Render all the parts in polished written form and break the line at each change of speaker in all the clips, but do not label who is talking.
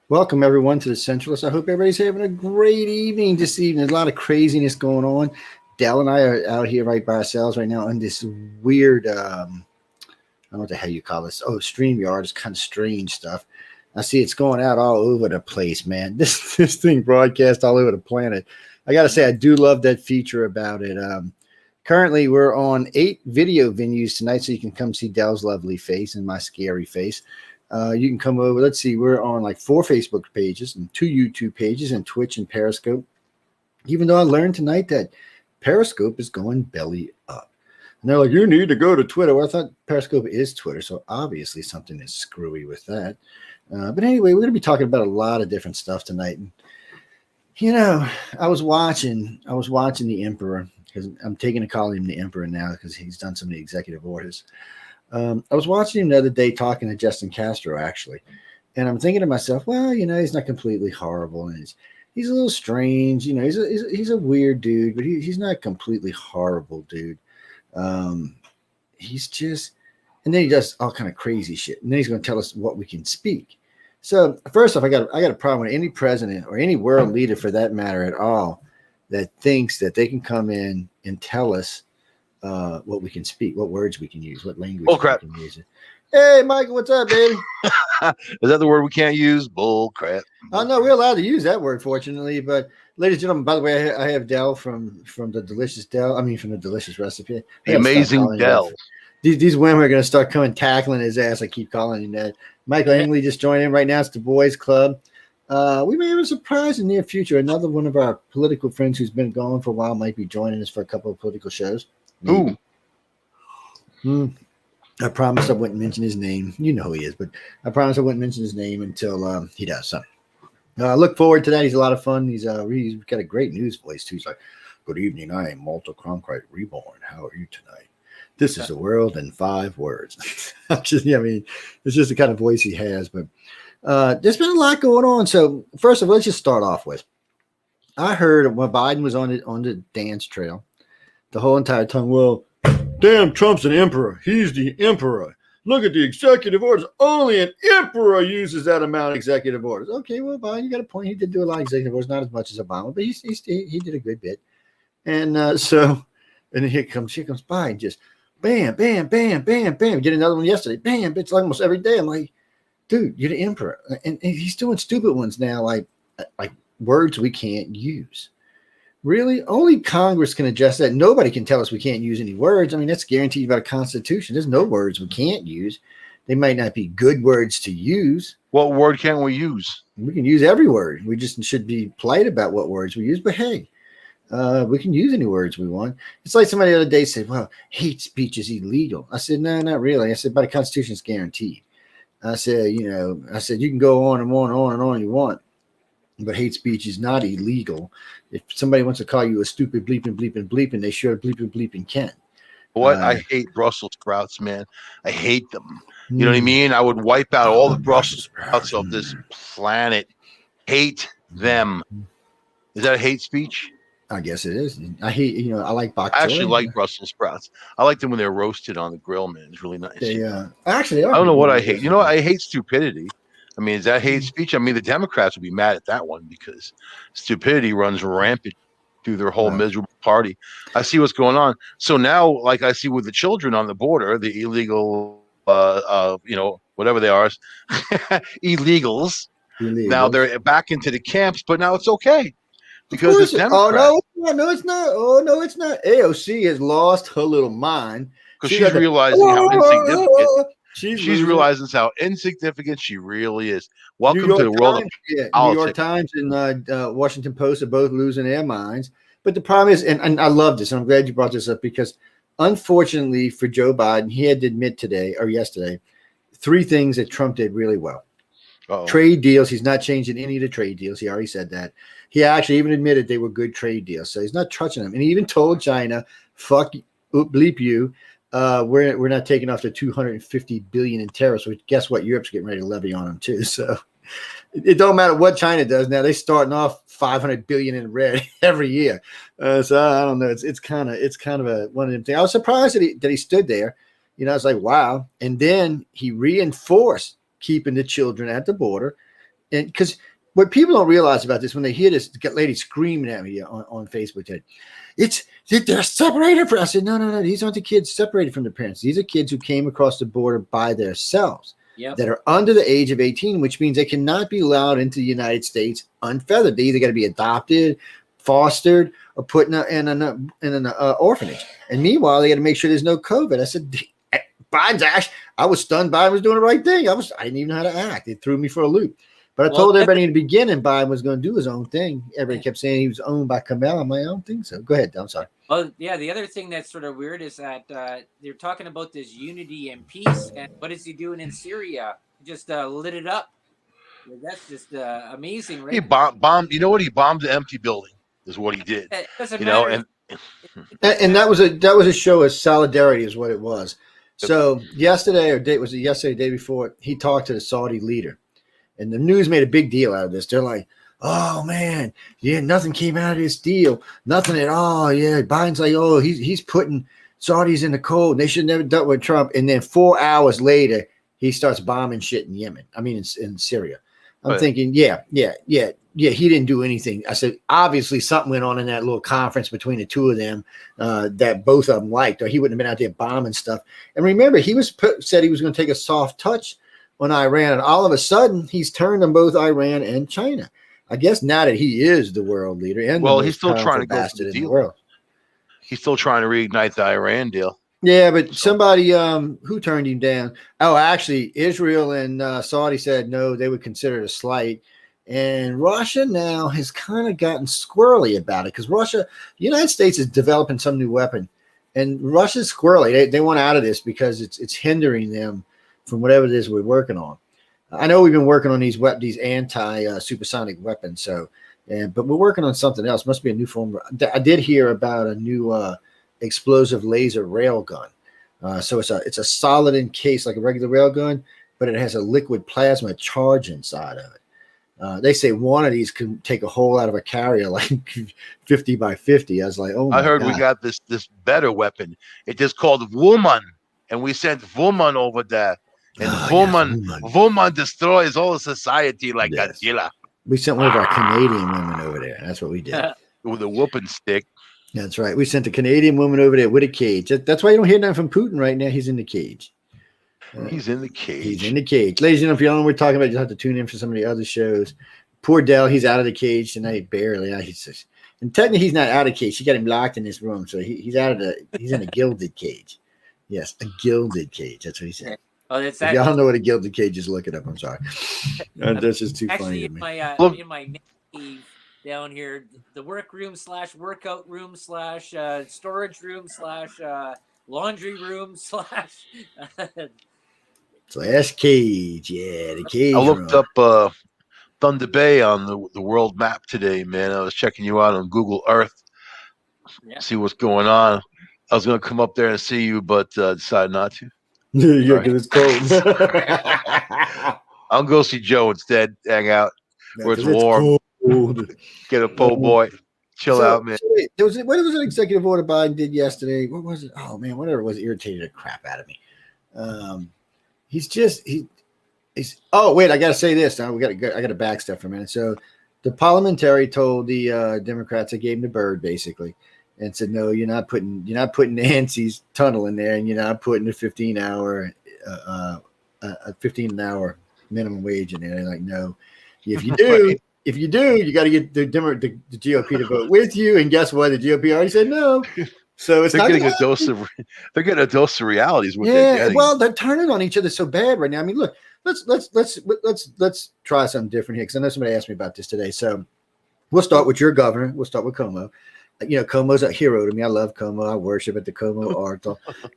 Welcome, everyone, to the Centralist. I hope everybody's having a great evening this evening. There's a lot of craziness going on. Dell and I are out here right by ourselves right now on this weird, I don't know what the hell you call this. Oh, StreamYard is kind of strange stuff. I see it's going out all over the place, man. This thing broadcasts all over the planet. I got to say, I do love that feature about it. Currently, we're on 8 video venues tonight, so you can come see Dell's lovely face and my scary face. You can come over. Let's see. We're on like 4 Facebook pages and 2 YouTube pages and Twitch and Periscope. Even though I learned tonight that Periscope is going belly up. And they're like, you need to go to Twitter. Well, I thought Periscope is Twitter, so obviously something is screwy with that. But anyway, we're going to be talking about a lot of different stuff tonight. And, you know, I was watching the Emperor, because I'm taking to call him the Emperor now because he's done so many executive orders. I was watching him the other day talking to Justin Castro, actually, and I'm thinking to myself, well, you know, he's not completely horrible, and he's a little strange, you know, he's a weird dude, but he's not completely horrible, dude. He's just, and then he does all kind of crazy shit, and then he's going to tell us what we can speak. So first off, I got a problem with any president or any world leader, for that matter, at all, that thinks that they can come in and tell us what we can speak, what words we can use, what language we can use. Hey, Michael, what's up, baby?
Is that the word we can't use? Bull crap.
Oh, no, we're allowed to use that word, fortunately. But, ladies and gentlemen, by the way, I have Dell from the Delicious Dell. I mean, from the Delicious Recipe.
The amazing Dell.
These women are going to start coming tackling his ass. I keep calling him that. Michael Angley just joined in right now. It's the Boys Club. We may have a surprise in the near future. Another one of our political friends who's been gone for a while might be joining us for a couple of political shows.
Ooh.
I promised I wouldn't mention his name. You know who he is, but I promised I wouldn't mention his name until he does. So look forward to that. He's a lot of fun. He's got a great news voice too. He's like, "Good evening. I am Malta Cronkite Reborn. How are you tonight? This is the world in 5 words." I mean, it's just the kind of voice he has. But there's been a lot going on. So first of all, let's just start off with, I heard when Biden was on the dance trail, the whole entire time, well, damn, Trump's an emperor. He's the emperor. Look at the executive orders. Only an emperor uses that amount of executive orders. Okay, well, Biden, you got a point. He did do a lot of executive orders, not as much as Obama, but he did a good bit. And and then here comes Biden, just bam, bam, bam, bam, bam. Get another one yesterday. Bam, it's like almost every day. I'm like, dude, you're the emperor. And he's doing stupid ones now, like words we can't use. Really? Only Congress can adjust that. Nobody can tell us we can't use any words. I mean, that's guaranteed by the Constitution. There's no words we can't use. They might not be good words to use.
What word can't we use?
We can use every word. We just should be polite about what words we use. But hey, we can use any words we want. It's like somebody the other day said, well, hate speech is illegal. I said, no, not really. I said, by the Constitution, it's guaranteed. I said, you can go on and on and on and on you want, but hate speech is not illegal. If somebody wants to call you a stupid bleeping, they sure bleeping can.
What? I hate Brussels sprouts, man. I hate them. You know what I mean? I would wipe out all the Brussels sprouts of this planet. Hate them. Is that a hate speech?
I guess it is. I hate, I like bok choy.
I actually like Brussels sprouts. I like them when they're roasted on the grill, man. It's really nice.
They
I don't know what I hate. I hate stupidity. I mean, is that hate speech? I mean, the Democrats would be mad at that one because stupidity runs rampant through their whole miserable party. I see what's going on. So now, like I see with the children on the border, the illegal, whatever they are, illegals. Now they're back into the camps, but now it's okay because the Democrats.
Oh, no, it's not. Oh, no, it's not. AOC has lost her little mind.
Because she's realizing how insignificant. She's realizing how insignificant she really is. Welcome to the world of politics.
New York Times and Washington Post are both losing their minds. But the problem is, and I love this, and I'm glad you brought this up, because unfortunately for Joe Biden, he had to admit today or yesterday 3 things that Trump did really well. Uh-oh. Trade deals. He's not changing any of the trade deals. He already said that. He actually even admitted they were good trade deals. So he's not touching them. And he even told China, fuck, bleep you. We're not taking off the $250 billion in tariffs, which guess what? Europe's getting ready to levy on them too. So it don't matter what China does now. They're starting off $500 billion in red every year. So I don't know. It's kind of a one of them things. I was surprised that he stood there. I was like, wow. And then he reinforced keeping the children at the border. and because what people don't realize about this when they hear this lady screaming at me on Facebook, that they're separated from. I said, no. These aren't the kids separated from their parents. These are kids who came across the border by themselves that are under the age of 18, which means they cannot be allowed into the United States unfeathered. They either got to be adopted, fostered, or put in an orphanage. And meanwhile, they got to make sure there's no COVID. I said, Biden's act. I was stunned. Biden was doing the right thing. I didn't even know how to act. It threw me for a loop. But I told everybody in the beginning Biden was going to do his own thing. Everybody kept saying he was owned by Kamala. I'm like, I don't think so. Go ahead. I'm sorry.
Well, yeah, the other thing that's sort of weird is that they're talking about this unity and peace. And what is he doing in Syria? Just lit it up. That's just amazing, right?
He bombed. You know what? He bombed the empty building is what he did.
It doesn't matter.
And that was a show of solidarity is what it was. So yesterday, or day before, he talked to the Saudi leader. And the news made a big deal out of this. They're like, oh, man, yeah, nothing came out of this deal. Nothing at all. Yeah, Biden's like, oh, he's putting Saudis in the cold. They should have never dealt with Trump. And then 4 hours later, he starts bombing shit in Yemen. I mean, in Syria. I'm thinking, yeah, he didn't do anything. I said, obviously, something went on in that little conference between the two of them that both of them liked, or he wouldn't have been out there bombing stuff. And remember, he said he was going to take a soft touch on Iran, and all of a sudden he's turned on both Iran and China. I guess now that he is the world leader, and
he's still trying to go for the deal. He's still trying to reignite the Iran deal.
Yeah, but somebody who turned him down? Oh, actually, Israel and Saudi said no, they would consider it a slight. And Russia now has kind of gotten squirrely about it because the United States is developing some new weapon, and Russia's squirrely. They want out of this because it's hindering them from whatever it is we're working on. I know we've been working on these anti-supersonic weapons. So, but we're working on something else. Must be a new form. I did hear about a new explosive laser rail gun. So it's a solid encased like a regular rail gun, but it has a liquid plasma charge inside of it. They say one of these can take a hole out of a carrier like 50 by 50. I was like, oh my God.
I heard we got this better weapon. It's just called Woman, and we sent Woman over there. And Woman destroys all society like Godzilla.
We sent one of our Canadian women over there. That's what we did.
With a whooping stick.
That's right. We sent a Canadian woman over there with a cage. That's why you don't hear nothing from Putin right now. He's in the cage.
He's in the cage.
He's in the cage. Ladies and gentlemen, if you don't know what we're talking about, you'll have to tune in for some of the other shows. Poor Dell, he's out of the cage tonight, barely. And technically, he's not out of the cage. She got him locked in this room, so he's in a gilded cage. Yes, a gilded cage. That's what he said.
Oh,
if y'all don't know what a gilded cage is, look it up. I'm sorry. That's just too funny to me.
In my cave down here, the workroom / workout room / storage room / laundry room /
cage. Yeah, the cage.
I looked up Thunder Bay on the world map today, man. I was checking you out on Google Earth, see what's going on. I was going to come up there and see you, but decided not to.
Yeah, because it's cold.
I'll go see Joe instead. Hang out where it's warm. Get a po' boy. Chill out, man.
What was an executive order Biden did yesterday? What was it? Oh man, whatever it was, irritated the crap out of me. Oh wait, I got to say this. Now I got to back stuff for a minute. So the parliamentary told the Democrats, I gave him the bird basically, and said, no, you're not putting Nancy's tunnel in there, and you're not putting a 15-hour minimum wage in there. They're like, no. If you do, you got to get the GOP to vote with you. And guess what? The GOP already said no. So
they're getting a dose of realities.
Well, they're turning on each other so bad right now. I mean, look, let's try something different here because I know somebody asked me about this today. So we'll start with your governor. We'll start with Cuomo. You know, Cuomo's a hero to me. I love Cuomo. I worship at the Cuomo altar.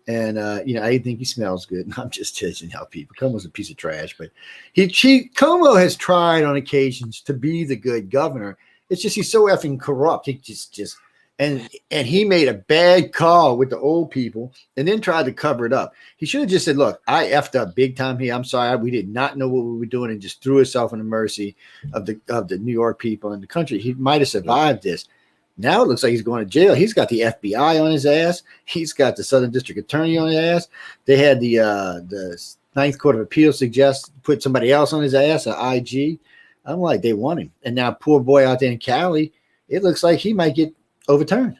And, I think he smells good. I'm just teasing how people. Cuomo's a piece of trash. But Cuomo has tried on occasions to be the good governor. It's just he's so effing corrupt. He and he made a bad call with the old people and then tried to cover it up. He should have just said, look, I effed up big time here. I'm sorry. We did not know what we were doing and just threw himself in the mercy of the New York people and the country. He might have survived this. Now it looks like he's going to jail. He's got the FBI on his ass. He's got the Southern District Attorney on his ass. They had the Ninth Court of Appeals suggest put somebody else on his ass, an IG. I'm like, they want him. And now poor boy out there in Cali, it looks like he might get overturned.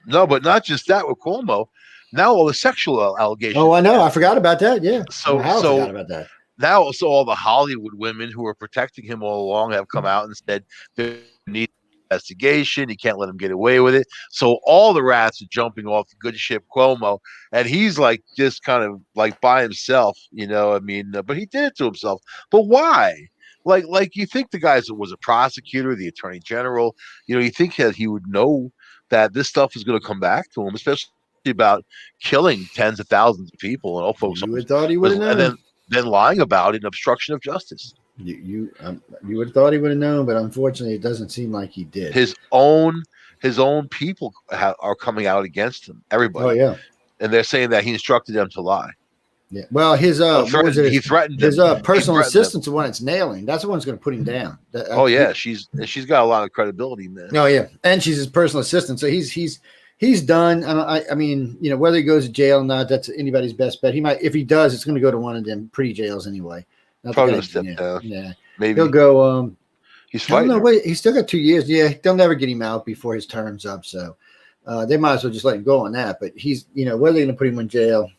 No, but not just that with Cuomo. Now all the sexual allegations.
Oh, I know. I forgot about that. Yeah.
So
I forgot about that.
Now also all the Hollywood women who were protecting him all along have come out and said there needs investigation. You can't let him get away with it. So all the rats are jumping off the good ship Cuomo, and he's like just kind of like by himself, I mean, but he did it to himself. But why? Like you think the guy was a prosecutor, the attorney general, you think that he would know that this stuff is going to come back to him, especially about killing tens of thousands of people. And all folks,
You would have thought he would have known.
And then lying about it and obstruction of justice.
You would have thought he would have known, but unfortunately, it doesn't seem like he did.
His own people are coming out against him. Everybody.
Oh yeah,
and they're saying that he instructed them to lie.
Yeah. Well, his
he threatened
his
them.
personal assistant's the one that's nailing. That's the one that's going to put him down.
She's got a lot of credibility, man.
Oh yeah, and she's his personal assistant, so he's done. I mean, whether he goes to jail or not, that's anybody's best bet. He might, if he does, it's going to go to one of them pretty jails anyway.
Probably going to step down.
Yeah,
maybe
he'll go.
He's fighting.
No, wait, he's still got 2 years. Yeah, they'll never get him out before his term's up. So they might as well just let him go on that. But he's, whether they're going to put him in jail,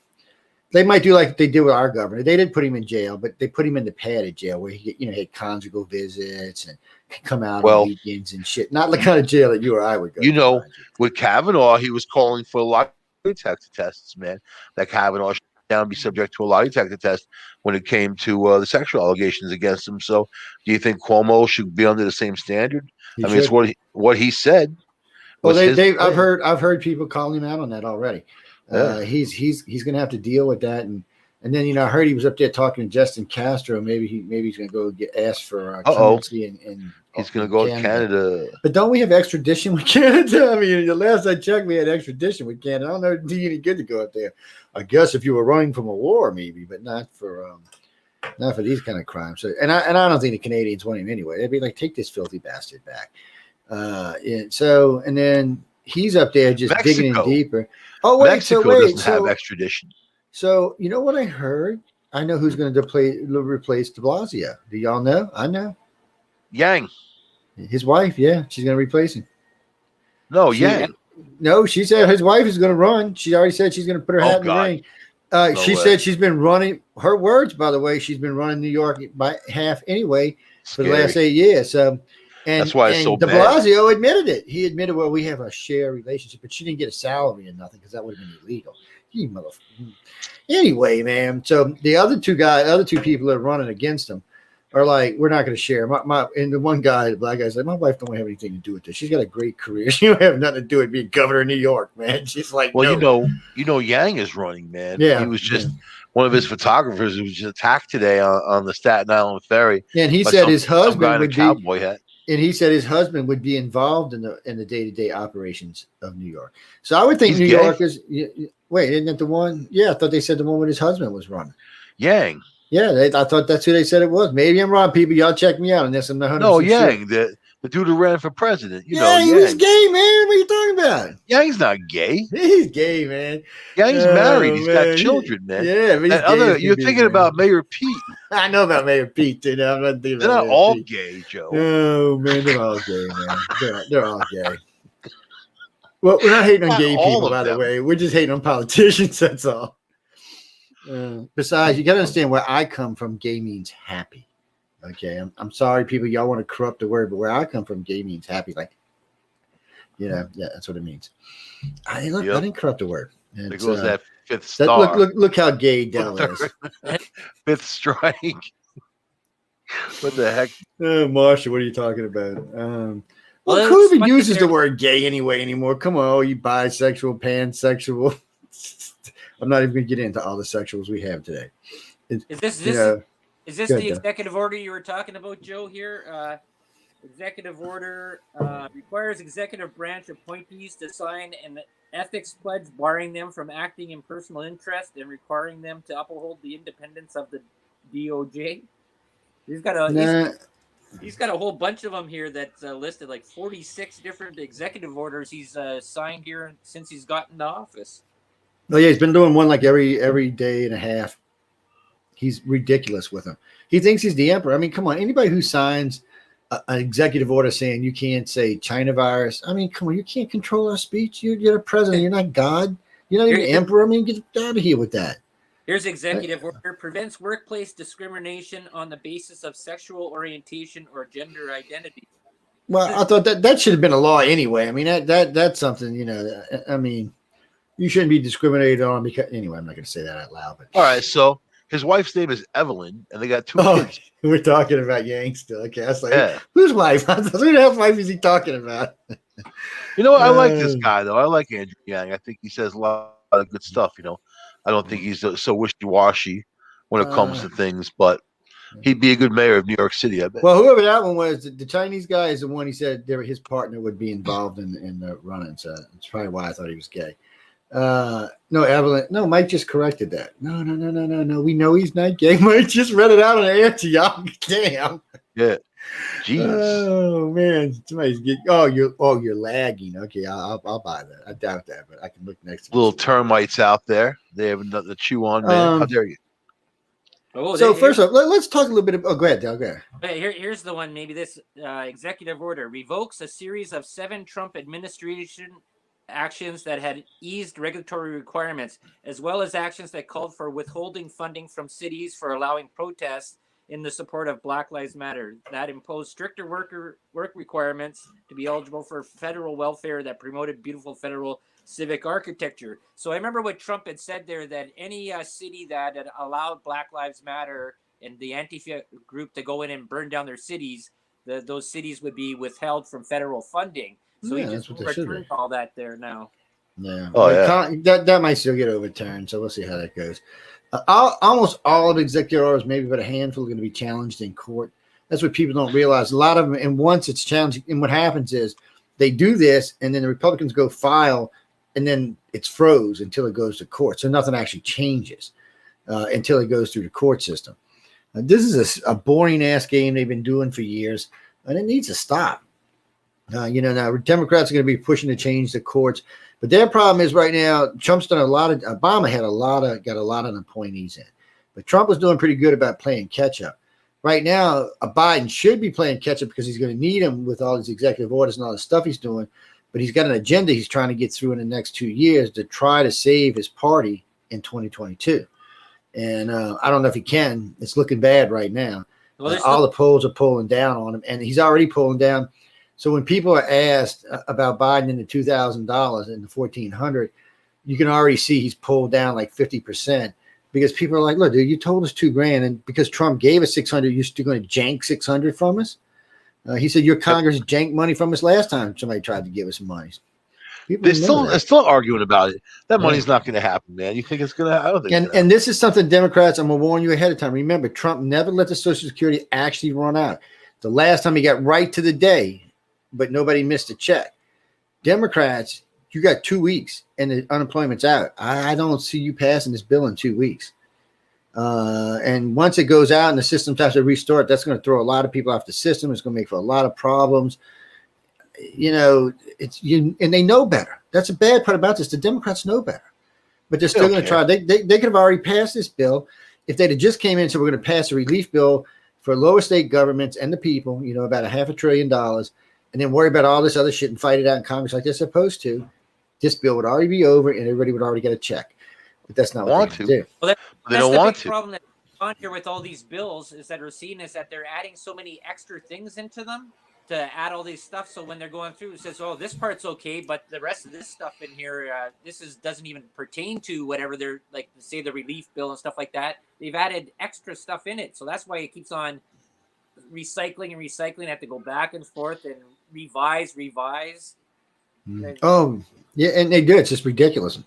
they might do like they did with our governor. They didn't put him in jail, but they put him in the padded jail where he, had conjugal visits and could come out on weekends and shit. Not the kind of jail that you or I would go.
With Kavanaugh, he was calling for a lie detector tests, man. That Kavanaugh should down be subject to a lie detector test when it came to the sexual allegations against him. So, do you think Cuomo should be under the same standard? It's what he said.
Well, I've heard people calling him out on that already. Yeah. He's going to have to deal with that, and then I heard he was up there talking to Justin Castro. Maybe he's going to go get asked for clemency and
he's going to go to Canada.
But don't we have extradition with Canada? I mean, the last I checked, we had extradition with Canada. I don't know if it'd be any good to go up there. I guess if you were running from a war, maybe, but not for these kind of crimes. So, and I don't think the Canadians want him anyway. They'd be like, take this filthy bastard back. And then he's up there just digging in deeper. Oh, wait,
Mexico doesn't have extradition.
So, you know what I heard? I know who's going to replace de Blasio. Do y'all know? I know.
Yang.
His wife, yeah. She's going to replace him.
No, Yang.
No, she said his wife is going to run. She already said she's going to put her hat in the ring. She said she's been running. Her words, by the way, she's been running New York by half anyway for the last 8 years. And
that's why it's so
de Blasio admitted it. He admitted, well, we have a share relationship, but she didn't get a salary or nothing because that would have been illegal. You motherfucker. Anyway, man. So the other two people that are running against him are like, we're not going to share. And the one guy, the black guy's like, my wife don't have anything to do with this. She's got a great career. She don't have nothing to do with being governor of New York, man. She's like,
well, no. Yang is running, man.
Yeah,
he was just one of his photographers who was just attacked today on the Staten Island ferry.
Yeah, and he said his husband would be
cowboy hat.
And he said his husband would be involved in the day-to-day operations of New York. So I would think New York is. Wait, isn't that the one? Yeah, I thought they said the one with his husband was running.
Yang.
Yeah, I thought that's who they said it was. Maybe I'm wrong, people. Y'all check me out on this. I'm not 100%.
No, Yang, the dude who ran for president.
He was gay, man. What are you talking about?
Yang's not gay.
He's gay, man.
Yang's married. He's got children, man.
Yeah, but
you're thinking about Mayor Pete.
I know about Mayor Pete, dude. I'm not thinking
they're
about
not all gay, Joe.
Oh man, they're all gay, man. They're all gay. Well, we're not hating on gay people, by the way. We're just hating on politicians. That's all. Besides, you got to understand where I come from. Gay means happy. Okay, I'm sorry, people. Y'all want to corrupt the word, but where I come from, gay means happy. Like, yeah, that's what it means. I didn't corrupt the word.
There goes that fifth star.
Look how gay Dell is.
Fifth strike. What the heck?
Marsha, what are you talking about? Well, who even uses the word gay anymore? Come on, you bisexual, pansexual. I'm not even going to get into all the sexuals we have today.
Is this the executive order you were talking about, Joe, here? Executive order requires executive branch appointees to sign an ethics pledge barring them from acting in personal interest and requiring them to uphold the independence of the DOJ. He's got a whole bunch of them here that's listed, like 46 different executive orders he's signed here since he's gotten to office.
Oh yeah, he's been doing one like every day and a half. He's ridiculous with them. He thinks he's the emperor. I mean, come on, anybody who signs an executive order saying you can't say China virus. I mean, come on, you can't control our speech. You're the president. You're not God. You're not even the emperor. I mean, get out of here with that.
Here's executive order: prevents workplace discrimination on the basis of sexual orientation or gender identity.
Well, I thought that should have been a law anyway. I mean, that's something, you know. I mean, you shouldn't be discriminated on because anyway. I'm not going to say that out loud. But
all right, so his wife's name is Evelyn, and they got 2 kids.
We're talking about Yang still. Okay, I was like, whose wife? Who the hell wife is he talking about?
You know what? I like this guy though. I like Andrew Yang. I think he says a lot of good stuff. You know, I don't think he's so wishy-washy when it comes to things, but he'd be a good mayor of New York City, I bet.
Well, whoever that one was, the Chinese guy is the one he said his partner would be involved in the running. So that's probably why I thought he was gay. No, Evelyn. No, Mike just corrected that. No. We know he's not gay. Mike just read it out on the air to y'all. Damn.
Yeah. Jeez.
Oh man, somebody's getting. You're lagging. Okay, I'll buy that. I doubt that, but I can look next to
little termites out there. They have nothing to chew on, man. How dare you?
So first off, let's talk a little bit about. Go ahead, Dale. Go ahead.
Here's the one. Maybe this executive order revokes a series of 7 Trump administration actions that had eased regulatory requirements, as well as actions that called for withholding funding from cities for allowing protests in the support of Black Lives Matter. That imposed stricter work requirements to be eligible for federal welfare that promoted beautiful federal civic architecture. So I remember what Trump had said there, that any city that had allowed Black Lives Matter and the Antifa group to go in and burn down their cities, those cities would be withheld from federal funding. So he just overturned all that there now.
Yeah. That might still get overturned. So we'll see how that goes. Almost all of executive orders, maybe but a handful, are going to be challenged in court. That's what people don't realize. A lot of them, and once it's challenged, and what happens is they do this, and then the Republicans go file, and then it's froze until it goes to court. So nothing actually changes until it goes through the court system. This is a boring ass game they've been doing for years, and it needs to stop. Now Democrats are going to be pushing to change the courts, but their problem is right now, Trump's done Obama got a lot of appointees in, but Trump was doing pretty good about playing catch up. Right now, Biden should be playing catch up because he's going to need him with all these executive orders and all the stuff he's doing, but he's got an agenda he's trying to get through in the next 2 years to try to save his party in 2022. And I don't know if he can. It's looking bad right now. Well, all the polls are pulling down on him, and he's already pulling down. So when people are asked about Biden and the $2,000 and the $1,400, you can already see he's pulled down like 50% because people are like, look, dude, you told us $2,000, and because Trump gave us $600, you're still going to jank $600 from us? He said your Congress janked money from us last time somebody tried to give us money.
They're still arguing about it. That money's not going to happen, man. You think it's going to? I don't think.
And this is something Democrats, I'm going to warn you ahead of time. Remember, Trump never let the Social Security actually run out. The last time he got right to the day, but nobody missed a check. Democrats, you got 2 weeks and the unemployment's out. I don't see you passing this bill in 2 weeks. And once it goes out and the system has to restart, that's going to throw a lot of people off the system. It's going to make for a lot of problems. And they know better. That's a bad part about this. The Democrats know better, but they're still going to try. They could have already passed this bill if they'd have just came in and said we're going to pass a relief bill for lower state governments and the people, about $500 billion, and then worry about all this other shit and fight it out in Congress like they're supposed to. This bill would already be over and everybody would already get a check. But that's not what they do.
Well, they don't want to. The problem that's on here with all these bills is that we're seeing is that they're adding so many extra things into them to add all these stuff. So when they're going through, it says, "Oh, this part's okay," but the rest of this stuff in here, doesn't even pertain to whatever they're like. Say the relief bill and stuff like that. They've added extra stuff in it, so that's why it keeps on recycling and recycling. Have to go back and forth and revise.
Oh, yeah, and they do. It's just ridiculous.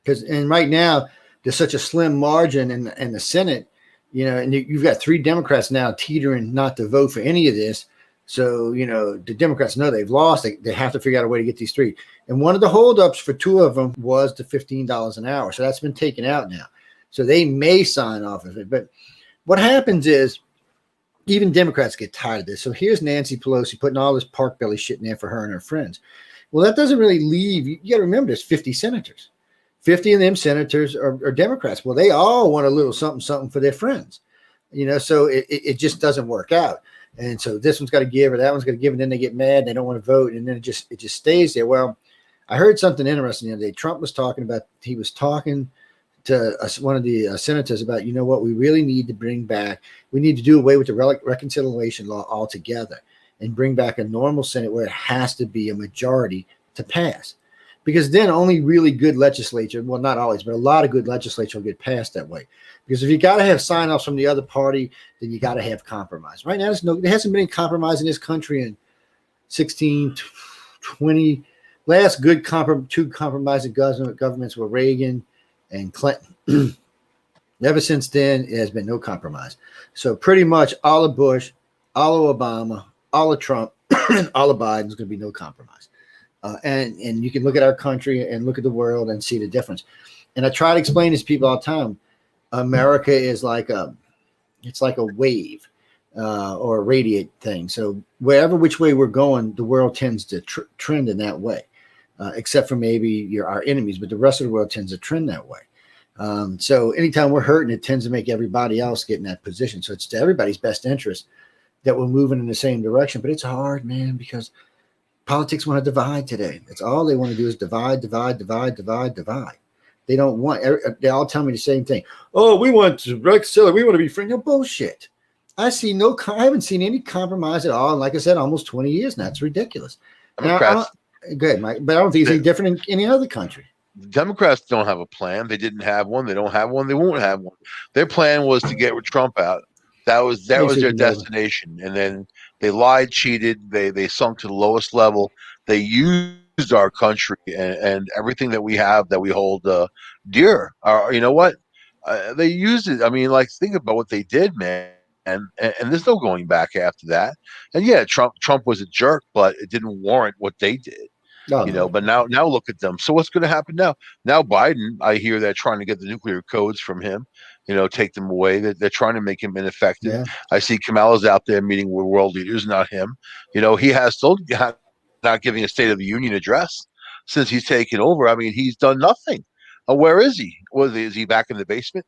And right now there's such a slim margin in the Senate, and you've got 3 Democrats now teetering not to vote for any of this. So, the Democrats know they've lost. They have to figure out a way to get these 3. And one of the holdups for 2 of them was the $15 an hour. So that's been taken out now. So they may sign off of it. But what happens is even Democrats get tired of this. So here's Nancy Pelosi putting all this pork belly shit in there for her and her friends. Well, that doesn't really leave. You got to remember there's 50 senators. 50 of them senators are Democrats. Well, they all want a little something for their friends, so it just doesn't work out. And so this one's got to give or that one's got to give, and then they get mad and they don't want to vote, and then it just stays there. Well, I heard something interesting the other day. Trump was talking to one of the senators about, you know what, we really need to bring back, we need to do away with the reconciliation law altogether and bring back a normal Senate where it has to be a majority to pass. Because then only really good legislature, well, not always, but a lot of good legislature will get passed that way. Because if you got to have sign-offs from the other party, then you got to have compromise. Right now, there hasn't been any compromise in this country in 16, 20. Last good two compromising governments were Reagan and Clinton. Ever since then, it has been no compromise. So pretty much all of Bush, all of Obama, all of Trump, and all of Biden is going to be no compromise. And you can look at our country and look at the world and see the difference. And I try to explain this to people all the time. America is like a wave or a radiate thing. So which way we're going, the world tends to trend in that way, except for maybe our enemies, but the rest of the world tends to trend that way. So anytime we're hurting, it tends to make everybody else get in that position. So it's to everybody's best interest that we're moving in the same direction. But it's hard, man, because politics want to divide today. That's all they want to do is divide. They don't want. They all tell me the same thing. Oh, we want to reconcile. We want to be friends. No bullshit. I haven't seen any compromise at all. And like I said, almost 20 years now. It's ridiculous. Good, Mike. But I don't think it's any different in any other country.
Democrats don't have a plan. They didn't have one. They don't have one. They won't have one. Their plan was to get Trump out. That was their destination. And then they lied, cheated. They sunk to the lowest level. They used our country and everything that we have that we hold dear. You know what? They used it. I mean, like, think about what they did, man. And there's no going back after that. And yeah, Trump was a jerk, but it didn't warrant what they did. But now look at them. So what's going to happen now? Now Biden, I hear they're trying to get the nuclear codes from him, take them away. They're trying to make him ineffective. Yeah. I see Kamala's out there meeting with world leaders, not him. He has still not giving a State of the Union address since he's taken over. I mean, he's done nothing. Where is he? Is he back in the basement?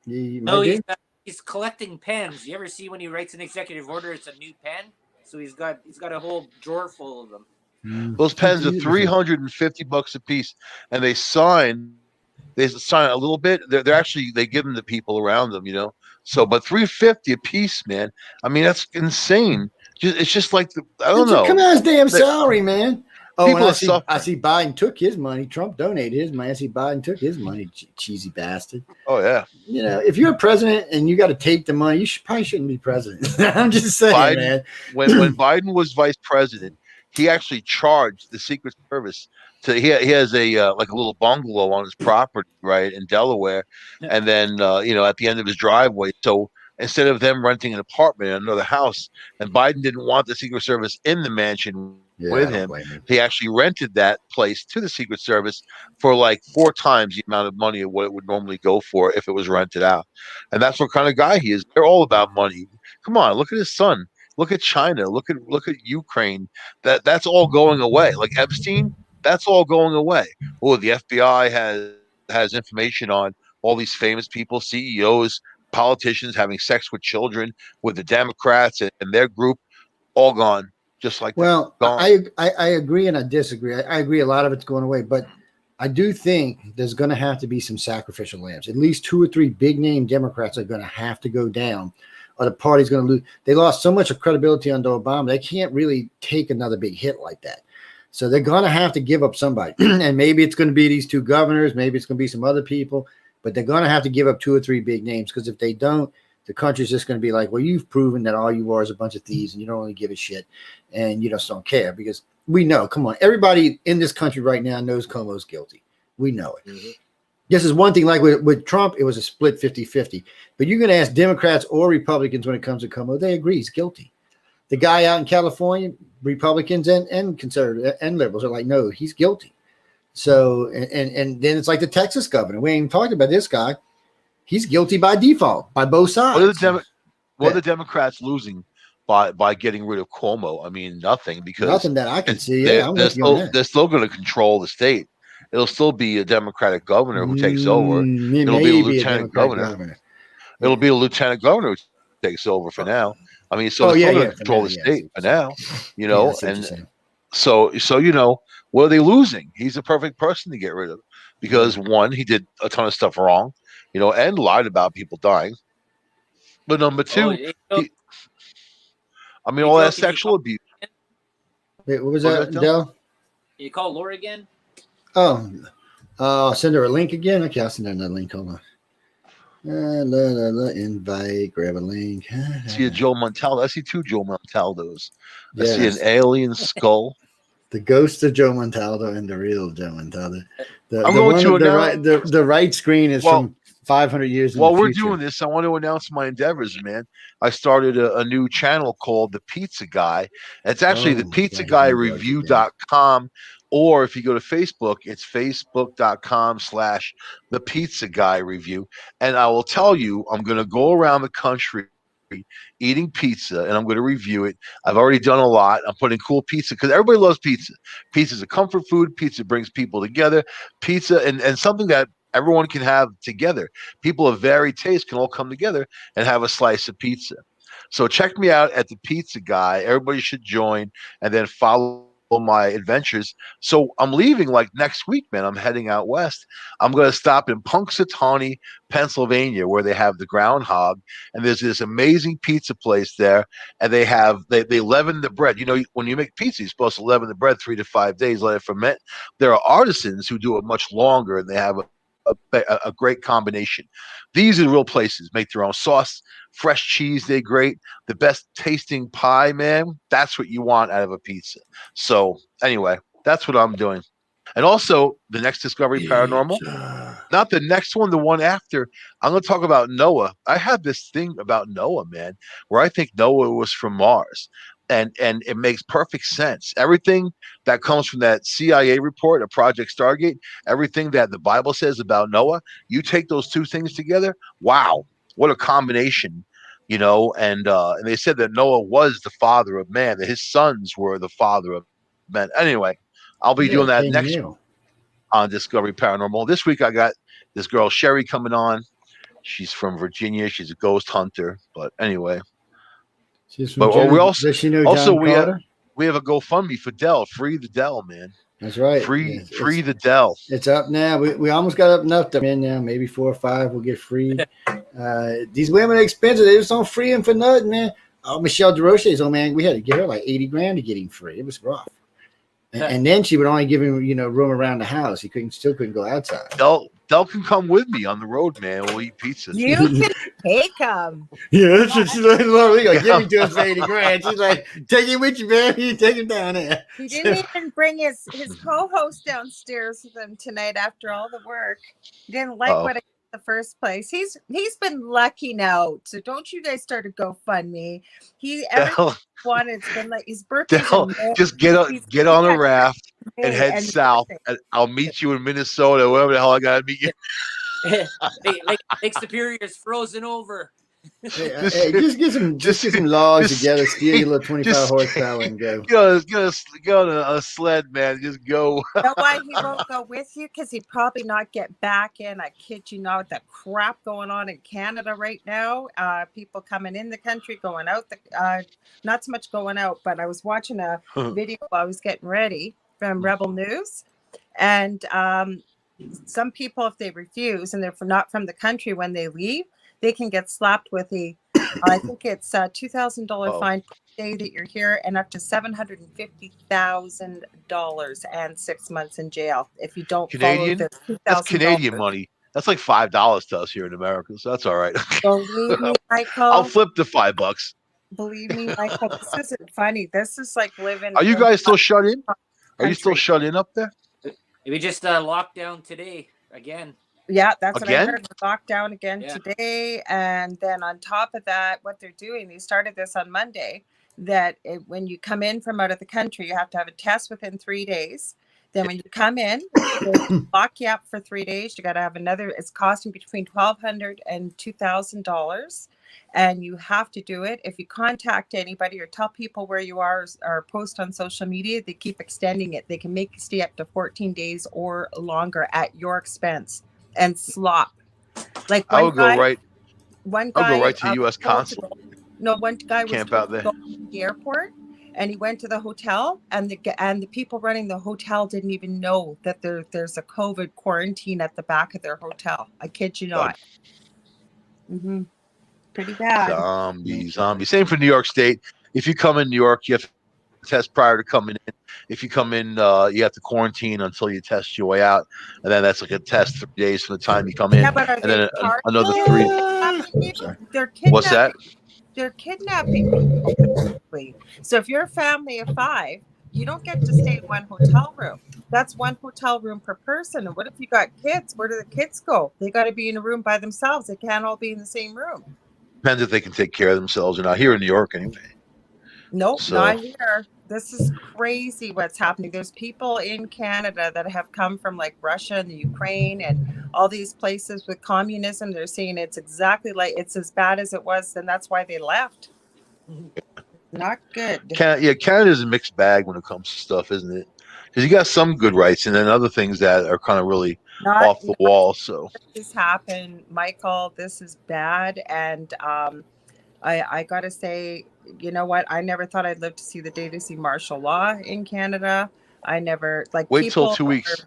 No, he's collecting pens. You ever see when he writes an executive order, it's a new pen? So he's got a whole drawer full of them.
Those pens are $350 a piece, and they sign a little bit. They're actually, they give them to people around them, So, but $350 a piece, man. I mean, that's insane. It's just like I don't know.
Come on, his damn salary, man. Oh, and I see Biden took his money. Trump donated his money. I see Biden took his money. Cheesy bastard.
Oh yeah.
If you're a president and you got to take the money, probably shouldn't be president. I'm just saying,
Biden,
man.
When Biden was vice president, he actually charged the Secret Service he has a like a little bungalow on his property, right, in Delaware, and then at the end of his driveway. So instead of them renting an apartment in another house, and Biden didn't want the Secret Service in the mansion with him, he actually rented that place to the Secret Service for like 4 times the amount of money of what it would normally go for if it was rented out. And that's what kind of guy he is. They're all about money. Come on, look at his son. Look at China. Look at Ukraine. That's all going away. Like Epstein, that's all going away. Oh, the FBI has information on all these famous people, CEOs, politicians having sex with children with the Democrats and their group, all gone. Just like
well, I agree and I disagree. I agree a lot of it's going away, but I do think there's going to have to be some sacrificial lambs. At least 2 or 3 big name Democrats are going to have to go down, or the party's going to lose. They lost so much of credibility under Obama. They can't really take another big hit like that. So they're going to have to give up somebody. And maybe it's going to be these 2 governors. Maybe it's going to be some other people. But they're going to have to give up 2 or 3 big names, because if they don't, the country's just going to be like, well, you've proven that all you are is a bunch of thieves and you don't really give a shit and you just don't care, because we know, come on, everybody in this country right now knows Cuomo's guilty. We know it. Mm-hmm. This is one thing, like with Trump, it was a split 50-50. But you're going to ask Democrats or Republicans when it comes to Cuomo, they agree he's guilty. The guy out in California, Republicans and conservatives and liberals are like, no, he's guilty. So, and then it's like the Texas governor. We ain't even talking about this guy. He's guilty by default by both sides.
What are the Democrats losing by getting rid of Cuomo? I mean, nothing, because
nothing that I can see.
They're still going to control the state. It'll still be a Democratic governor who takes over. It'll be a lieutenant governor. It'll be a lieutenant governor who takes over for now. I mean, so they're still going to control the
yes.
state for now, you know,
Yeah,
and so you know, what are they losing? He's the perfect person to get rid of because one, he did a ton of stuff wrong, you know, and lied about people dying. But number two, all that sexual abuse.
Wait, what was that, Del?
You call Laura again?
Oh, I'll send her a link again. Okay, I'll send her another link. Hold on. Invite, grab a link.
I see a Joe Montaldo. I see two Joe Montaldos. I see an alien skull.
The ghost of Joe Montaldo and the real Joe Montaldo. The right screen is from 500 years in the future.
While we're doing this, I want to announce my endeavors, man. I started a new channel called The Pizza Guy. It's actually thepizzaguyReview.com. Or if you go to Facebook, it's facebook.com/The Pizza Guy Review. And I will tell you, I'm going to go around the country eating pizza and I'm going to review it. I've already done a lot. I'm putting cool pizza because everybody loves pizza. Pizza is a comfort food. Pizza brings people together. Pizza and something that everyone can have together. People of varied taste can all come together and have a slice of pizza. So check me out at The Pizza Guy. Everybody should join and then follow my adventures. So I'm leaving like next week, man. I'm heading out west. I'm going to stop in Punxsutawney, Pennsylvania, where they have the groundhog. And there's this amazing pizza place there. And they leaven the bread. You know, when you make pizza, you're supposed to leaven the bread 3 to 5 days, let it ferment. There are artisans who do it much longer, and they have a great combination. These are the real places. Make their own sauce, fresh cheese, they grate. The best tasting pie, man. That's what you want out of a pizza. So anyway, that's what I'm doing. And also the next Discovery Paranormal, not the next one, the one after. I'm going to talk about Noah. I have this thing about Noah, man, where I think Noah was from Mars. And it makes perfect sense. Everything that comes from that CIA report of Project Stargate, everything that the Bible says about Noah, you take those two things together. Wow, what a combination, you know. And they said that Noah was the father of man, that his sons were the father of men. Anyway, I'll be doing that next week on Discovery Paranormal. This week I got this girl Sherry coming on. She's from Virginia. She's a ghost hunter. But anyway. But we also we have a GoFundMe for Dell. Free the Dell, man.
That's right.
Free the Dell.
It's up now. We almost got up enough to now. Maybe 4 or 5 will get free. These women are expensive. They just don't free them for nothing, man. Oh, Michelle DeRoche's old man. We had to give her like $80,000 to get him free. It was rough. And then she would only give him, room around the house. He still couldn't go outside.
Del can come with me on the road, man. We'll eat pizza.
You can take him.
Yeah, that's what she's like. Lord, give him to us for $80,000. She's like, take him with you, man. You take him down there.
He didn't even bring his co-host downstairs with him tonight after all the work. He didn't like what I did in the first place. He's been lucking out. So don't you guys start a GoFundMe. Everything wanted. It's been like his birthday.
Just get on a raft and head south. And I'll meet you in Minnesota, wherever the hell I gotta meet you.
Lake Superior is frozen over.
Hey, just get some logs together, steal your little 25 horsepower and go.
Go on a sled, man. Just go.
You know why he won't go with you? Because he'd probably not get back in. I kid you not, the crap going on in Canada right now. People coming in the country, going out. Not so much going out, but I was watching a video while I was getting ready from Rebel News, and some people, if they refuse and they're not from the country when they leave, they can get slapped with I think it's a $2,000 fine per day that you're here, and up to $750,000 and 6 months in jail if you don't
Canadian.
Follow the
That's Canadian money. That's like $5 to us here in America, so that's all right.
Believe me, Michael.
I'll flip the $5.
Believe me, Michael. This isn't funny. This is like living.
Are you guys still shut in? Are you still shut in up there?
We just locked down today again.
Yeah, that's what I heard. Locked down again today. And then on top of that, what they're doing, they started this on Monday, that when you come in from out of the country, you have to have a test within 3 days. Then when you come in, they lock you up for 3 days. You got to have another. It's costing between $1,200 and $2,000. And you have to do it. If you contact anybody or tell people where you are or post on social media, they keep extending it. They can make you stay up to 14 days or longer at your expense. And slop. Like
I'll go right
to
the U.S. consulate.
No, one guy was
Camp
told
out
to
there.
go to the airport, and he went to the hotel, and the people running the hotel didn't even know that there's a COVID quarantine at the back of their hotel. I kid you not. Mm-hmm. Pretty bad.
Zombie. Same for New York State. If you come in New York, you have to test prior to coming in. If you come in, you have to quarantine until you test your way out, and then that's like a test 3 days from the time you come in,
Yeah, but are
and
they
then
charging
another
you?
3.
They're
What's that?
kidnapping. They're kidnapping people. Basically. So if you're a family of 5, you don't get to stay in one hotel room. That's one hotel room per person. And what if you got kids? Where do the kids go? They got to be in a room by themselves. They can't all be in the same room.
Depends if they can take care of themselves or not. Here in New York, anyway.
Nope,
So,
not here. This is crazy what's happening. There's people in Canada that have come from like Russia and the Ukraine and all these places with communism. They're saying it's exactly like it's as bad as it was, and that's why they left. Not good.
Canada's a mixed bag when it comes to stuff, isn't it? Because you got some good rights and then other things that are kind of really off the wall. So
this happened, Michael. This is bad, and I gotta say, you know what? I never thought I'd live to see the day to see martial law in Canada. I never
wait till 2 weeks.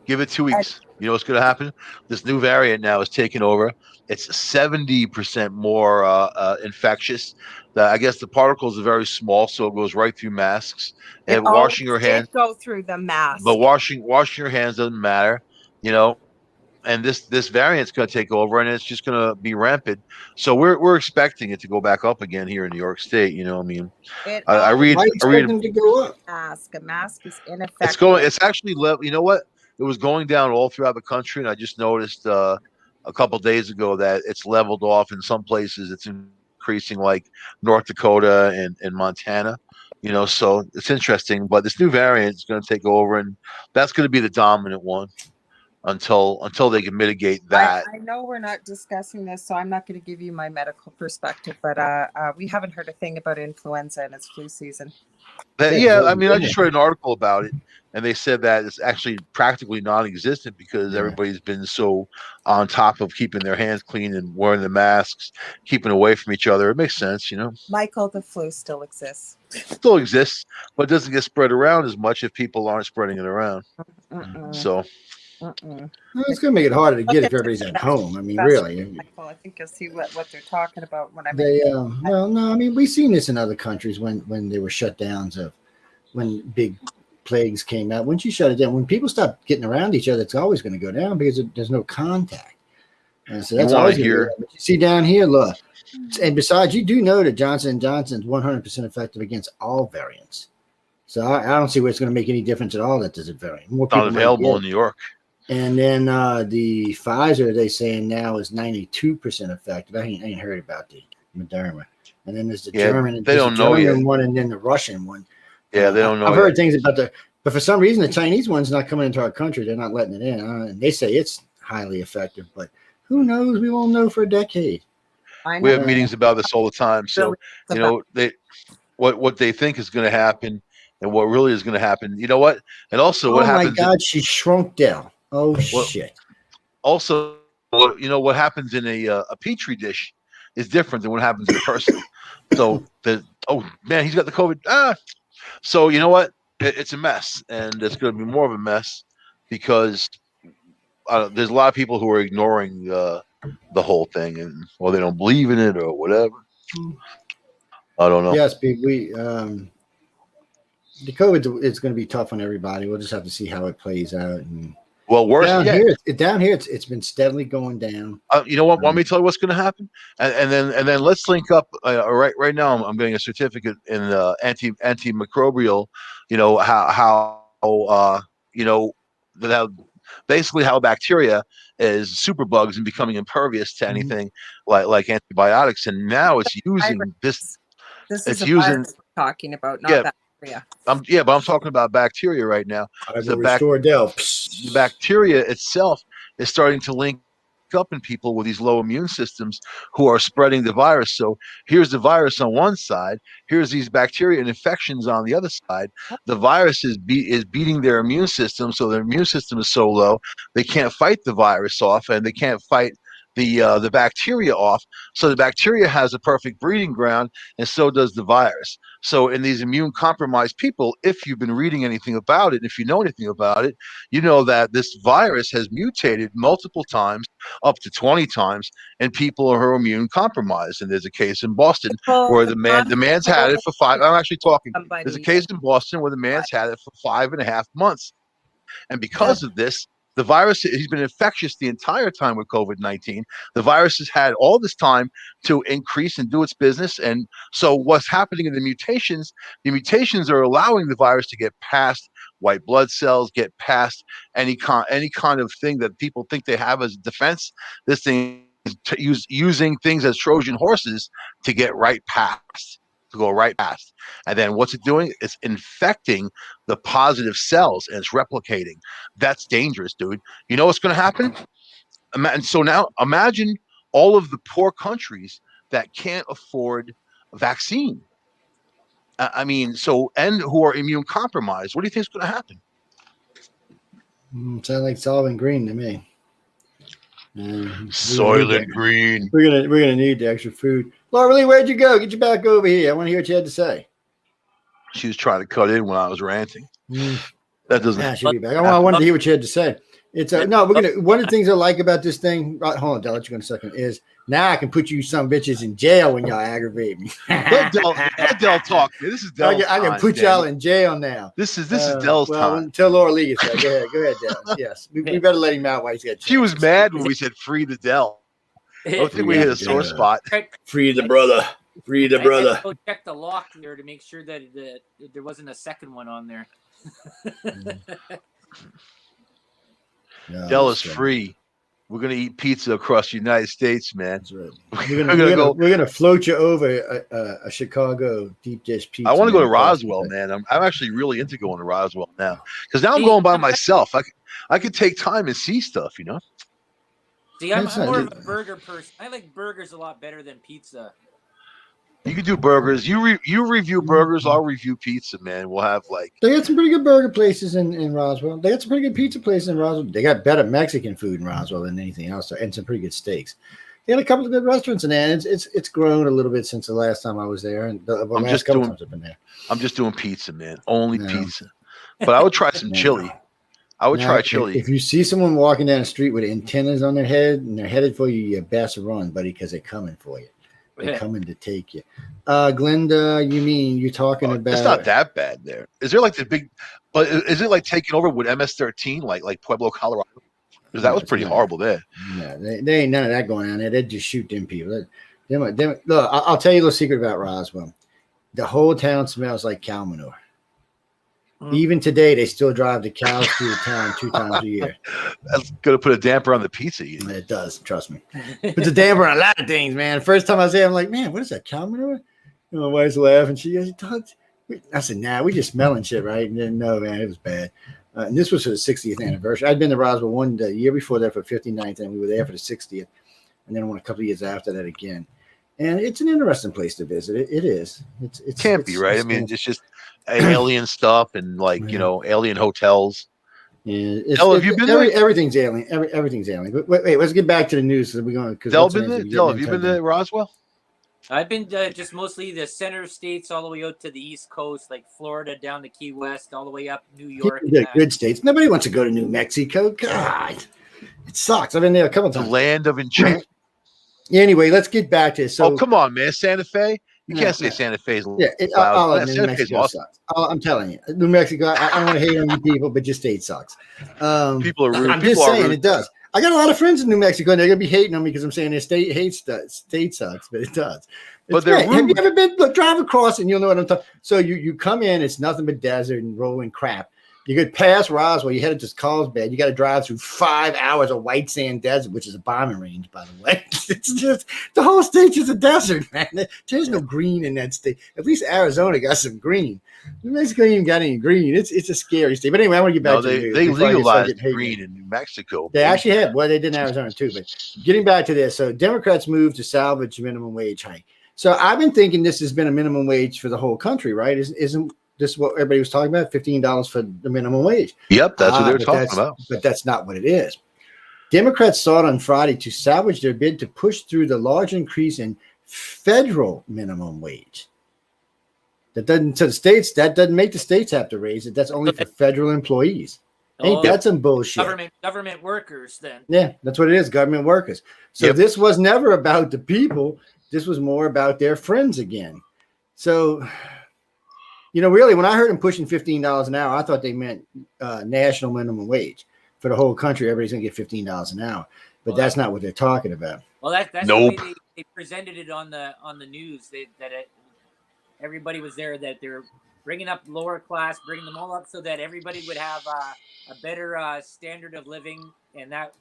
Give it 2 weeks. You know what's going to happen? This new variant now is taking over. It's 70% more infectious. I guess the particles are very small, so it goes right through masks. And washing your hands
go through the mask,
but washing your hands doesn't matter. You know, and this variant's going to take over, and it's just going to be rampant. So we're expecting it to go back up again here in New York State. You know, I mean, I read
them to go up.
A mask is ineffective.
It's actually you know what? It was going down all throughout the country, and I just noticed a couple days ago that it's leveled off in some places. It's increasing, like North Dakota and Montana. You know, so it's interesting. But this new variant is going to take over, and that's going to be the dominant one until they can mitigate that.
I know we're not discussing this, so I'm not going to give you my medical perspective. But we haven't heard a thing about influenza and it's flu season.
I mean, I just read an article about it, and they said that it's actually practically non-existent because everybody's been so on top of keeping their hands clean and wearing the masks, keeping away from each other. It makes sense, you know.
Michael, the flu still exists.
Still exists, but it doesn't get spread around as much if people aren't spreading it around. So.
Well, it's going to make it harder to get if everybody's at home. I mean, really.
Michael, I think you'll see what they're talking about when I'm.
Well, no, I mean, we've seen this in other countries when there were shutdowns of when big plagues came out. Once you shut it down, when people stop getting around each other, it's always going to go down because there's no contact. And so that's always here. You see down here, look. And besides, you do know that Johnson & Johnson's 100% effective against all variants. So I don't see where it's going to make any difference at all that there's a variant. More people
not available in New York.
And then the Pfizer, they saying now is 92% effective. I ain't heard about the Moderna. And then there's the German.
They don't know yet.
One, and then the Russian one.
Yeah, they don't know.
I've heard things about but for some reason the Chinese one's not coming into our country. They're not letting it in. And they say it's highly effective, but who knows? We won't know for a decade.
We have meetings about this all the time. So you know, what they think is going to happen and what really is going to happen. You know what? And also what happens.
Oh my God, she shrunk down. Oh shit!
Also, you know what happens in a petri dish is different than what happens in a person. So man, he's got the COVID. So you know what? It's a mess, and it's going to be more of a mess because there's a lot of people who are ignoring the whole thing, and they don't believe in it or whatever. I don't know.
Yes, we the COVID is going to be tough on everybody. We'll just have to see how it plays out. And
worse
down here, it's been steadily going down.
You know what? Want me to tell you what's going to happen? And then let's link up. Right now, I'm getting a certificate in antimicrobial. You know how you know that basically how bacteria is superbugs and becoming impervious to anything like antibiotics. And now it's using this.
This is virus we're talking about, not bacteria.
But I'm talking about bacteria right now.
The
bacteria itself is starting to link up in people with these low immune systems who are spreading the virus. So here's the virus on one side, here's these bacteria and infections on the other side. The virus is beating their immune system, so their immune system is so low they can't fight the virus off, and they can't fight the bacteria off. So the bacteria has a perfect breeding ground, and so does the virus. So in these immune compromised people, if you've been reading anything about it, if you know anything about it, you know that this virus has mutated multiple times, up to 20 times, in people who are immune compromised. And there's a case in Boston where the man's had it for five. I'm actually talking. There's a case in Boston where the man's had it for 5.5 months. And because of this, the virus, he's been infectious the entire time with COVID-19. The virus has had all this time to increase and do its business. And so what's happening in the mutations are allowing the virus to get past white blood cells, get past any kind of thing that people think they have as a defense. This thing is using things as Trojan horses to get right past. To go right past. And then what's it doing? It's infecting the positive cells and it's replicating. That's dangerous, dude. You know what's going to happen? And so now imagine all of the poor countries that can't afford a vaccine. I mean, and who are immune compromised. What do you think is going to happen?
Sounds like Soylent Green to me.
Soylent Green.
We're gonna need the extra food. Laura Lee, where'd you go? Get you back over here. I want to hear what you had to say.
She was trying to cut in when I was ranting. That doesn't.
She'll be back. I wanted to hear what you had to say. It's no. We're gonna. One of the things I like about this thing. Hold on, I'll let you go in a second. Is now I can put you some bitches in jail when y'all aggravate me.
Let Del talk. This is Del.
I can put y'all in jail now.
This is Del's time.
Until Laura Lee gets back. Go ahead, Del. Yes, we better let him out while he's got.
She was mad when we said free the Del. I don't think we hit a sore spot.
Free the brother. Free the brother.
Go check the lock there to make sure that there wasn't a second one on there.
Del is free. We're gonna eat pizza across the United States, man.
That's right. We're gonna float you over a Chicago deep dish pizza.
I want to go to Roswell, man. I'm actually really into going to Roswell now because now I'm going by myself. I could take time and see stuff, you know.
See, I'm more of a burger person. I like burgers a lot better than pizza.
You can do burgers. You review burgers. I'll review pizza, man. We'll have
They got some pretty good burger places in Roswell. They got some pretty good pizza places in Roswell. They got better Mexican food in Roswell than anything else, and some pretty good steaks. They got a couple of good restaurants in there. And it's grown a little bit since the last time I was there, and the last couple times I've been there.
I'm just doing pizza, man. Only pizza. But I would try some chili. I would try chili.
If you see someone walking down the street with antennas on their head and they're headed for you, you best run, buddy, because they're coming for you. They're coming to take you. Glenda, you're talking about?
It's not that bad there. Is there the big? But is it taking over with MS-13, like Pueblo, Colorado? Because that was pretty horrible there.
Yeah, they ain't none of that going on there. They just shoot them people. Look, I'll tell you a little secret about Roswell. The whole town smells like cow manure. Even today, they still drive the cows through the town 2 times a year.
That's going to put a damper on the pizza.
It does, trust me. Puts a damper on a lot of things, man. First time I was there, I'm like, man, what is that, cow manure? And my wife's laughing. She goes, I said, nah, we just smelling shit, right? And then, no, man, it was bad. And this was for the 60th anniversary. I'd been to Roswell one year before that for 59th, and we were there for the 60th. And then a couple of years after that again. And it's an interesting place to visit. It is. It
can't be, right? I mean, it's just alien stuff and alien hotels.
Yeah,
have you been there?
Everything's alien. Everything's alien. But wait, let's get back to the news. We're going.
Del, have you been to Roswell?
I've been just mostly the center states, all the way out to the East Coast, like Florida down to Key West, all the way up New York.
Good states. Nobody wants to go to New Mexico. God, it sucks. I've been there a couple times.
The land of enchantment.
Anyway, let's get back to it. So,
come on, man, Santa Fe. You can't say Santa Fe's loud.
New Mexico sucks. I'm telling you, New Mexico. I don't want to hate on you people, but your state sucks.
People are rude.
I'm just saying it does. I got a lot of friends in New Mexico, and they're gonna be hating on me because I'm saying their state sucks, but it does. But they're rude. Have you ever been? Look, drive across, and you'll know what I'm talking. So you come in, it's nothing but desert and rolling crap. You get past Roswell, you headed to Carlsbad. You got to drive through 5 hours of white sand desert, which is a bombing range, by the way. It's just the whole state's just a desert, man. There's no green in that state. At least Arizona got some green. New Mexico ain't even got any green. It's a scary state. But anyway, I want to get back to the news.
They legalized green in New Mexico.
They actually have. Well, they did in Arizona too. But getting back to this, so Democrats moved to salvage minimum wage hike. So I've been thinking this has been a minimum wage for the whole country, right? Isn't this is what everybody was talking about, $15 for the minimum wage.
Yep, that's what they were talking about.
But that's not what it is. Democrats sought on Friday to salvage their bid to push through the large increase in federal minimum wage. That doesn't make the states have to raise it. That's only for federal employees. Ain't that some bullshit?
Government workers then.
Yeah, that's what it is, government workers. So this was never about the people. This was more about their friends again. So, really, when I heard them pushing $15 an hour, I thought they meant national minimum wage. For the whole country, everybody's going to get $15 an hour. But that's not what they're talking about.
Well, that's the way they presented it on the news. Everybody was there, that they're bringing up lower class, bringing them all up so that everybody would have a better standard of living. And that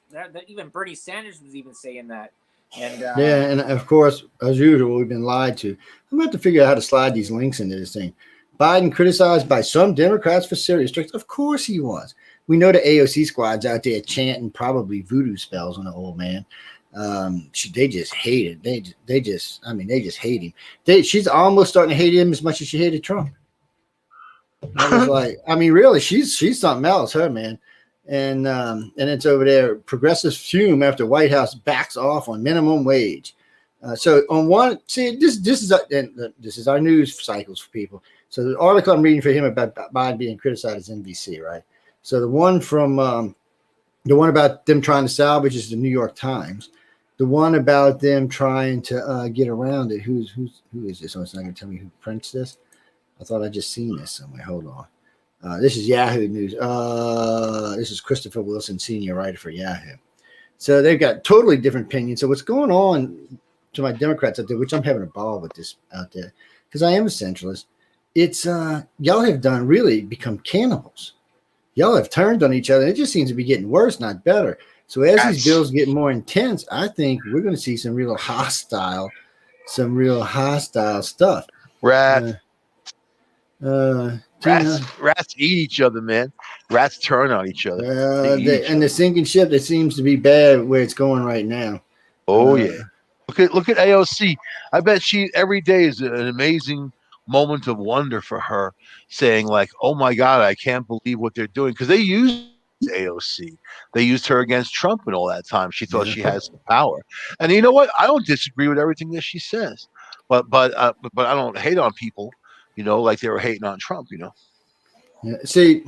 even Bernie Sanders was even saying that. And
and of course, as usual, we've been lied to. I'm about to figure out how to slide these links into this thing. Biden criticized by some Democrats for Syria strikes. Of course he was. We know the AOC squad's out there chanting probably voodoo spells on the old man. They just hate it. They just hate him. She's almost starting to hate him as much as she hated Trump. I was like, really, she's something else, her man. And it's over there. Progressives fume after White House backs off on minimum wage. So on one, see, this is our news cycles for people. So the article I'm reading for him about Biden being criticized is NBC, right? So the one about them trying to salvage is the New York Times. The one about them trying to get around it. Who is this? Oh, it's not going to tell me who prints this. I thought I just seen this somewhere. Hold on. This is Yahoo News. This is Christopher Wilson, senior writer for Yahoo. So they've got totally different opinions. So what's going on to my Democrats out there, which I'm having a ball with this out there, because I am a centralist. It's y'all have really become cannibals. Y'all have turned on each other. It just seems to be getting worse, not better. So as these bills get more intense, I think we're going to see some real hostile stuff.
Rats eat each other, man. Rats turn on each other.
The sinking ship, that seems to be bad where it's going right now.
Oh yeah. Look at AOC. I bet she every day is an amazing moment of wonder for her, saying like, oh my God, I can't believe what they're doing. Because they used AOC. They used her against Trump and all that time. She thought she had some power. And you know what? I don't disagree with everything that she says. But I don't hate on people, like they were hating on Trump,
Yeah. See,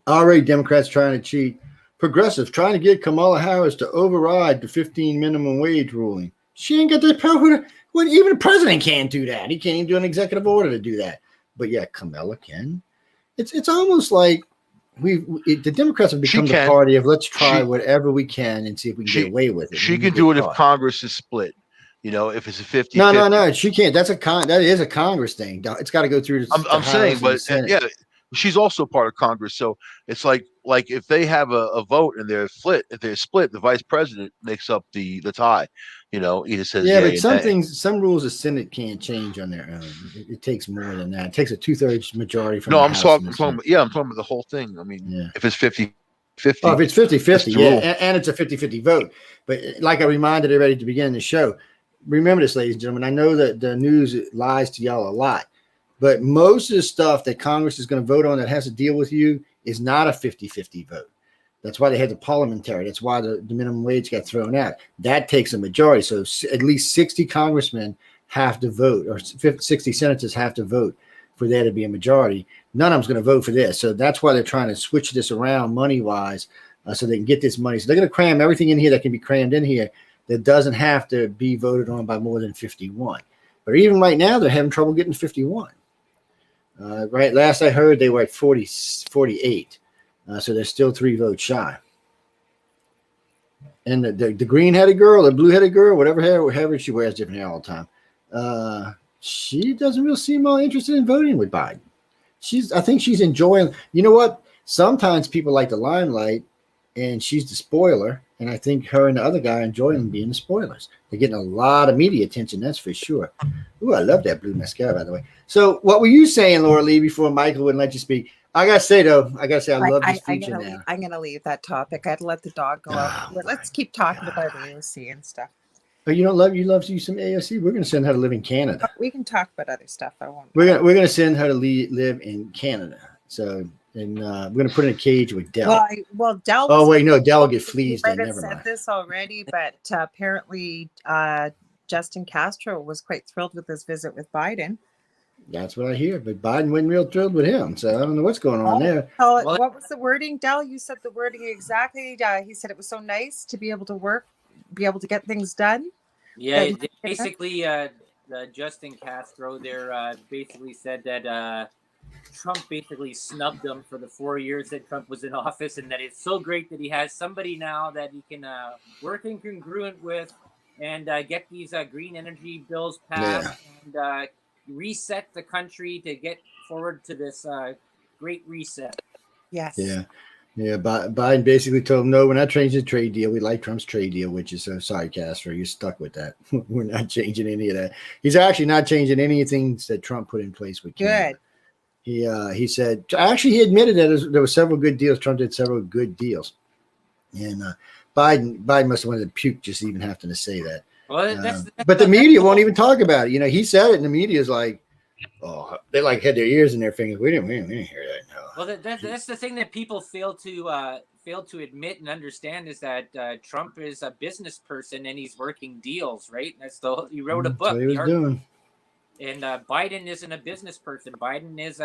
already Democrats trying to cheat. Progressives trying to get Kamala Harris to override the 15 minimum wage ruling. She ain't got the power. Even the president can't do that. He can't even do an executive order to do that. But yeah, Kamala can. It's almost like the Democrats have become the party of let's try whatever we can and see if we can get away with it.
She can do it if Congress is split. If it's a 50.
No, she can't. That is a Congress thing. It's got to go through.
I'm saying, but yeah, she's also part of Congress. So it's like if they have a vote and they're split, the vice president makes up the tie. He just says
but some rules the Senate can't change on their own. It takes more than that. It takes a 2/3 majority from.
No, I'm talking about the whole thing. If it's 50-50.
Oh, if it's 50-50, and it's a 50-50 vote. But like I reminded everybody at the beginning of the show, remember this, ladies and gentlemen. I know that the news lies to y'all a lot, but most of the stuff that Congress is going to vote on that has to deal with you is not a 50-50 vote. That's why they had the parliamentary. That's why the minimum wage got thrown out. That takes a majority. So at least 60 congressmen have to vote, or 60 senators have to vote for there to be a majority. None of them's going to vote for this. So that's why they're trying to switch this around money-wise so they can get this money. So they're going to cram everything in here that can be crammed in here that doesn't have to be voted on by more than 51. But even right now, they're having trouble getting 51. Right? Last I heard, they were at 48. So they're still 3 votes shy. And the green-headed girl, the blue-headed girl, whatever she wears different hair all the time, she doesn't really seem all interested in voting with Biden. I think she's enjoying. You know what? Sometimes people like the limelight, and she's the spoiler. And I think her and the other guy enjoy them being the spoilers. They're getting a lot of media attention, that's for sure. Ooh, I love that blue mascara, by the way. So what were you saying, Laura Lee, before Michael wouldn't let you speak? I gotta say, I love this feature now.
I'm gonna leave that topic. I'd let the dog go out. Let's keep talking about AOC and stuff.
Oh, you love you some AOC? We're gonna send her to live in Canada.
We can talk about other stuff. I won't.
We're gonna send her to live in Canada. So and we're going to put in a cage with Dell.
Dell.
Oh wait, no, Dell will get fleas. Then never
said
mind.
This already, but apparently Justin Castro was quite thrilled with his visit with Biden.
That's what I hear, but Biden wasn't real thrilled with him, so I don't know what's going on there.
What was the wording, Dell? You said the wording exactly. He said it was so nice to be able to get things done.
Yeah, basically, Justin Castro there basically said that Trump basically snubbed him for the 4 years that Trump was in office, and that it's so great that he has somebody now that he can work in congruent with and get these green energy bills passed and reset the country to get forward to this great reset.
Yes.
Yeah. Biden basically told him, no, we're not changing the trade deal. We like Trump's trade deal, which is sorry, Castro, you're stuck with that. We're not changing any of that. He's actually not changing anything that Trump put in place with Canada. Good. He said, actually, he admitted that there were several good deals. Trump did several good deals. And Biden must have wanted to puke just even having to say that.
Well,
but the media won't even talk about it. He said it, and the media is like, oh, they like had their ears in their fingers. We didn't hear that. No.
Well, that's the thing that people fail to admit and understand is that Trump is a business person and he's working deals, right? He wrote a book.
That's what he was doing.
And Biden isn't a business person. Biden is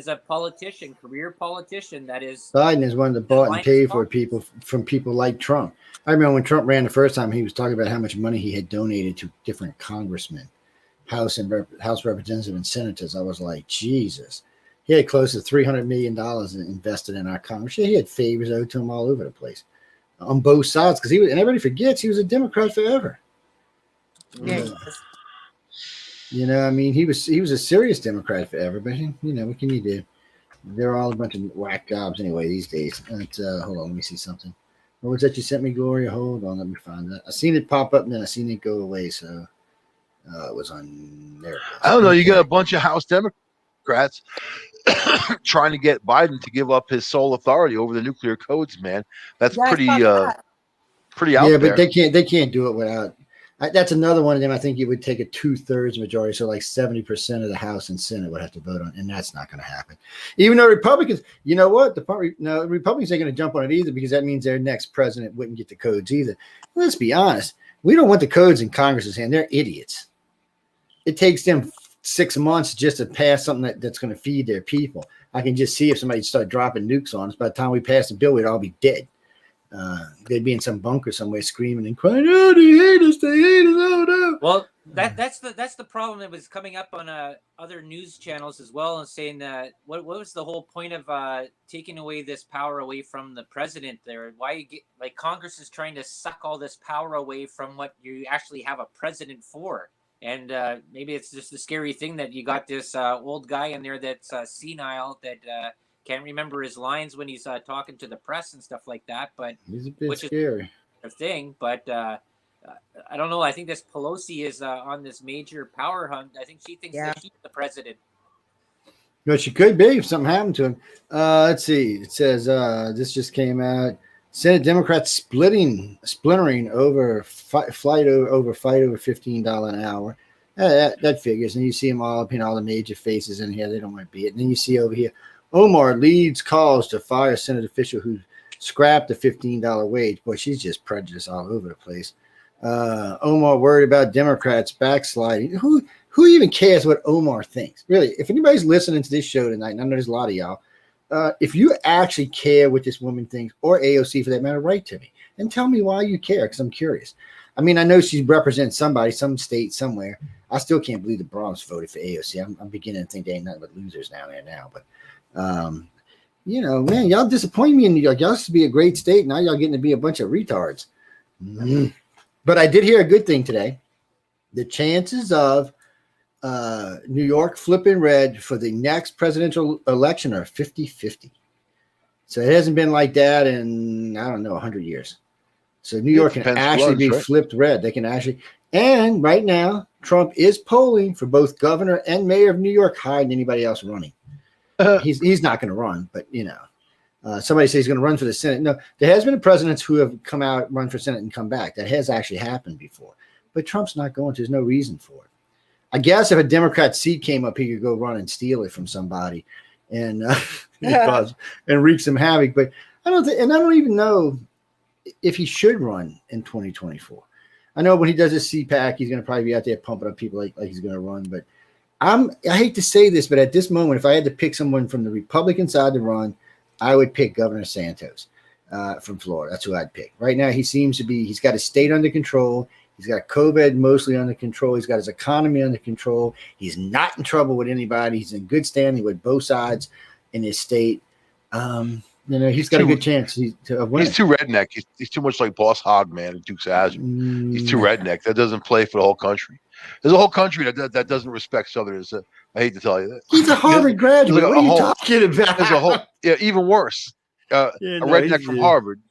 a politician, career politician.
Biden is one that bought and paid for people like Trump. I remember when Trump ran the first time, he was talking about how much money he had donated to different congressmen, House representatives and senators. I was like, Jesus. He had close to $300 million invested in our Congress. He had favors owed to him all over the place on both sides because and everybody forgets he was a Democrat forever.
Yeah.
I mean, he was a serious Democrat forever, but what can you do? They're all a bunch of whack jobs anyway these days. Hold on, let me see something. What was that you sent me, Gloria? Hold on, let me find that. I seen it pop up and then I seen it go away. So it was on there.
I don't know. You got a bunch of House Democrats trying to get Biden to give up his sole authority over the nuclear codes, man. That's pretty out there.
Yeah, but they can't do it without. That's another one of them. I think you would take a 2/3 majority, so like 70% of the House and Senate would have to vote on, and that's not going to happen. Even though Republicans, you know what, Republicans ain't going to jump on it either because that means their next president wouldn't get the codes either. Let's be honest, we don't want the codes in Congress's hand. They're idiots. It takes them 6 months just to pass something that's going to feed their people. I can just see if somebody start dropping nukes on us. By the time we pass the bill, we'd all be dead. They'd be in some bunker somewhere screaming and crying, oh, they hate us, oh no.
Well, that's the problem that was coming up on other news channels as well, and saying that what was the whole point of taking away this power away from the president there? Why Congress is trying to suck all this power away from what you actually have a president for? And maybe it's just a scary thing that you got this old guy in there that's senile that can't remember his lines when he's talking to the press and stuff like that. But
he's a bit scary.
A thing, but I don't know. I think this Pelosi is on this major power hunt. I think she thinks that she's the president.
No, she could be if something happened to him. Let's see. It says this just came out. Senate Democrats splintering over fight over $15 an hour. That figures. And you see them all up in all the major faces in here. They don't want to be it. And then you see over here, Omar leads calls to fire Senate official who scrapped the $15 wage. Boy, she's just prejudiced all over the place. Omar worried about Democrats backsliding. Who even cares what Omar thinks? Really, if anybody's listening to this show tonight, and I know there's a lot of y'all, if you actually care what this woman thinks, or AOC for that matter, write to me and tell me why you care, because I'm curious. I mean, I know she represents somebody, some state, somewhere. I still can't believe the Bronx voted for AOC. I'm beginning to think they ain't nothing but losers down there now. But, man, y'all disappoint me in New York. Y'all used to be a great state. Now y'all getting to be a bunch of retards. Mm-hmm. But I did hear a good thing today. The chances of New York flipping red for the next presidential election are 50-50. So it hasn't been like that in, 100 years. So New York can actually be flipped red. They can actually, and right now, Trump is polling for both governor and mayor of New York, higher than anybody else running. He's not going to run, but somebody says he's going to run for the Senate. No, there has been presidents who have come out, run for Senate, and come back. That has actually happened before. But Trump's not going to. There's no reason for it. I guess if a Democrat seat came up, he could go run and steal it from somebody and and wreak some havoc. But I don't even know if he should run in 2024. I know when he does his CPAC, he's going to probably be out there pumping up people like he's going to run. But I hate to say this, but at this moment, if I had to pick someone from the Republican side to run, I would pick Governor Santos from Florida. That's who I'd pick. Right now, he's got his state under control. He's got COVID mostly under control. He's got his economy under control. He's not in trouble with anybody. He's in good standing with both sides in his state. He's got a good chance. He's too
redneck. He's too much like Boss Hog, man, and Dukes of Hazzard. He's too redneck. That doesn't play for the whole country. There's a whole country that doesn't respect Southerners. I hate to tell you that.
He's a Harvard graduate. What are you talking about?
There's a whole, even worse. A redneck from Harvard.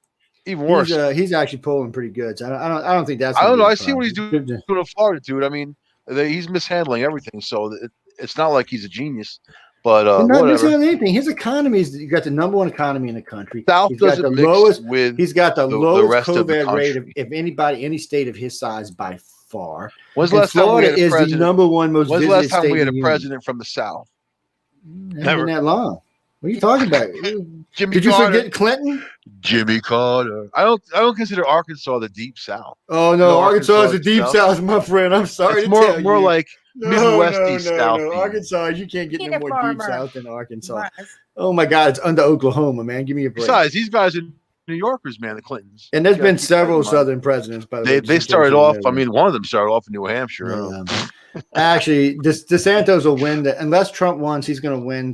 Even worse.
He's actually polling pretty good. So I don't think that's.
I don't know. I see what he's doing in Florida, dude. I mean, he's mishandling everything. So it's not like he's a genius. But
not mishandling anything. His economy is. You got the number one economy in the country.
South
he's got the lowest. He's got the lowest COVID rate of any state of his size by far.
When's the last time we had a president?
Is the number one most.
When's the last time we had a president from the South?
Never been that long. What are you talking about?
Did
you forget Clinton?
Jimmy Carter. I don't consider Arkansas the deep South.
Oh no, Arkansas is the deep South, my friend. I'm sorry.
It's more like Midwesty South.
No. Arkansas, you can't get no more deep South than Arkansas. Oh my God, it's under Oklahoma, man. Give me a break.
Besides, these guys are New Yorkers, man. The Clintons.
And there's been several Southern presidents, by the way.
They started off. I mean, one of them started off in New Hampshire.
Actually, DeSantis will win unless Trump wins. He's going to win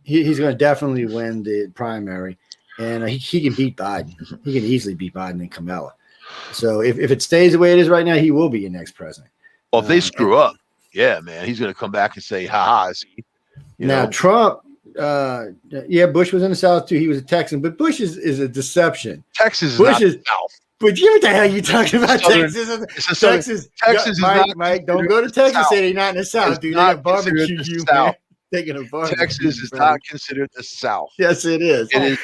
He's going to definitely win the primary, and he can beat Biden. He can easily beat Biden and Kamala. So if it stays the way it is right now, he will be your next president.
Well, if they screw up, yeah, man, he's going to come back and say, "Ha ha."
Now Trump, Bush was in the South too. He was a Texan, but Bush is a deception.
Texas is not the South.
But what the hell are you talking about? Texas is Mike, don't go to Texas. Say they're not in the South, dude. They're gonna barbecue you, man.
Texas is not considered the South.
Yes, it is.
It is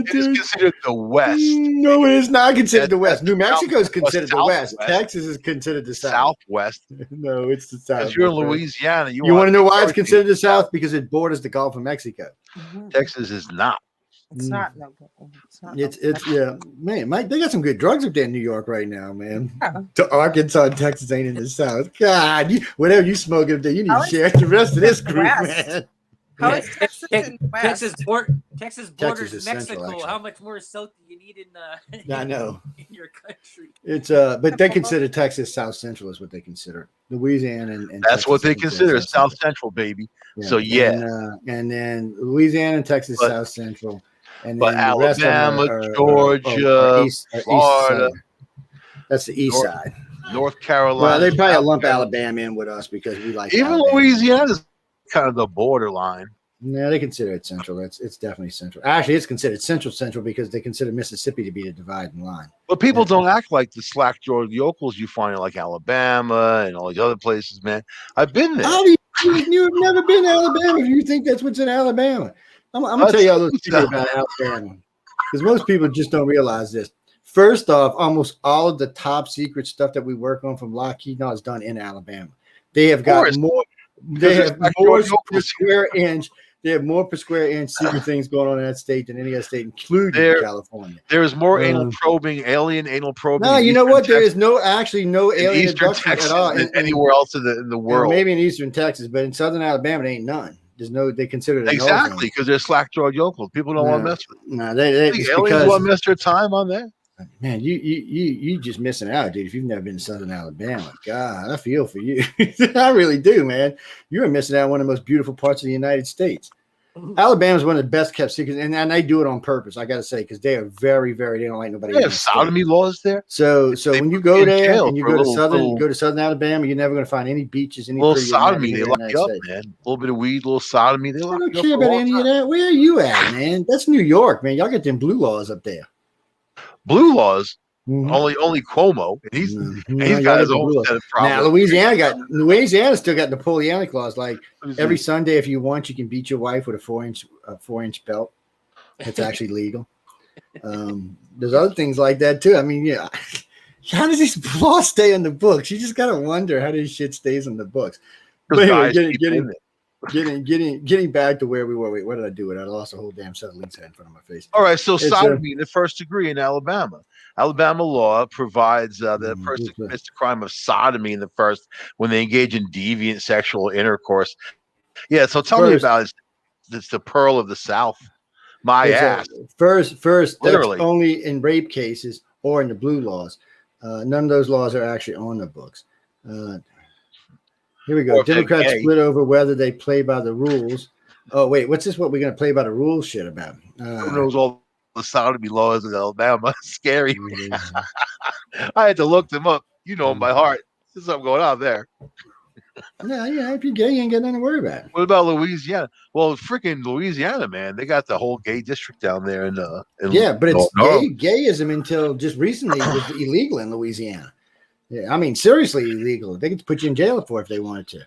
considered the West.
No, it is not considered the West. New Mexico is considered the West. Texas is considered the South.
Southwest.
No, it's the South.
If you're in Louisiana,
you want to know why it's considered the South? Because it borders the Gulf of Mexico.
Texas is not.
It's not.
It's man, Mike. They got some good drugs up there in New York right now, man. To Arkansas and Texas ain't in the South. God, whatever you smoking up there, you need to share the rest of this group, man.
How is Texas in the West?
Texas borders Mexico. Central, how much more south do you need in
I know.
In your country?
It's but they consider Texas South Central is what they consider. Louisiana and
that's Texas what they consider South Central, baby. Yeah. So
and then Louisiana and Texas South Central. And
but Alabama, Georgia, Florida.
That's the east side.
North Carolina.
Well, they probably lump Alabama in with us because we like
even
Alabama.
Louisiana's kind of the borderline.
No, they consider it central. It's definitely central. Actually, it's considered central because they consider Mississippi to be the dividing line.
But people don't act like the slack-jawed yokels you find in like Alabama and all these other places, man. I've been there.
You've never been to Alabama if you think that's what's in Alabama. I'm going to tell you all those things about Alabama because most people just don't realize this. First off, almost all of the top secret stuff that we work on from Lockheed is done in Alabama. They have got more. They have more per square inch. They have more per square inch secret things going on in that state than any other state, including California.
There's more alien anal probing.
No, you know what? There is no alien abduction at all
anywhere else in the world.
Maybe in eastern Texas, but in southern Alabama, there ain't none. There's no. They consider it
exactly because they're slack-jawed yokels. People don't want to mess with.
No, they
aliens want to mess their time on that.
Man, you just missing out, dude. If you've never been to Southern Alabama, God, I feel for you. I really do, man. You're missing out on one of the most beautiful parts of the United States. Alabama is one of the best kept secrets, and they do it on purpose. I got to say, because they are very, very. They don't like nobody.
They have sodomy laws there.
So when you go there and you go to Southern Alabama, you're never going to find any beaches, any
little sodomy. They lock you up, man. A little bit of weed, a little sodomy. They lock you up.
I don't care about any of that. Where are you at, man? That's New York, man. Y'all get them blue laws up there.
Blue laws. Only Cuomo. He's got his own set of problems.
Now Louisiana still got Napoleonic laws. Like every Sunday, if you want, you can beat your wife with a 4-inch belt. It's actually legal. There's other things like that too. I mean, yeah. How does these laws stay in the books? You just gotta wonder how this shit stays in the books. But anyway, getting back to where we were. Wait, what did I do? I lost a whole damn set of links in front of my face.
All right, so sodomy in the first degree in Alabama. Alabama law provides that a person commits the crime of sodomy in the first when they engage in deviant sexual intercourse. Yeah, so tell me about it. It's the pearl of the South. My ass.
First,
Literally.
that's only in rape cases or in the blue laws. None of those laws are actually on the books. Here we go. Democrats split over whether they play by the rules. Oh, wait, what's this? What we're going to play by the rules shit about?
Who knows all the sodomy laws in Alabama? Scary. I had to look them up. You know them by heart. There's something going on there.
Yeah, if you're gay, you ain't got nothing to worry about.
What about Louisiana? Well, freaking Louisiana, man. They got the whole gay district down there.
Yeah, but it's gayism until just recently was illegal in Louisiana. Yeah, I mean, seriously illegal. They could put you in jail for it if they wanted to.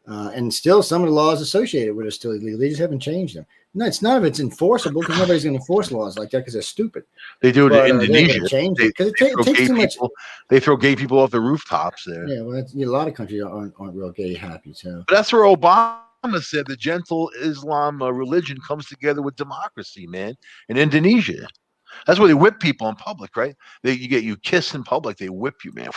And still, some of the laws associated with it are still illegal. They just haven't changed them. No, it's none of it's enforceable because nobody's going to enforce laws like that because they're stupid.
They do it in Indonesia.
Change it because it takes too much.
They throw gay people off the rooftops there.
Yeah, well, a lot of countries aren't real gay happy. So,
but that's where Obama said the gentle Islam religion comes together with democracy, man. In Indonesia, that's where they whip people in public, right? You kiss in public, they whip you, man.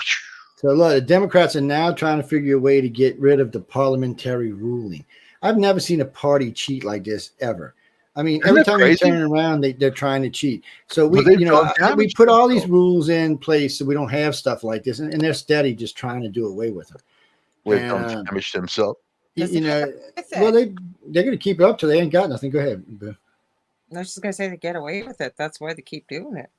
So look, the Democrats are now trying to figure a way to get rid of the parliamentary ruling. I've never seen a party cheat like this ever. I mean, every time they turn around, they're trying to cheat. So we put all these rules in place so we don't have stuff like this, and they're steady just trying to do away with them.
Don't damage themselves.
Well, they're going to keep it up till they ain't got nothing. Go ahead.
I was just going to say they get away with it. That's why they keep doing it.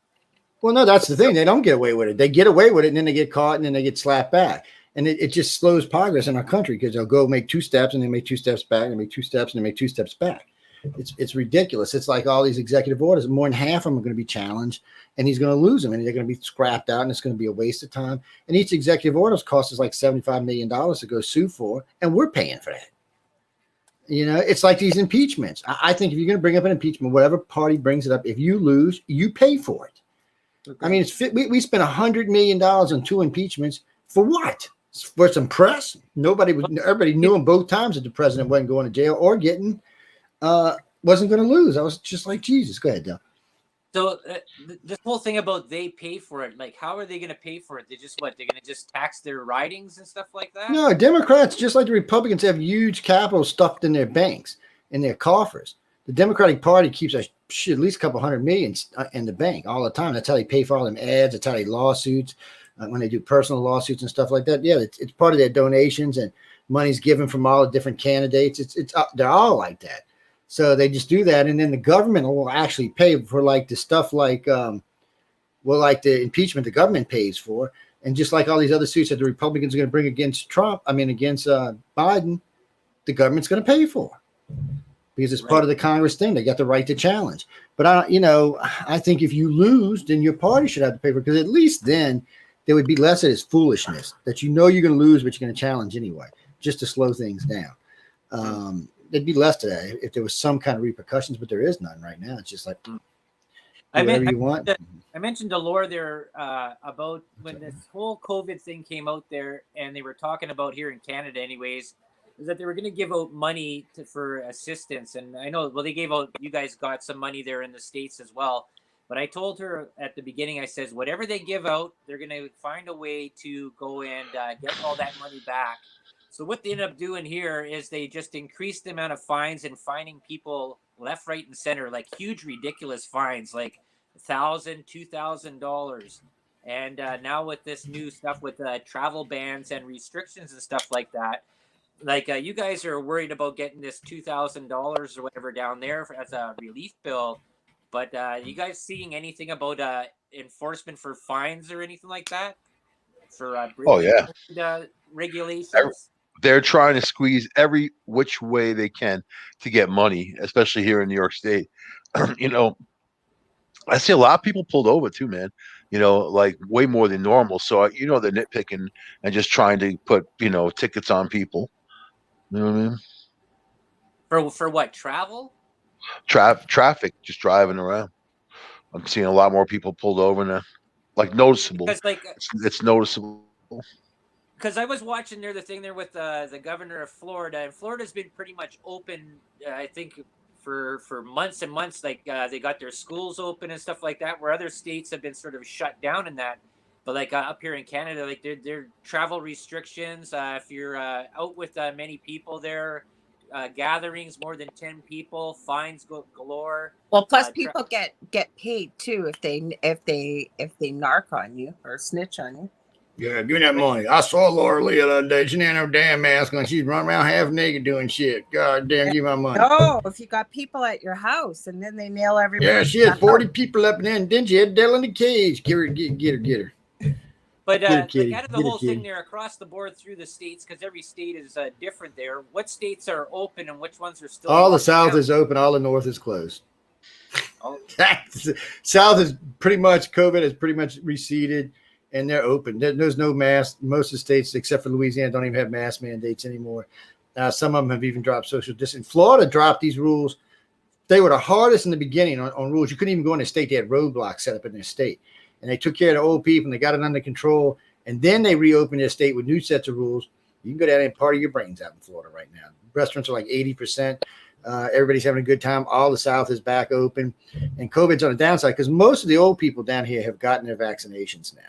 Well, no, that's the thing. They don't get away with it. They get away with it, and then they get caught, and then they get slapped back. And it just slows progress in our country because they'll go make 2 steps, and they make 2 steps back, and they make 2 steps, and they make 2 steps back. It's ridiculous. It's like all these executive orders. More than half of them are going to be challenged, and he's going to lose them, and they're going to be scrapped out, and it's going to be a waste of time. And each executive order costs us like $75 million to go sue for, and we're paying for that. It's like these impeachments. I think if you're going to bring up an impeachment, whatever party brings it up, if you lose, you pay for it. Okay. I mean, we spent $100 million on 2 impeachments for what? For some press? Everybody knew them both times that the president wasn't going to jail or wasn't going to lose. I was just like, Jesus. Go ahead, Del.
So this whole thing about they pay for it, like how are they going to pay for it? They're going to just tax their ridings and stuff like that?
No, Democrats, just like the Republicans, have huge capital stuffed in their banks, in their coffers. The Democratic Party keeps at least a couple $100 million in the bank all the time. That's how they pay for all them ads. That's how they lawsuits when they do personal lawsuits and stuff like that. Yeah, it's part of their donations and money's given from all the different candidates. They're all like that. So they just do that, and then the government will actually pay for like the stuff like like the impeachment the government pays for, and just like all these other suits that the Republicans are going to bring against Biden, the government's going to pay for. Because it's part of the Congress thing. They got the right to challenge. But, I think if you lose, then your party should have to pay for it. Because at least then there would be less of this foolishness that you're going to lose, but you're going to challenge anyway, just to slow things down. There'd be less to that if there was some kind of repercussions, but there is none right now. It's just like whatever you want.
I mentioned to Laura there about when this whole COVID thing came out there, and they were talking about here in Canada anyways, is that they were going to give out money for assistance. And I know, they gave out, you guys got some money there in the States as well. But I told her at the beginning, I says, whatever they give out, they're going to find a way to go and get all that money back. So what they ended up doing here is they just increased the amount of fines and fining people left, right, and center, like huge, ridiculous fines, like $1,000, $2,000. And now with this new stuff with travel bans and restrictions and stuff like that, like you guys are worried about getting this $2,000 or whatever down there as a relief bill, but you guys seeing anything about enforcement for fines or anything like that for regulations?
They're trying to squeeze every which way they can to get money, especially here in New York State. I see a lot of people pulled over too, man. Like way more than normal. So they're nitpicking and just trying to put tickets on people. You know what I mean?
For what, travel?
Traffic, just driving around. I'm seeing a lot more people pulled over now, like noticeable.
Because
it's noticeable.
because I was watching there the thing there with the governor of Florida, and Florida's been pretty much open, I think, for months and months. Like they got their schools open and stuff like that, where other states have been sort of shut down in that. But like up here in Canada, like there travel restrictions. If you're out with many people there, gatherings more than 10 people, fines go galore.
Well, plus people get paid too if they narc on you or snitch on you.
Yeah, give me that money. I saw Laura Lee the other day. She didn't have no damn mask on. She's running around half naked doing shit. God damn, give me my money.
No, if you got people at your house and then they nail everybody.
Yeah, she had 40 people up in there, and then she had Dell in the cage. Get her.
But like out of the whole thing there across the board through the states, because every state is different there. What states are open and which ones are still?
All the South is open. All the North is closed. Oh. South is pretty much, COVID has pretty much receded, and they're open. There's no mask. Most of the states, except for Louisiana, don't even have mask mandates anymore. Some of them have even dropped social distancing. Florida dropped these rules. They were the hardest in the beginning on rules. You couldn't even go in the state. They had roadblocks set up in their state. And they took care of the old people and they got it under control. And then they reopened their state with new sets of rules. You can go down and party your brains out in Florida right now. Restaurants are like 80%. Everybody's having a good time. All the South is back open. And COVID's on the downside because most of the old people down here have gotten their vaccinations now.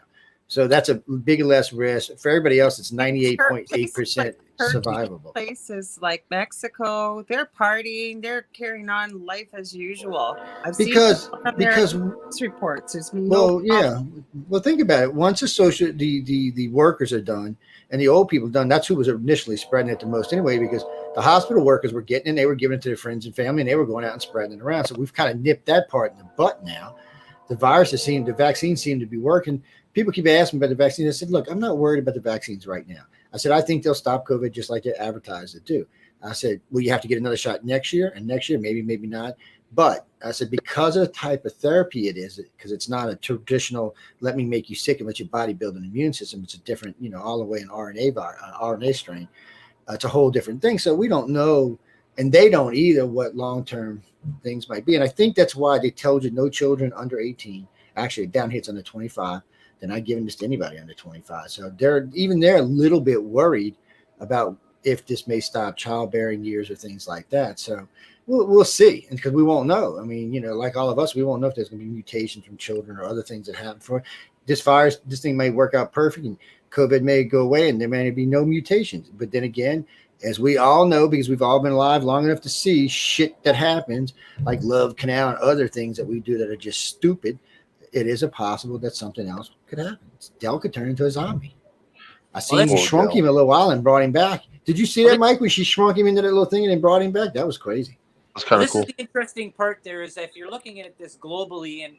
So that's a big less risk. For everybody else, it's 98.8% survivable.
Places like Mexico, they're partying, they're carrying on life as usual.
Because
reports. There's
Well, think about it. Once the workers are done and the old people are done, that's who was initially spreading it the most anyway, because the hospital workers were getting it and they were giving it to their friends and family and they were going out and spreading it around. So we've kind of nipped that part in the butt now. The vaccines seem to be working. People keep asking about the vaccine. I said, look, I'm not worried about the vaccines right now. I said, I think they'll stop COVID just like they advertised it do. I said, well, you have to get another shot next year, and next year, maybe not. But I said, because of the type of therapy it is, because it's not a traditional, let me make you sick and let your body build an immune system. It's a different, all the way an RNA strain. It's a whole different thing. So we don't know, and they don't either, what long-term things might be. And I think that's why they told you no children under 18. Actually, down here it's under 25. They're not giving this to anybody under 25. So they're a little bit worried about if this may stop childbearing years or things like that. So we'll see, and because we won't know. I mean, like all of us, we won't know if there's going to be mutations from children or other things that happen for this virus. This thing may work out perfect, and COVID may go away, and there may be no mutations. But then again, as we all know, because we've all been alive long enough to see shit that happens, like Love Canal and other things that we do that are just stupid, it is possible that something else could happen. Dell could turn into a zombie. I seen she shrunk him a little while and brought him back. Did you see that, Mike, when she shrunk him into that little thing and then brought him back? That was crazy.
That's kind of cool.
This is the interesting part there is that if you're looking at this globally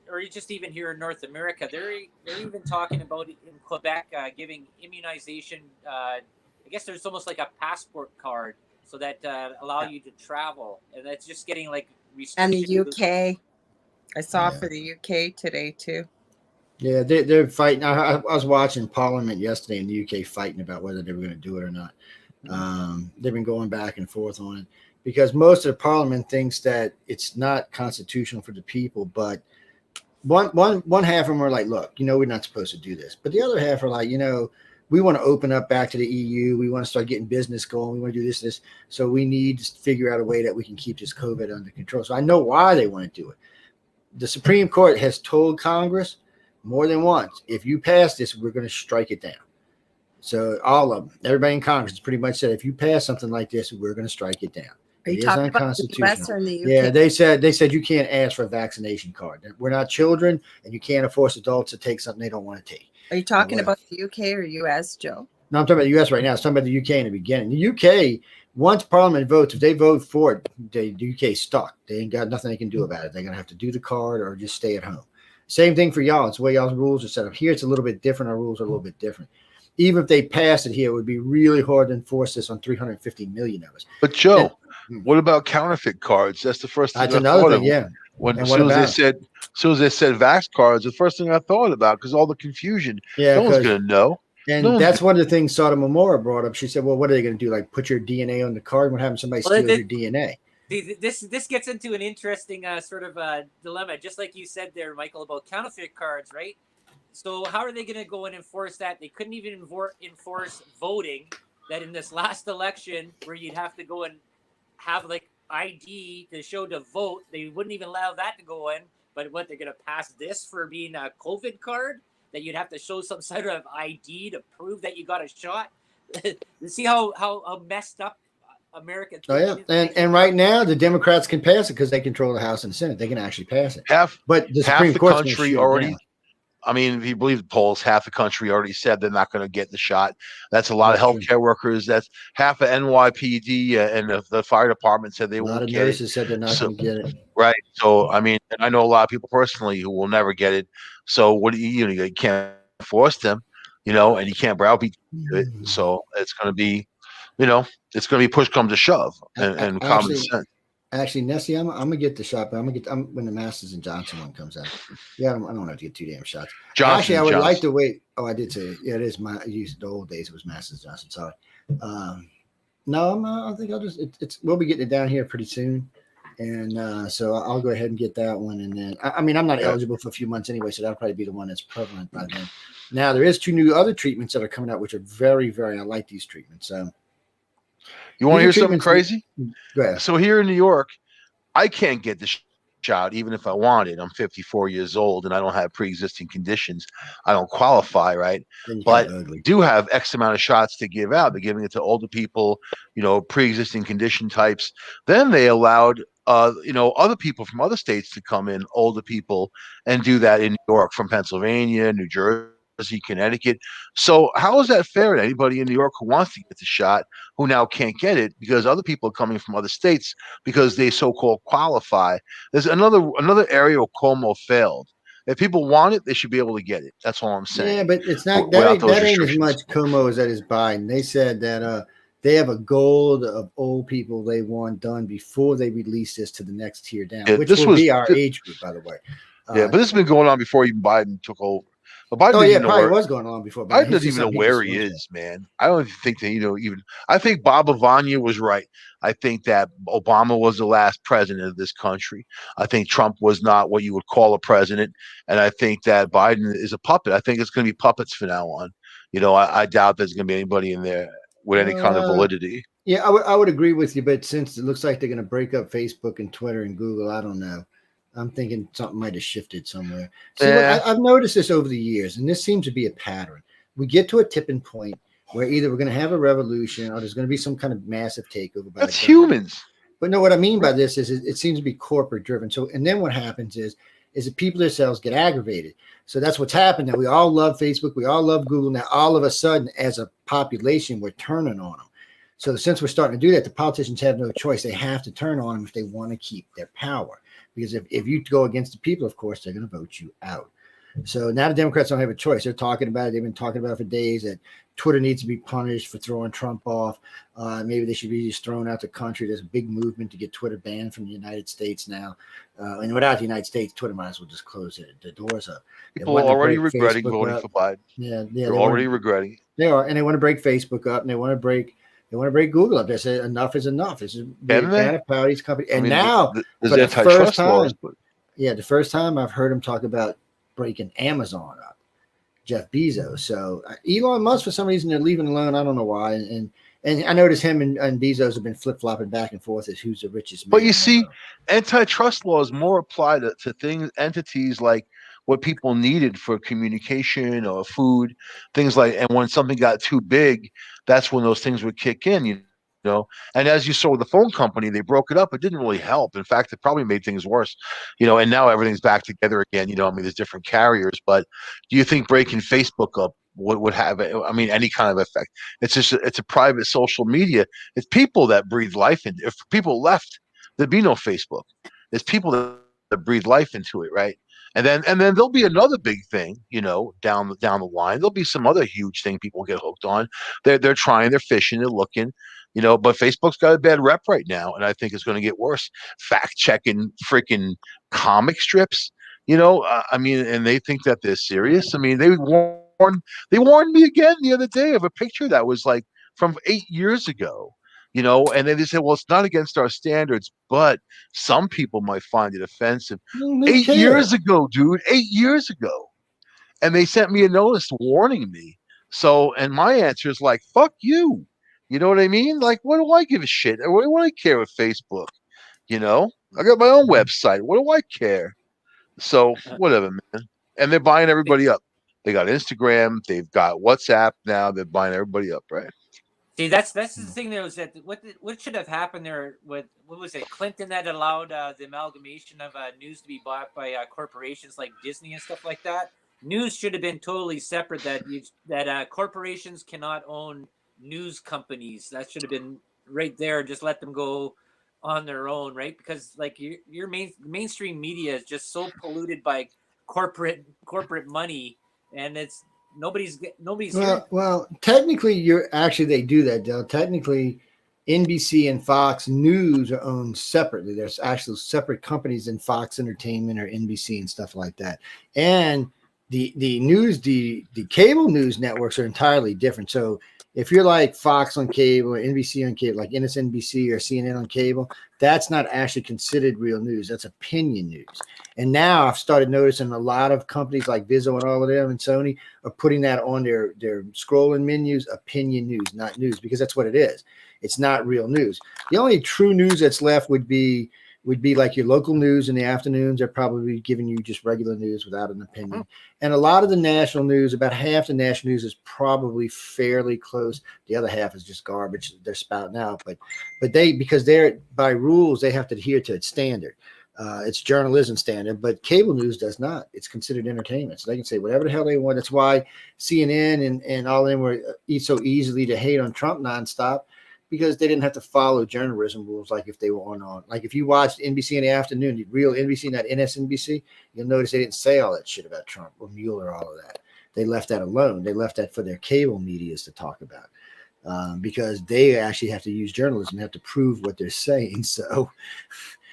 or just even here in North America, they're even talking about in Quebec giving immunization. I guess there's almost like a passport card so that allow you to travel. And that's just getting like restricted.
And the UK. I saw for the UK today too.
Yeah, they're fighting. I was watching Parliament yesterday in the UK fighting about whether they were going to do it or not. They've been going back and forth on it because most of the Parliament thinks that it's not constitutional for the people. But one half of them are like, look, we're not supposed to do this. But the other half are like, we want to open up back to the EU. We want to start getting business going. We want to do this. So we need to figure out a way that we can keep this COVID under control. So I know why they want to do it. The Supreme Court has told Congress more than once, if you pass this, we're going to strike it down. So all of them, everybody in Congress has pretty much said, if you pass something like this, we're going to strike it down.
Are you talking about the US or in the UK?
Yeah, they said you can't ask for a vaccination card. We're not children, and you can't force adults to take something they don't want to take.
Are you talking about the UK or US, Joe?
No, I'm talking about the US right now. I'm talking about the UK in the beginning. The UK, once Parliament votes, if they vote for it, the UK's stuck. They ain't got nothing they can do about it. They're going to have to do the card or just stay at home. Same thing for y'all. It's the way y'all's rules are set up. Here, it's a little bit different. Our rules are a little bit different. Even if they pass it here, it would be really hard to enforce this on 350 million of us.
But Joe, what about counterfeit cards? That's the first thing.
That's another thing, yeah.
As soon as they said Vax cards, the first thing I thought about, because all the confusion, no one's going to know.
And that's one of the things Sodom Amora brought up. She said, well, what are they going to do? Like put your DNA on the card? What happens if somebody steals your DNA?
This gets into an interesting sort of dilemma, just like you said there, Michael, about counterfeit cards, right? So how are they going to go and enforce that? They couldn't even enforce voting. That in this last election, where you'd have to go and have like ID to show to vote, they wouldn't even allow that to go in. But what, they're going to pass this for being a COVID card, that you'd have to show some sort of ID to prove that you got a shot. See how messed up America.
Oh yeah, and right now the Democrats can pass it because they control the House and the Senate. They can actually pass it. But the Supreme Court's gonna shoot it
already.
down.
I mean, if you believe the polls, half the country already said they're not going to get the shot. That's a lot of healthcare workers. That's half of NYPD and the fire department said they won't get it. A lot of
nurses said they're not going to get it.
Right. So, I mean, and I know a lot of people personally who will never get it. So, what do you can't force them, and you can't browbeat it. So, it's going to be, it's going to be push comes to shove and common sense.
Actually, Nessie, I'm gonna get the shot, but when the Masters and Johnson one comes out. Yeah, I don't have to get 2 damn shots. Actually, I would like to wait. Oh, I did say it. Yeah, it is I used the old days. It was Masters Johnson. Sorry. No, I think I'll just. We'll be getting it down here pretty soon, and so I'll go ahead and get that one. And then I mean, I'm not eligible for a few months anyway, so that'll probably be the one that's prevalent by then. Now there is 2 new other treatments that are coming out, which are very, very. I like these treatments.
You want to hear something crazy?
Go ahead.
So here in New York, I can't get the shot even if I wanted. I'm 54 years old and I don't have pre-existing conditions. I don't qualify, right? But do have X amount of shots to give out. They're giving it to older people, pre-existing condition types. Then they allowed other people from other states to come in, older people, and do that in New York, from Pennsylvania, New Jersey, Connecticut. So how is that fair to anybody in New York who wants to get the shot, who now can't get it because other people are coming from other states because they so-called qualify? There's another area where Cuomo failed. If people want it, they should be able to get it. That's all I'm saying.
Yeah, but it's not that ain't as much Cuomo as that is Biden. They said that they have a goal of old people they want done before they release this to the next tier down, which will be our age group, by the way.
But this has been going on before even Biden took over. But Biden
probably was going on before.
Biden doesn't even know where he is, man. I don't think that I think Bob Avania was right. I think that Obama was the last president of this country. I think Trump was not what you would call a president, and I think that Biden is a puppet. I think it's going to be puppets from now on. I doubt there's going to be anybody in there with any kind of validity.
Yeah, I would agree with you, but since it looks like they're going to break up Facebook and Twitter and Google, I don't know. I'm thinking something might have shifted somewhere. See, I've noticed this over the years, and this seems to be a pattern. We get to a tipping point where either we're going to have a revolution or there's going to be some kind of massive takeover.
That's humans.
But no, what I mean by this is it seems to be corporate driven. So, and then what happens is that people themselves get aggravated. So that's what's happened. That we all love Facebook, we all love Google. Now, all of a sudden, as a population, we're turning on them. So since we're starting to do that, the politicians have no choice. They have to turn on them if they want to keep their power. Because if you go against the people, of course, they're going to vote you out. So now the Democrats don't have a choice. They're talking about it. They've been talking about it for days that Twitter needs to be punished for throwing Trump off. Maybe they should be just thrown out the country. There's a big movement to get Twitter banned from the United States now. And without the United States, Twitter might as well just close the doors up.
People are already regretting voting for Biden.
Yeah,
they're already regretting it.
They are, and they want to break Facebook up, and they want to break Google up. They say enough is enough. It's a big fan of Powdy's company. And now, for the first time, the first time I've heard him talk about breaking Amazon up, Jeff Bezos. So Elon Musk, for some reason, they're leaving alone. I don't know why. And I noticed him and Bezos have been flip-flopping back and forth as who's the richest man.
But you see, antitrust laws more apply to entities like what people needed for communication or food, things like, and when something got too big, that's when those things would kick in, And as you saw with the phone company, they broke it up. It didn't really help. In fact, it probably made things worse, and now everything's back together again. There's different carriers, but do you think breaking Facebook up would have, any kind of effect? It's a private social media. It's people that breathe life in. If people left, there'd be no Facebook. It's people that breathe life into it, right? And then there'll be another big thing, down the line. There'll be some other huge thing people get hooked on. They're trying, they're fishing, they're looking, but Facebook's got a bad rep right now, and I think it's going to get worse. Fact checking freaking comic strips, and they think that they're serious. They warned me again the other day of a picture that was like from 8 years ago. And then they said, well, it's not against our standards, but some people might find it offensive. 8 years ago, dude, 8 years ago. and they sent me a notice warning me. So, and my answer is like, fuck you. You know what I mean? Like, what do I give a shit? What do I care with Facebook? You know, I got my own website. What do I care? So, whatever, man. And they're buying everybody up. They got Instagram. They've got WhatsApp now. They're buying everybody up, right?
See, that's the thing. There was that what should have happened there with what was it? Clinton that allowed the amalgamation of news to be bought by corporations like Disney and stuff like that. News should have been totally separate. That corporations cannot own news companies. That should have been right there. Just let them go on their own, right? Because like your mainstream media is just so polluted by corporate money, and it's nobody's.
Well, technically, they do that, Dale. Technically, NBC and Fox News are owned separately. There's actual separate companies in Fox Entertainment or NBC and stuff like that. And the cable news networks are entirely different. So if you're like Fox on cable or NBC on cable, like MSNBC or CNN on cable, that's not actually considered real news. That's opinion news. And now I've started noticing a lot of companies like Vizzo and all of them and Sony are putting that on their scrolling menus, opinion news, not news, because that's what it is. It's not real news. The only true news that's left would be like your local news in the afternoons. They're probably giving you just regular news without an opinion. And a lot of the national news, about half the national news is probably fairly close. The other half is just garbage they're spouting out. But because they're by rules, they have to adhere to its standard. It's journalism standard, but cable news does not. It's considered entertainment. So they can say whatever the hell they want. That's why CNN and all of them were so easily to hate on Trump nonstop, because they didn't have to follow journalism rules. Like if they were on, like if you watched NBC in the afternoon, the real NBC, not NSNBC, you'll notice they didn't say all that shit about Trump or Mueller, all of that. They left that alone. They left that for their cable medias to talk about, because they actually have to use journalism. They have to prove what they're saying. So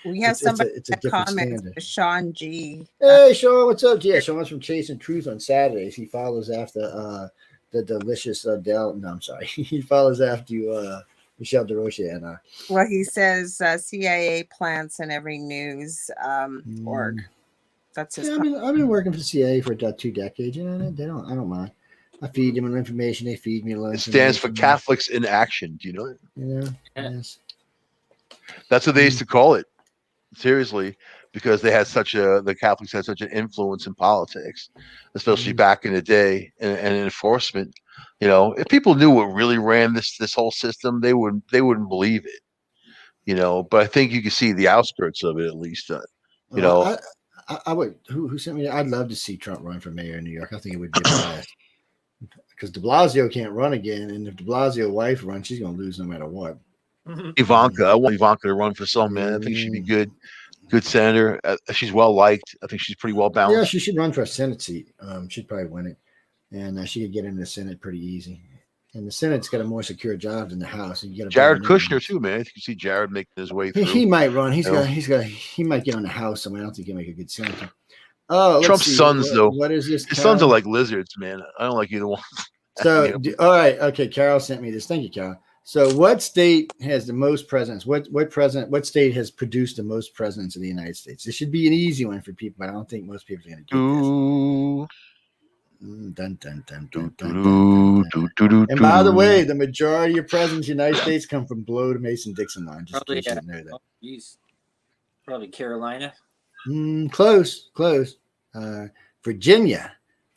we have somebody
it's a different standard.
Sean G.
Hey, Sean, what's up? Yeah, Sean's from Chasing Truth on Saturdays. He follows after the delicious Dell. No, I'm sorry. He follows after you, Michelle DeRoche and I.
Well, he says CIA plants in every news org. That's his.
Yeah, I've been working for the CIA for about 2 decades. You know, I don't mind. I feed them information. They feed me a lot.
It stands for Catholics in Action. Do you know it?
Yeah. Yes.
That's what they used to call it. Seriously, because the Catholics had such an influence in politics, especially back in the day, and enforcement. You know, if people knew what really ran this whole system, they wouldn't believe it. You know, but I think you can see the outskirts of it at least. You know,
I would. Who sent me? I'd love to see Trump run for mayor in New York. I think it would be a blast. Because De Blasio can't run again, and if De Blasio wife runs, she's going to lose no matter what.
Ivanka, I want Ivanka to run for some, man. I think she'd be good senator. She's well liked. I think she's pretty well balanced.
Yeah, she should run for a Senate seat. She'd probably win it, and she could get into the Senate pretty easy. And the Senate's got a more secure job than the House. And you get
Jared Kushner too, man. You can see Jared making his way through.
He might run. He might get on the House. I mean, I don't think he'll make a good senator. Oh,
Trump's sons, though.
What is this?
His sons are like lizards, man. I don't like either one.
So, all right, okay. Carol sent me this. Thank you, Carol. So, what state has the most presidents? What state has produced the most presidents in the United States? This should be an easy one for people, but I don't think most people are going to get this. And by the way, the majority of presidents in the United States come from below the Mason-Dixon line. Just in case you didn't know that.
Geez. Probably Carolina.
Close.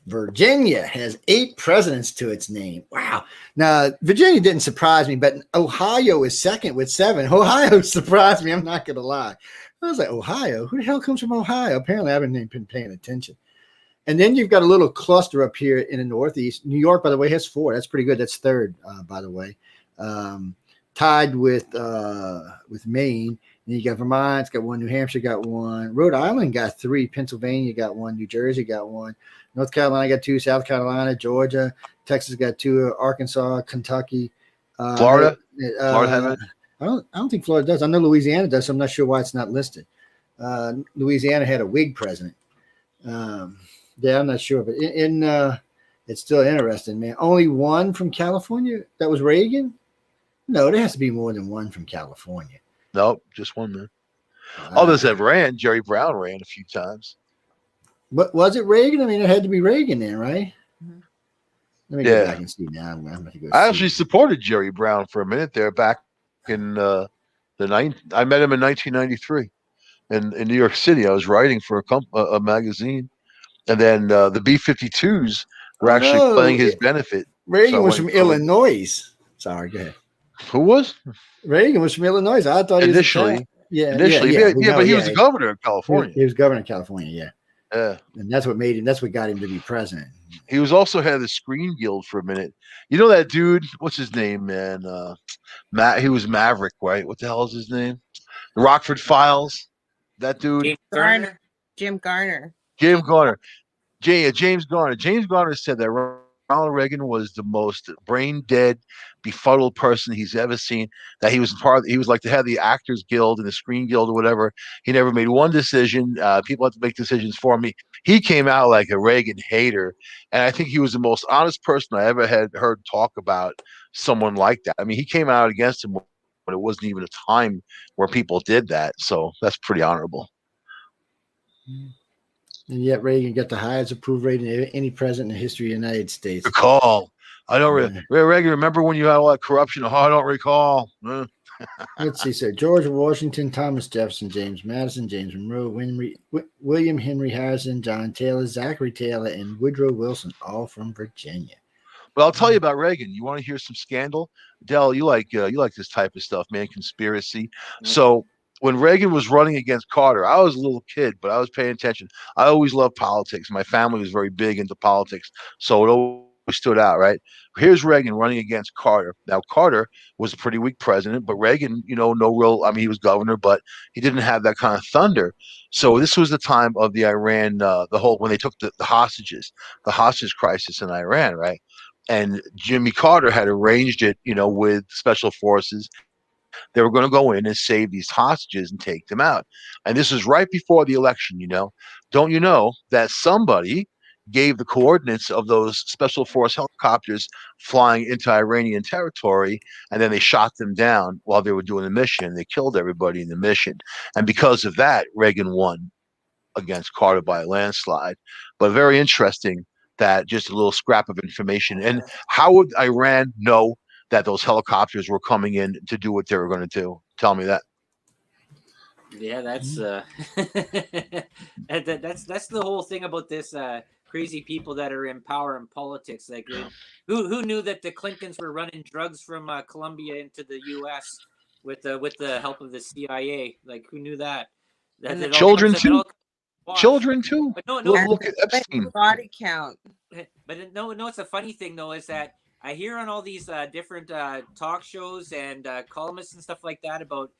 Virginia has 8 presidents to its name. Wow. Now, Virginia didn't surprise me, but Ohio is second with 7. Ohio surprised me. I'm not going to lie. I was like, Ohio? Who the hell comes from Ohio? Apparently, I haven't been paying attention. And then you've got a little cluster up here in the Northeast. New York, by the way, has 4. That's pretty good. That's 3rd, by the way. Tied with Maine. And you got Vermont's got 1. New Hampshire got 1. Rhode Island got 3. Pennsylvania got 1. New Jersey got 1. North Carolina got 2. South Carolina, Georgia, Texas got 2. Arkansas, Kentucky,
Florida. Florida
I don't think Florida does. I know Louisiana does. So I'm not sure why it's not listed. Louisiana had a Whig president. Yeah, I'm not sure, but it's still interesting, man. Only 1 from California. That was Reagan. No, there has to be more than 1 from California.
Nope, just 1, man. Others have ran. Jerry Brown ran a few times.
But was it Reagan? I mean, it had to be Reagan then, right?
Mhm.
Let me go back and see now. I'm going to go
I
see.
actually supported Jerry Brown for a minute there back in I met him in 1993 in New York City. I was writing for a magazine, and then the B-52s were actually playing his benefit.
Reagan was from Illinois. Sorry, go ahead.
Who was?
Reagan was from Illinois. I thought
initially.
He was
But he was the governor of California.
He was governor of California,
yeah.
And that's what made him. That's what got him to be president.
He was also head of the Screen Guild for a minute. You know that dude? What's his name, man? Matt. He was Maverick, right? What the hell is his name? The Rockford Files. That dude.
James Garner.
Jim Garner.
James Garner. James Garner. James Garner said that Ronald Reagan was the most brain dead, befuddled person he's ever seen. That he was he was like the head of the Actors Guild and the Screen Guild or whatever. He never made one decision. People had to make decisions for me. He came out like a Reagan hater, and I think he was the most honest person I ever had heard talk about someone like that. I mean, he came out against him when it wasn't even a time where people did that. So that's pretty honorable.
And yet Reagan got the highest approved rating of any president in the history of the United States.
Recall. I don't Reagan, remember when you had all that corruption? Oh, I don't recall.
Let's see, sir. George Washington, Thomas Jefferson, James Madison, James Monroe, William Henry Harrison, John Taylor, Zachary Taylor, and Woodrow Wilson, all from Virginia.
But I'll tell you about Reagan. You want to hear some scandal? Dell, you like this type of stuff, man, conspiracy. Mm-hmm. So when Reagan was running against Carter, I was a little kid, but I was paying attention. I always loved politics. My family was very big into politics, so it always stood out, right? Here's Reagan running against Carter. Now, Carter was a pretty weak president, but Reagan, he was governor, but he didn't have that kind of thunder. So this was the time of the Iran, when they took the hostages, the hostage crisis in Iran, right? And Jimmy Carter had arranged it, with special forces. They were going to go in and save these hostages and take them out. And this was right before the election, Don't you know that somebody gave the coordinates of those special force helicopters flying into Iranian territory, and then they shot them down while they were doing the mission. They killed everybody in the mission. And because of that, Reagan won against Carter by a landslide. But very interesting that just a little scrap of information. And how would Iran know that those helicopters were coming in to do what they were going to do? Tell me that.
Yeah, that's that's the whole thing about this crazy people that are in power and politics. Like, who knew that the Clintons were running drugs from Colombia into the U.S. with the help of the CIA? Like, who knew that?
Children too. Children too.
But no.
Look at Epstein.
Body count.
But no. It's a funny thing though is that I hear on all these different talk shows and columnists and stuff like that about,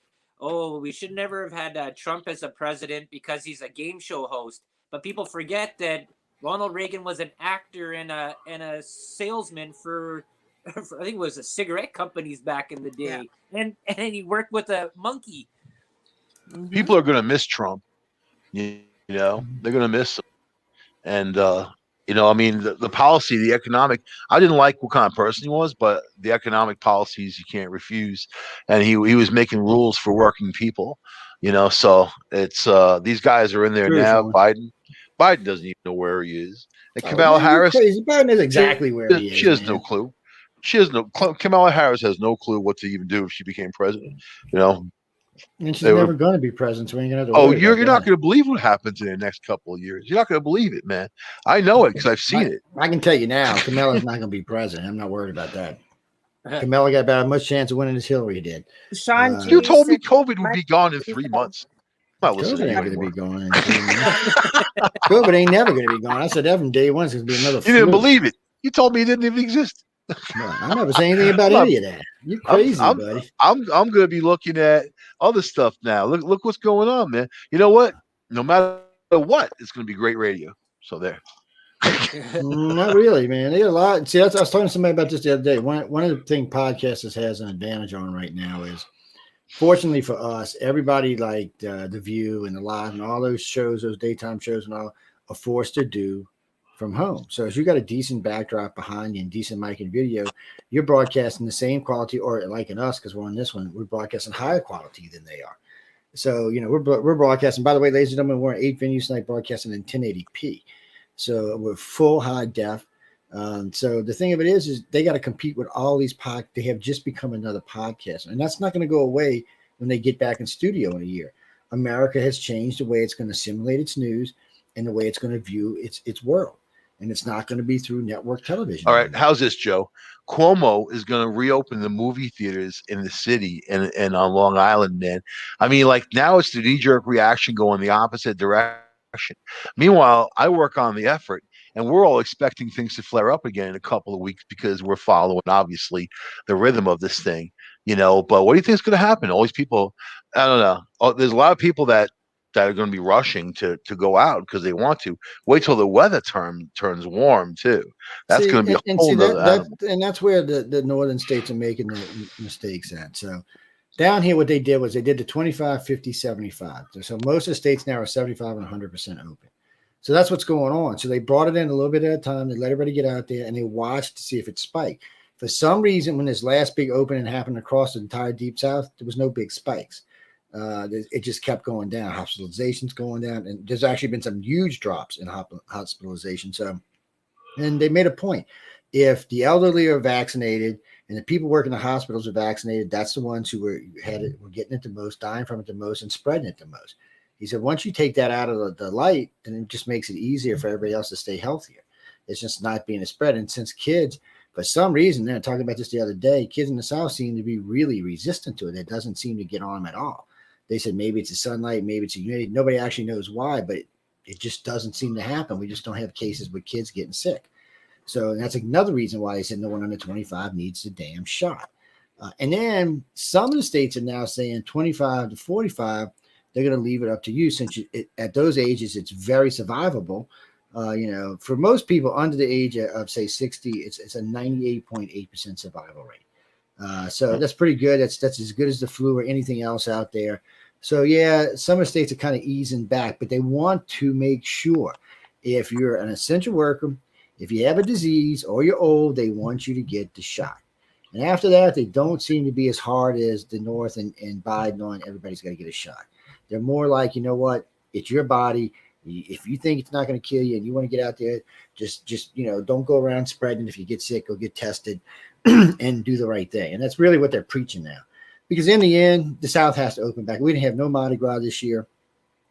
we should never have had Trump as a president because he's a game show host. But people forget that Ronald Reagan was an actor and a salesman for I think it was cigarette companies back in the day, and he worked with a monkey.
People are going to miss Trump. They're going to miss him. And, the policy, the economic, I didn't like what kind of person he was, but the economic policies you can't refuse. And he was making rules for working people, so it's, these guys are in there now. Biden doesn't even know where he is. And Kamala Harris.
Crazy. Biden is exactly where he is.
She has no clue. Kamala Harris has no clue what to even do if she became president,
And she's never going to be president, so we ain't going to have to
you're not going to believe what happens in the next couple of years. You're not going to believe it, man. I know it because I've seen it.
I can tell you now, Kamala's not going to be president. I'm not worried about that. Kamala got about as much chance of winning as Hillary did.
Sean,
you told me COVID would be gone in 3 months.
COVID ain't going to be gone in 3 months. COVID ain't never going to be gone. I said that from day one. It's going to be another.
You didn't believe it. You told me it didn't even exist.
No, I never say anything about any of that. You're crazy, buddy.
I'm going to be looking at other stuff now. Look what's going on, man. You know what? No matter what, it's going to be great radio. So there.
Not really, man. They got a lot. See, I was talking to somebody about this the other day. One of the things podcasters has an advantage on right now is, fortunately for us, everybody like The View and The Live and all those shows, those daytime shows and all, are forced to do from home. So if you got a decent backdrop behind you and decent mic and video, you're broadcasting the same quality, or like in us, because we're on this one, we're broadcasting higher quality than they are. So, we're broadcasting. By the way, ladies and gentlemen, we're in 8 venues tonight, broadcasting in 1080p. So we're full high def. So the thing of it is they got to compete with all these they have just become another podcast, and that's not going to go away when they get back in studio in a year. America has changed the way it's going to simulate its news and the way it's going to view its world, and it's not going to be through network television.
All right, how's this, Joe? Cuomo is going to reopen the movie theaters in the city and on Long Island, man. I mean, like now it's the knee-jerk reaction going the opposite direction. Meanwhile, I work on the effort, and we're all expecting things to flare up again in a couple of weeks because we're following, obviously, the rhythm of this thing, But what do you think is going to happen? All these people, I don't know. There's a lot of people that are going to be rushing to go out because they want to. Wait till the weather turns warm too. That's going to be a whole nother animal.
And that's where the northern states are making the mistakes at. So down here, what they did was they did the 25, 50, 75. So most of the states now are 75 and 100% open. So that's what's going on. So they brought it in a little bit at a time. They let everybody get out there, and they watched to see if it spiked. For some reason, when this last big opening happened across the entire Deep South, there was no big spikes. It just kept going down. Hospitalizations going down, and there's actually been some huge drops in hospitalization. So, and they made a point: if the elderly are vaccinated and the people working in the hospitals are vaccinated, that's the ones who were getting it the most, dying from it the most, and spreading it the most. He said, once you take that out of the light, then it just makes it easier for everybody else to stay healthier. It's just not being a spread. And since kids, for some reason, they're talking about this the other day, kids in the South seem to be really resistant to it. It doesn't seem to get on them at all. They said maybe it's the sunlight, maybe it's the humidity. Nobody actually knows why, but it just doesn't seem to happen. We just don't have cases with kids getting sick. So that's another reason why they said no one under 25 needs the damn shot. And then some of the states are now saying 25 to 45, they're going to leave it up to you, since at those ages, it's very survivable. For most people under the age of say 60, it's a 98.8% survival rate. So that's pretty good. That's as good as the flu or anything else out there. So yeah, some of the states are kind of easing back, but they want to make sure if you're an essential worker, if you have a disease or you're old, they want you to get the shot. And after that, they don't seem to be as hard as the North and Biden on everybody's got to get a shot. They're more like, you know what, it's your body. If you think it's not going to kill you and you want to get out there, just don't go around spreading. If you get sick, go get tested and do the right thing. And that's really what they're preaching now. Because in the end, the South has to open back. We didn't have no Mardi Gras this year,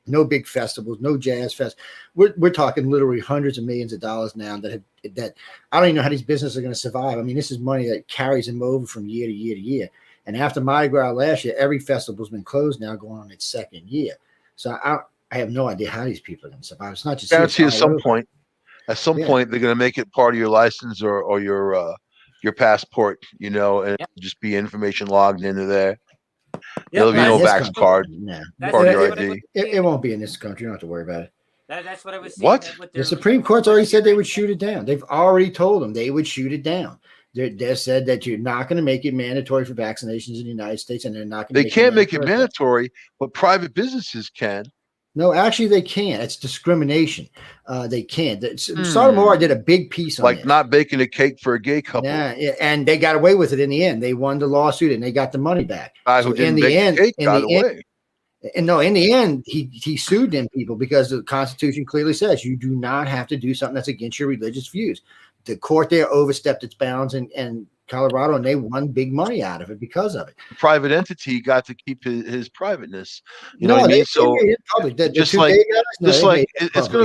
no big festivals, no jazz fest. We're talking literally hundreds of millions of dollars now that I don't even know how these businesses are going to survive. I mean, this is money that carries them over from year to year to year. And after Mardi Gras last year, every festival's been closed now, going on its second year. So I have no idea how these people are going to survive. It's not just
guarantee at some point they're going to make it part of your license or your passport, and just be information logged into there. There'll be no vax card. Part of your ID.
It won't be in this country. You don't have to worry about it.
That's what I was saying.
What?
The Supreme Court's already said they would shoot it down. They've already told them they would shoot it down. They said that you're not going to make it mandatory for vaccinations in the United States, and they're not going to.
They can't make it mandatory, but private businesses can.
No, actually, they can't. It's discrimination. They can't. Sotomayor did a big piece on
like not baking a cake for a gay couple.
Yeah, and they got away with it in the end. They won the lawsuit and they got the money back.
So in the
end, he sued them people because the Constitution clearly says you do not have to do something that's against your religious views. The court there overstepped its bounds in Colorado, and they won big money out of it because of it.
The private entity got to keep his privateness. You know what I mean? So it's going to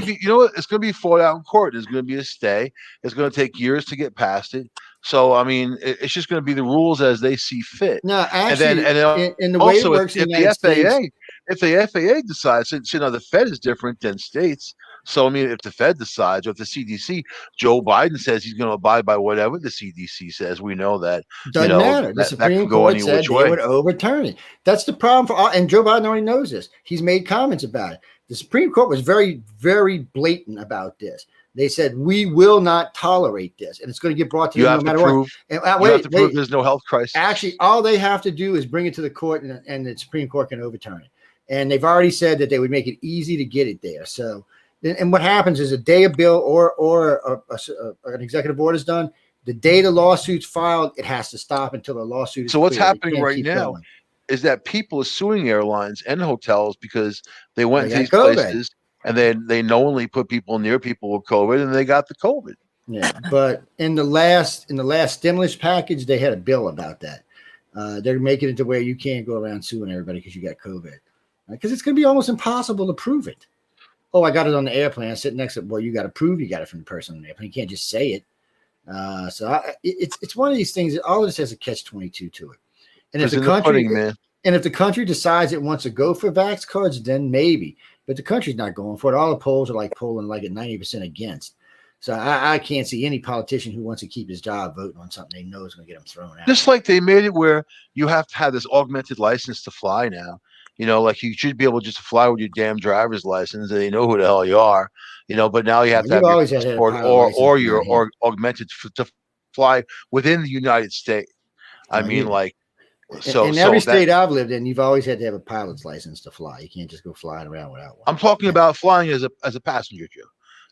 be, it's going to be fought out in court. There's going to be a stay. It's going to take years to get past it. So, I mean, it's just going to be the rules as they see fit.
No, actually, and the way it works in the United States,
if the FAA decides, the Fed is different than states. So, I mean, if the Fed decides, or if the CDC, Joe Biden says he's going to abide by whatever the CDC says, we know that.
Doesn't matter. The Supreme Court said they would overturn it. That's the problem and Joe Biden already knows this. He's made comments about it. The Supreme Court was very, very blatant about this. They said, we will not tolerate this. And it's going to get brought to them no matter what.
You have to prove there's no health crisis.
Actually, all they have to do is bring it to the court, and the Supreme Court can overturn it. And they've already said that they would make it easy to get it there. So, and what happens is a day a bill or an executive order is done, the day the lawsuit's filed, it has to stop until the lawsuit is
So what's
clear.
happening right now is that people are suing airlines and hotels because they went
They
to these
got COVID.
places and then they knowingly put people near people with COVID and they got the COVID.
Yeah, but in the last stimulus package, they had a bill about that. They're making it to where you can't go around suing everybody because you got COVID, because it's going to be almost impossible to prove it. Oh, I got it on the airplane. I sit next to it. Well, you got to prove you got it from the person on the airplane. You can't just say it. It's one of these things. All of this has a catch-22 to it. And if the country decides it wants to go for vax cards, then maybe. But the country's not going for it. All the polls are like polling like at 90% against. So I can't see any politician who wants to keep his job voting on something they know is going to get him thrown out.
Just like they made it where you have to have this augmented license to fly now. Like you should be able just to fly with your damn driver's license, and they know who the hell you are. But now you have to have your passport or your augmented to fly within the United States. I mean, like, so
in every state I've lived in, you've always had to have a pilot's license to fly. You can't just go flying around without one.
I'm talking about flying as a passenger, Joe.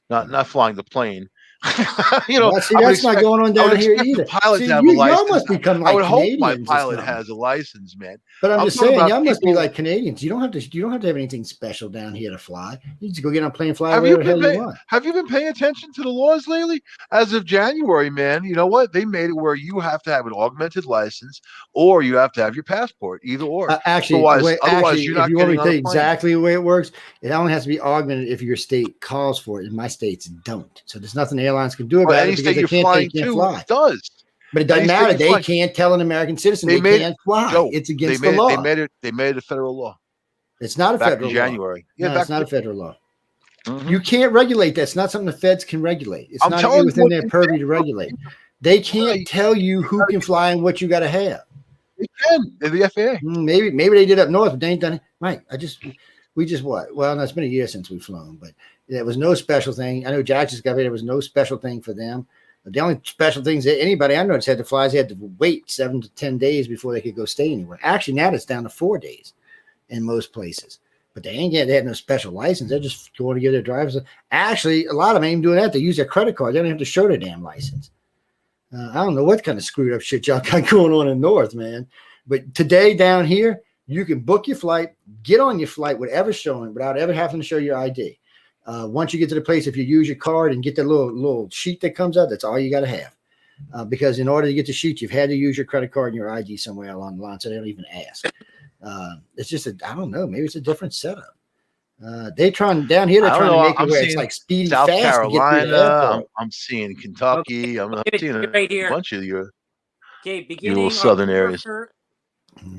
Not flying the plane.
That's not going on down here either. Y'all must become like
I would
Canadians.
hope my pilot has a license, man.
But I'm just saying, y'all must be like Canadians. You don't have to have anything special down here to fly. You just go get on a plane, fly wherever the hell you want.
Have you been paying attention to the laws lately? As of January, man, you know what? They made it where you have to have an augmented license or you have to have your passport, either or.
Otherwise, you're not. If you want me to tell you exactly the way it works, it only has to be augmented if your state calls for it, and my states don't. So there's nothing airlines can do about it because they can't fly.
It does.
But it doesn't matter. They can't tell an American citizen they can't fly. It's against the law.
They made it a federal law.
It's not a federal law.
January.
Yeah, no, it's not a federal law. Mm-hmm. You can't regulate that. It's not something the feds can regulate. It's not within their purview to regulate. They can't tell you who can fly and what you got to have.
They can. They're the FAA.
Maybe they did up north, but they ain't done it. Right. We just what? Well, no, it's been a year since we've flown, but there was no special thing. I know Jack just got here. There was no special thing for them. The only special things that anybody I noticed had to fly is they had to wait 7 to 10 days before they could go stay anywhere. Actually, now it's down to 4 days in most places. But they had no special license. They're just going to get their driver's. Actually, a lot of them ain't even doing that. They use their credit card. They don't have to show their damn license. I don't know what kind of screwed up shit y'all got going on in North, man. But today down here, you can book your flight, get on your flight, whatever's showing, without ever having to show your ID. Once you get to the place, if you use your card and get that little sheet that comes out, that's all you got to have. Because in order to get the sheet, you've had to use your credit card and your ID somewhere along the line, so they don't even ask. It's just I don't know. Maybe it's a different setup. They're trying to make it where it's like speedy,
South
fast
Carolina,
to get through the airport.
I'm seeing Kentucky. I'm seeing
right here.
A bunch of your
beginning
southern areas.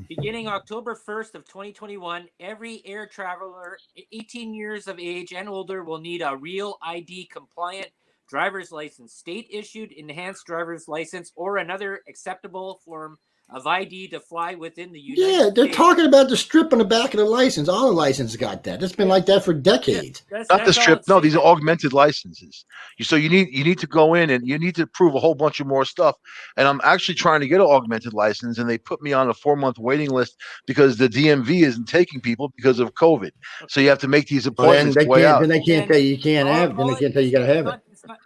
Beginning October 1st of 2021, every air traveler 18 years of age and older will need a real ID compliant driver's license, state issued enhanced driver's license, or another acceptable form of ID to fly within the United States.
Yeah, they're talking about the strip on the back of the license. All the licenses got that. It's been like that for decades.
Not the strip. No, these are augmented licenses. So you need to go in and you need to prove a whole bunch of more stuff. And I'm actually trying to get an augmented license, and they put me on a 4-month waiting list because the DMV isn't taking people because of COVID. So you have to make these appointments.
Then they can't tell you can't have. Then they can't tell you got to have it.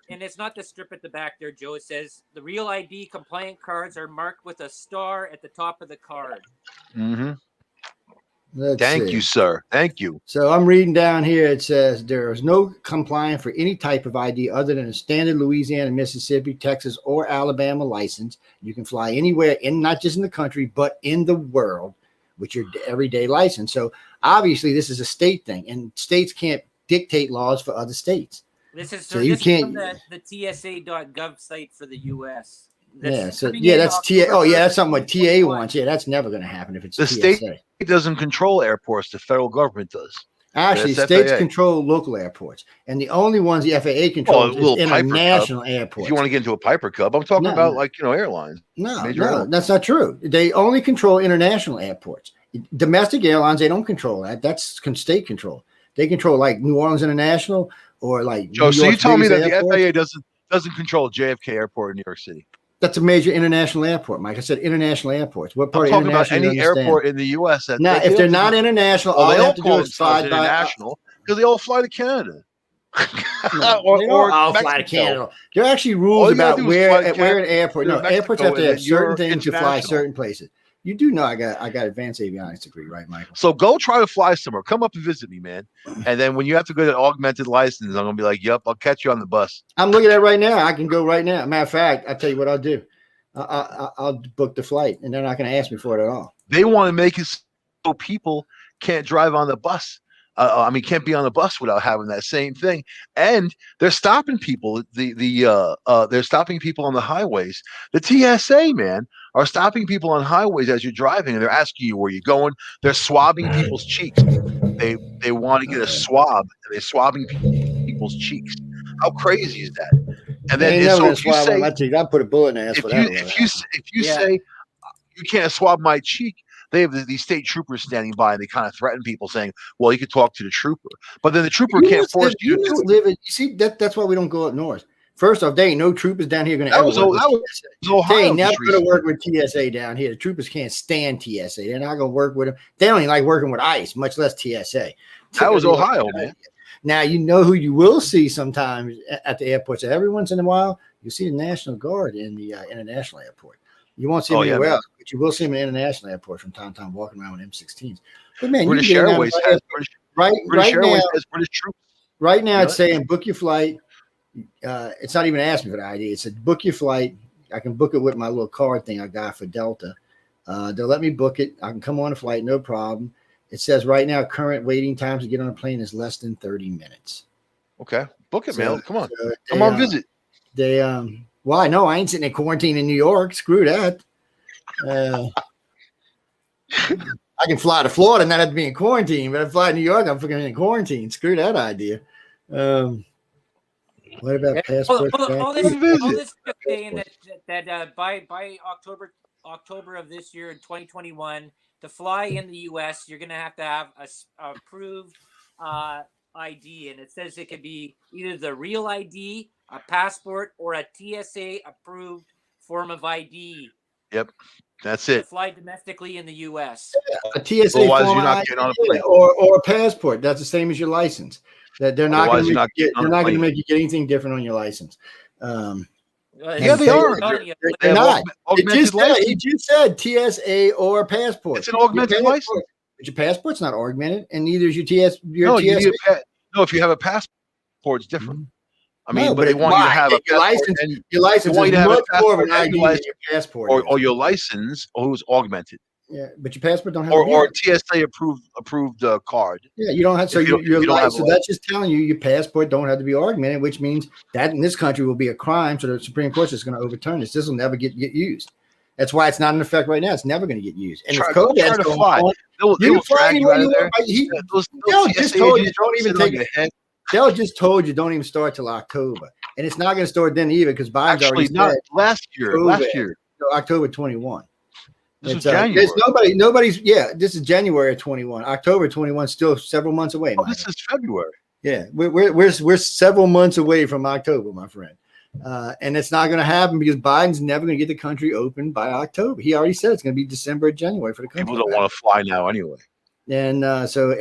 It's not the strip at the back there, Joe. It says the real ID compliant cards are marked with a star at the top of the card.
Mm-hmm. Thank you, sir. Thank you.
So I'm reading down here. It says there is no compliant for any type of ID other than a standard Louisiana, Mississippi, Texas, or Alabama license. You can fly anywhere, not just in the country, but in the world with your everyday license. So obviously this is a state thing, and states can't dictate laws for other states.
This is from the TSA.gov site for the U.S.
That's TA. Oh, yeah, that's something what TA wants. Yeah, that's never going to happen if it's
the
TSA.
State doesn't control airports. The federal government does.
Actually, states control local airports, and the only ones the FAA controls is international airports.
If you want to get into a Piper Cub, I'm talking about airlines.
No, that's not true. They only control international airports. Domestic airlines, they don't control that. That's state control. They control like New Orleans International or like
Joe. So you tell me that the FAA doesn't control JFK Airport in New York City?
That's a major international airport, Mike. I said international airports. What part
I'm
of
talking about any airport in the U.S.
Now, if they're not international, all they have to do is fly
international because they all fly to Canada.
or fly to Canada. There are actually rules about where an airport. No, airports have to have certain things to fly certain places. You do know I got advanced avionics degree, right, Michael?
So go try to fly somewhere. Come up and visit me, man. And then when you have to go to augmented license, I'm gonna be like, "Yep, I'll catch you on the bus."
I'm looking at it right now. I can go right now. Matter of fact, I'll tell you what I'll do. I'll book the flight, and they're not going to ask me for it at all.
They want to make it so people can't drive on the bus. Can't be on the bus without having that same thing. And they're stopping people. They're stopping people on the highways. The TSA, man, are stopping people on highways as you're driving, and they're asking you where you're going. They're swabbing people's cheeks. They want to get a swab, and they're swabbing people's cheeks. How crazy is that? And then so if you say,
I'll put a bullet in the ass for that.
If you say you can't swab my cheek, they have these state troopers standing by, and they kind of threaten people, saying, "Well, you could talk to the trooper," but then the trooper can't force you to do it.
You see, that's why we don't go up north. First off, there ain't no troopers down here going to.
That was Ohio.
They ain't never going to work with TSA down here. The troopers can't stand TSA. They're not going to work with them. They don't even like working with ICE, much less TSA.
That was Ohio, man.
Now, you know who you will see sometimes at the airport. So every once in a while, you see the National Guard in the international airport. You won't see them anywhere else, but you will see them in the international airport from time to time walking around with M16s. But man,
British Airways has British troops.
Right now, it's saying book your flight. It's not even asking me for the ID. It said book your flight. I can book it with my little card thing I got for Delta. They'll let me book it. I can come on a flight, no problem. It says right now, current waiting times to get on a plane is less than 30 minutes.
Okay. Book it, man. Come on. Come on, visit.
Why? No, I ain't sitting in quarantine in New York. Screw that. I can fly to Florida and not have to be in quarantine, but if I fly to New York, I'm freaking in quarantine. Screw that idea. What about passports?
All this saying that by October of this year in 2021, to fly in the U.S., you're going to have a approved ID, and it says it could be either the real ID, a passport, or a TSA approved form of ID.
Yep, that's it.
To fly domestically in the U.S.
A TSA
otherwise you're not getting on a plane,
or a passport. That's the same as your license. That they're not going to make you get anything different on your license.
Yeah, they are.
They're not. It just said TSA or passport.
It's an augmented license.
But your passport's not augmented, and neither is your TSA.
If you have a passport, it's different. But they want you to have a
license. Your license is much more of an ID than your passport.
Or your license, or is augmented.
Yeah, but your passport don't have
or TSA approved card.
Yeah, you don't have. So your license. So that's just telling you your passport don't have to be augmented, which means that in this country will be a crime. So the Supreme Court is going to overturn this. This will never get used. That's why it's not in effect right now. It's never going to get used. And if COVID has to fly,
they'll drag you out of there.
They'll just told you don't even take it. They'll just told you don't even start till October, and it's not going to start then either because Biden's already said
last year,
October 21.
This is January.
Nobody's. Yeah, this is January of 21. October 21 still several months away.
This is February.
Yeah, we're several months away from October, my friend, and it's not going to happen because Biden's never going to get the country open by October. He already said it's going to be December or January for the country.
People don't want to fly now anyway.
And so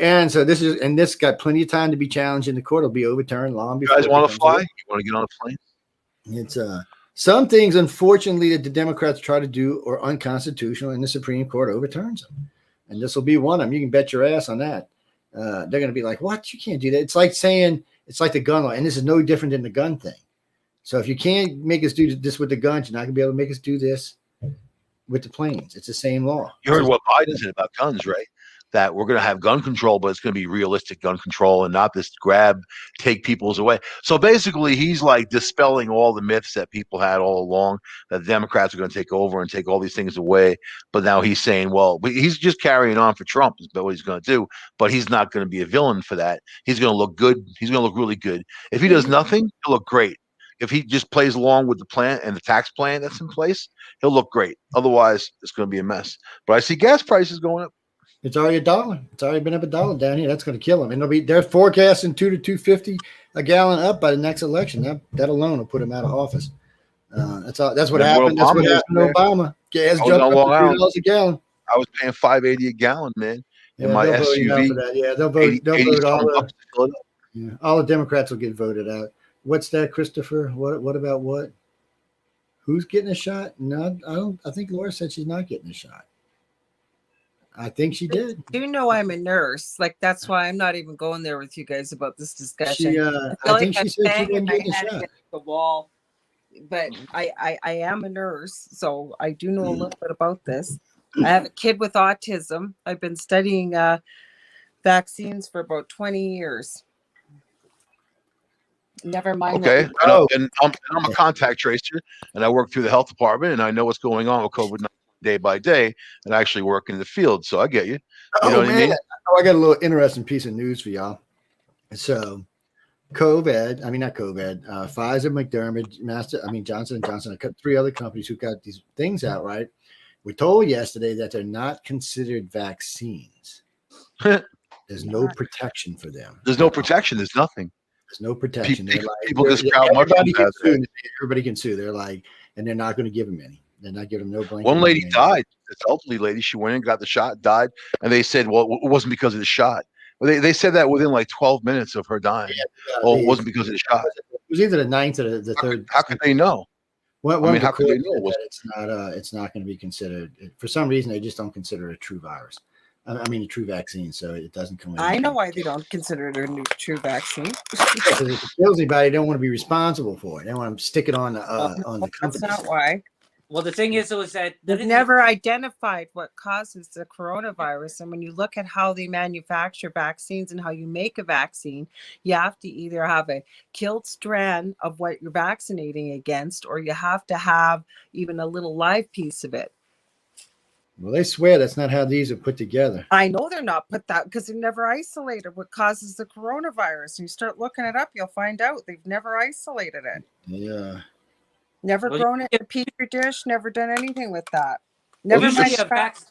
this got plenty of time to be challenged in the court. It'll be overturned long before.
You guys want to fly? You want to get on a plane?
It's some things, unfortunately, that the Democrats try to do are unconstitutional, and the Supreme Court overturns them. And this will be one of them. You can bet your ass on that. They're going to be like, "What? You can't do that." It's like saying it's like the gun law, and this is no different than the gun thing. So if you can't make us do this with the guns, you're not going to be able to make us do this with the planes. It's the same law.
You heard what Biden said about guns, right? That we're going to have gun control, but it's going to be realistic gun control and not this grab, take people's away. So basically, he's like dispelling all the myths that people had all along that the Democrats are going to take over and take all these things away. But now he's saying, well, he's just carrying on for Trump is what he's going to do, but he's not going to be a villain for that. He's going to look good. He's going to look really good. If he does nothing, he'll look great. If he just plays along with the plan and the tax plan that's in place, he'll look great. Otherwise, it's going to be a mess. But I see gas prices going up.
It's already $1. It's already been up $1 down here. That's going to kill them. And they're forecasting $2 to $2.50 a gallon up by the next election. That alone will put him out of office. That's what happened. That's what happened to Obama. Gas jumped up to $3 a gallon.
I was paying $5.80 a gallon, man. In my SUV.
Yeah, they'll vote. All the Democrats will get voted out. What's that, Christopher? What about what? Who's getting a shot? No, I don't. I think Laura said she's not getting a shot. I think she did.
You know, I'm a nurse. Like, that's why I'm not even going there with you guys about this discussion.
I think she said she wasn't getting the shot.
The wall, but I am a nurse, so I do know a little bit about this. I have a kid with autism. I've been studying vaccines for about 20 years. Never mind.
Okay. And I'm a contact tracer, and I work through the health department, and I know what's going on with COVID-19 day by day, and I actually work in the field. So I get you. You know what I mean?
Oh, I got a little interesting piece of news for y'all. So Pfizer, McDermott, Johnson & Johnson, three other companies who got these things out, right? We're told yesterday that they're not considered vaccines. There's no protection for them.
There's no protection. There's nothing.
There's no protection.
People just crowd
everybody can sue. They're like, and they're not going to give them any. They're not giving them no blanket.
One lady died. This elderly lady, she went in, got the shot, died, and they said, well, it wasn't because of the shot. Well, they said that within like 12 minutes of her dying. Yeah, it wasn't because of the shot.
It was either the ninth or the third.
How could they know?
How could they know? It's not going to be considered. For some reason, they just don't consider it a true virus. A true vaccine, so it doesn't come.
I know why they don't consider it a true vaccine.
Because if it kills anybody, they don't want to be responsible for it. They want to stick it on the company.
That's not why.
Well, the thing is, though, is that
they've never identified what causes the coronavirus. And when you look at how they manufacture vaccines and how you make a vaccine, you have to either have a killed strand of what you're vaccinating against, or you have to have even a little live piece of it.
Well, they swear that's not how these are put together.
I know they're not put that because they've never isolated what causes the coronavirus. And you start looking it up, you'll find out they've never isolated it.
Yeah.
Never grown it in a petri dish, never done anything with that. Never
usually a vaccine,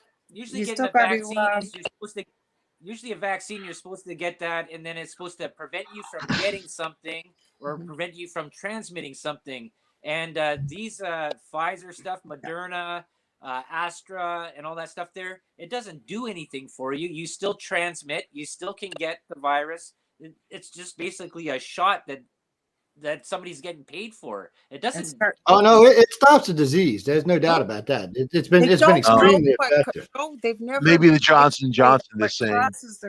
you're supposed to get that, and then it's supposed to prevent you from getting something or prevent you from transmitting something. And these Pfizer stuff, Moderna, Astra, and all that stuff there, it doesn't do anything for you. You still transmit. You still can get the virus. It's just basically a shot that somebody's getting paid for. It doesn't.
Oh no, it stops the disease. There's no doubt about that. It's been extremely effective.
They've never.
Maybe the Johnson they're saying,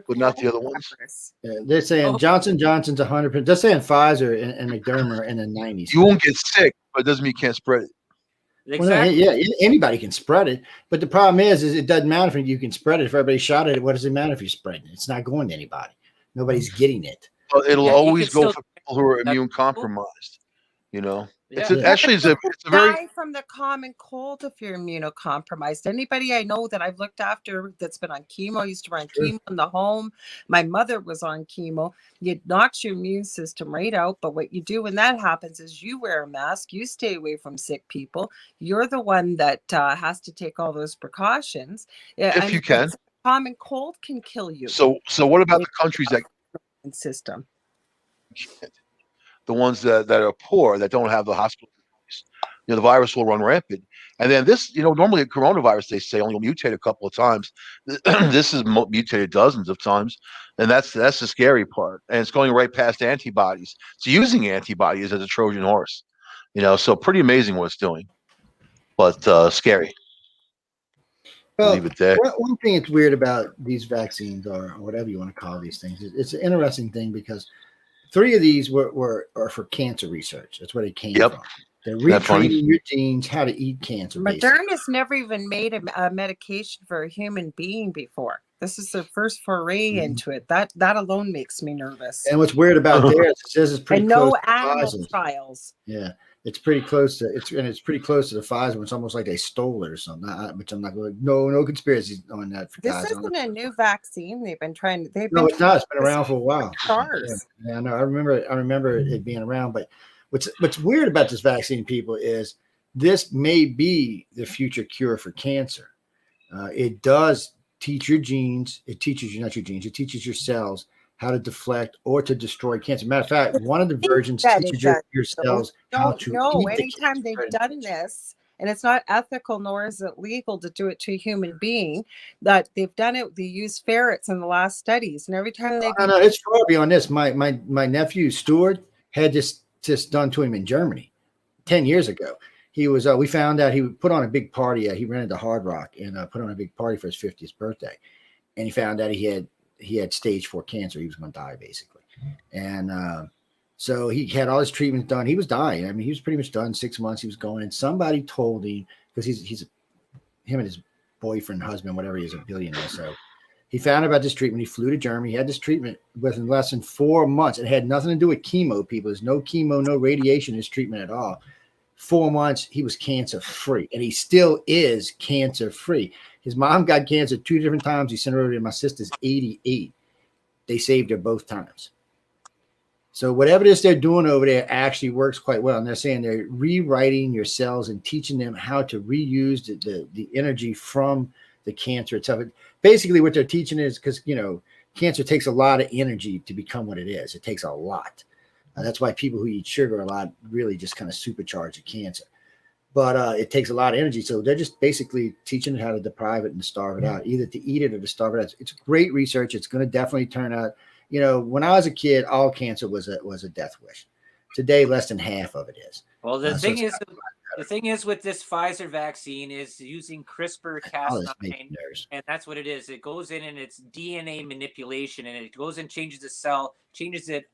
but not the other ones.
Yeah, they're saying Johnson Johnson's 100%. They're saying Pfizer and Moderna are in the 90s.
You won't get sick, but it doesn't mean you can't spread it.
Exactly.
Well, yeah, anybody can spread it, but the problem is it doesn't matter if you can spread it. If everybody shot at it, what does it matter if you're spreading it? It's not going to anybody. Nobody's getting it.
Well, it'll always go for people who are immune compromised. You know, it's a very
from the common cold if you're immunocompromised. Anybody I know that I've looked after that's been on chemo, used to run chemo in the home. My mother was on chemo. It knocks your immune system right out. But what you do when that happens is you wear a mask. You stay away from sick people. You're the one that has to take all those precautions.
If you can.
Common cold can kill you.
So what about the countries that
system?
The ones that are poor, that don't have the hospital, the virus will run rampant. And then this, normally a coronavirus, they say only will mutate a couple of times. This is mutated dozens of times, and that's the scary part. And it's going right past antibodies. It's using antibodies as a Trojan horse, So pretty amazing what it's doing, but scary.
Well,
leave it there.
One thing that's weird about these vaccines, or whatever you want to call these things, it's an interesting thing because 3 of these are for cancer research. That's where they came from. They're retraining your genes how to eat cancer.
Moderna's never even made a medication for a human being before. This is their first foray into it. That alone makes me nervous.
And what's weird about theirs, it says it's pretty close to
animal trials.
Yeah, it's pretty close to it's pretty close to the Pfizer one. It's almost like they stole it or something. Which I'm not going. No conspiracies on that.
This isn't a new vaccine. They've been trying.
No, it's not. It's been around for a while.
SARS.
Yeah, no, I remember it being around. But what's weird about this vaccine, people, is this may be the future cure for cancer. It does teach your genes. It teaches you, not your genes. It teaches your cells how to deflect or to destroy cancer. Matter of fact, one of the versions teaches your cells how to.
No, anytime they've done this, and it's not ethical nor is it legal to do it to a human being, that they've done it. They use ferrets in the last studies, and every time they
no, it's far beyond this. My nephew Stuart had this done to him in Germany 10 years ago. he was. We found out he put on a big party. He rented the Hard Rock and put on a big party for his 50th birthday, and he found out he had stage 4 cancer. He was going to die basically, and so he had all his treatments done. He was dying. I mean, he was pretty much done. 6 months he was going, and somebody told him, because him and his boyfriend, husband, whatever, he is, a billionaire. So he found out about this treatment. He flew to Germany. He had this treatment within less than 4 months. It had nothing to do with chemo, people. There's no chemo, no radiation in his treatment at all. 4 months, he was cancer free, and he still is cancer free. His mom got cancer 2 different times. He sent her over to my sister's 88. They saved her both times. So whatever it is they're doing over there actually works quite well. And they're saying they're rewriting your cells and teaching them how to reuse the energy from the cancer itself. Basically, what they're teaching is, because, cancer takes a lot of energy to become what it is. It takes a lot. That's why people who eat sugar a lot really just kind of supercharge the cancer. But it takes a lot of energy. So they're just basically teaching it how to deprive it and to starve it out, either to eat it or to starve it out. It's great research. It's going to definitely turn out. When I was a kid, all cancer was a death wish. Today, less than half of it is.
Well, the thing is with this Pfizer vaccine is using CRISPR-Cas9, and that's what it is. It goes in and it's DNA manipulation, and it goes and changes the cell, changes it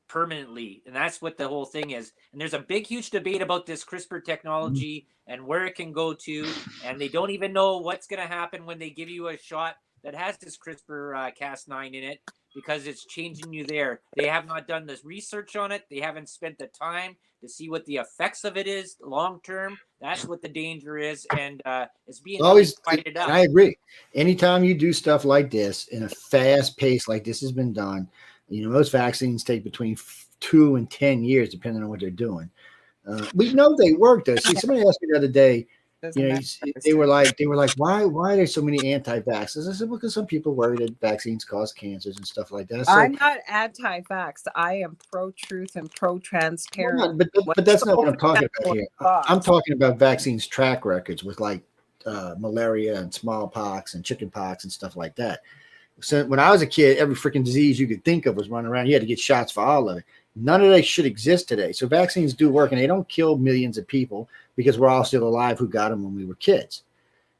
permanently, and that's what the whole thing is. And there's a big, huge debate about this CRISPR technology and where it can go to, and they don't even know what's going to happen when they give you a shot that has this CRISPR-Cas9 in it, because it's changing you there. They have not done this research on it. They haven't spent the time to see what the effects of it is long term. That's what the danger is, and it's being
always
fighted up.
I agree. Anytime you do stuff like this in a fast pace, like this has been done, most vaccines take between 2 and 10 years, depending on what they're doing. We know they work, though. See, somebody asked me the other day. They were like, why are there so many anti-vaxxers? I said, well, because some people worry that vaccines cause cancers and stuff like that. So,
I'm not anti-vax. I am pro-truth and pro-transparent.
But that's not what I'm talking about here. I'm talking about vaccines track records with malaria and smallpox and chickenpox and stuff like that. So when I was a kid, every freaking disease you could think of was running around. You had to get shots for all of it. None of that should exist today. So vaccines do work, and they don't kill millions of people because we're all still alive who got them when we were kids.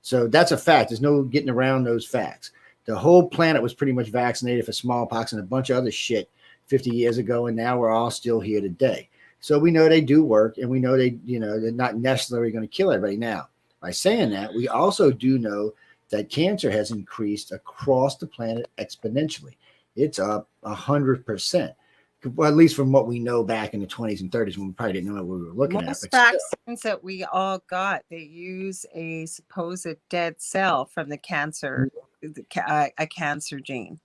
So that's a fact. There's no getting around those facts. The whole planet was pretty much vaccinated for smallpox and a bunch of other shit 50 years ago, and now we're all still here today. So we know they do work, and we know they're not necessarily going to kill everybody. Now, by saying that, we also do know that cancer has increased across the planet exponentially. It's up 100%. Well, at least from what we know back in the 20s and 30s, when we probably didn't know what we were looking at.
Most vaccines that we all got, they use a supposed dead cell from the cancer, a cancer gene.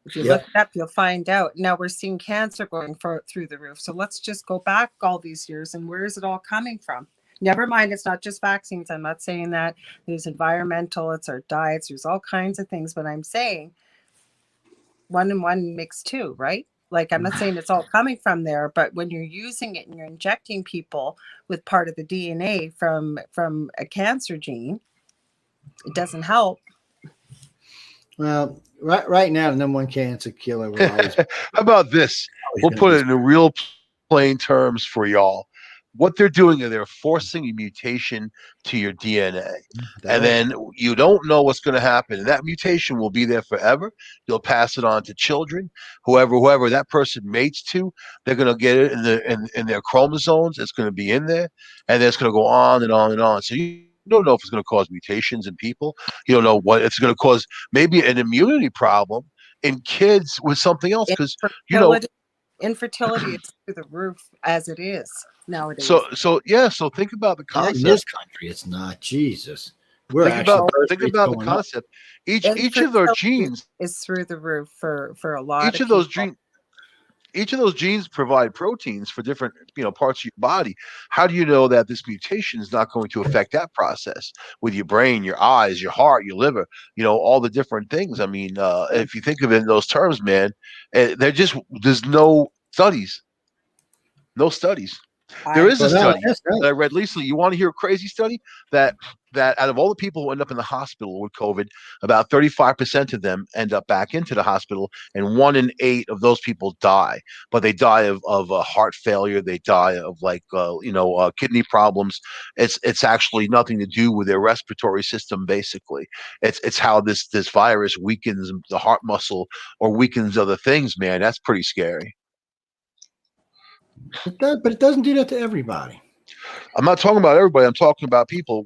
If you look it up, you'll find out. Now we're seeing cancer going through the roof. So let's just go back all these years, and where is it all coming from? Never mind, it's not just vaccines. I'm not saying that. There's environmental, it's our diets, there's all kinds of things, but I'm saying 1 and 1 makes 2, right? Like, I'm not saying it's all coming from there, but when you're using it and you're injecting people with part of the DNA from a cancer gene, it doesn't help.
Well, right now, the number 1 cancer killer.
How about this? We'll put it in real plain terms for y'all. What they're doing is they're forcing a mutation to your DNA. And then you don't know what's going to happen. And that mutation will be there forever. You'll pass it on to children. Whoever that person mates to, they're going to get it in their chromosomes. It's going to be in there. And then it's going to go on and on and on. So you don't know if it's going to cause mutations in people. You don't know what it's going to cause. Maybe an immunity problem in kids with something else. Because,
infertility is through the roof as it is nowadays.
So think about the concept.
In this country, it's not. Jesus.
Think about the concept. Each of their genes
is through the roof for a lot.
Each of those genes provide proteins for different parts of your body. How do you know that this mutation is not going to affect that process with your brain, your eyes, your heart, your liver? All the different things. I mean, if you think of it in those terms, man, there's no studies. No studies There is a
Well, no,
study
that's
that I
right.
read recently. You want to hear a crazy study? That out of all the people who end up in the hospital with COVID, about 35% of them end up back into the hospital, and 1 in 8 of those people die. But they die of heart failure. They die of kidney problems. It's actually nothing to do with their respiratory system. Basically, it's how this virus weakens the heart muscle or weakens other things. Man, that's pretty scary.
It does, but it doesn't do that to everybody.
I'm not talking about everybody. I'm talking about people.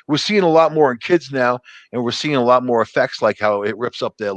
We're seeing a lot more in kids now, and we're seeing a lot more effects, like how it rips up their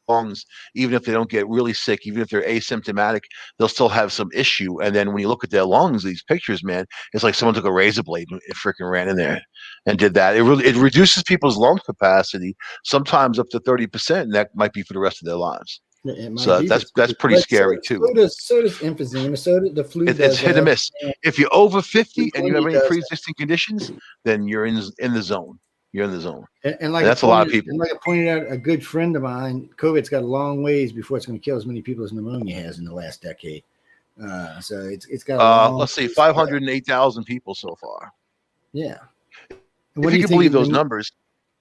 lungs. Even if they don't get really sick, even if they're asymptomatic, they'll still have some issue. And then when you look at their lungs, these pictures, man, it's like someone took a razor blade and it freaking ran in there and did that. It reduces people's lung capacity, sometimes up to 30%, and that might be for the rest of their lives.
It might
So
be,
that's pretty scary too.
So does emphysema. The flu
It's
does
hit or
that.
miss. If you're over 50 and you have
Pneumonia
any
does that.
pre-existing conditions, then you're in the zone. You're in the zone.
And
And that's a lot of people.
like I pointed out, a good friend of mine, COVID's got a long ways before it's going to kill as many people as pneumonia has in the last decade. So it's got a long
Let's see,
ways to go.
508,000 people so far.
Yeah.
If you can believe those numbers,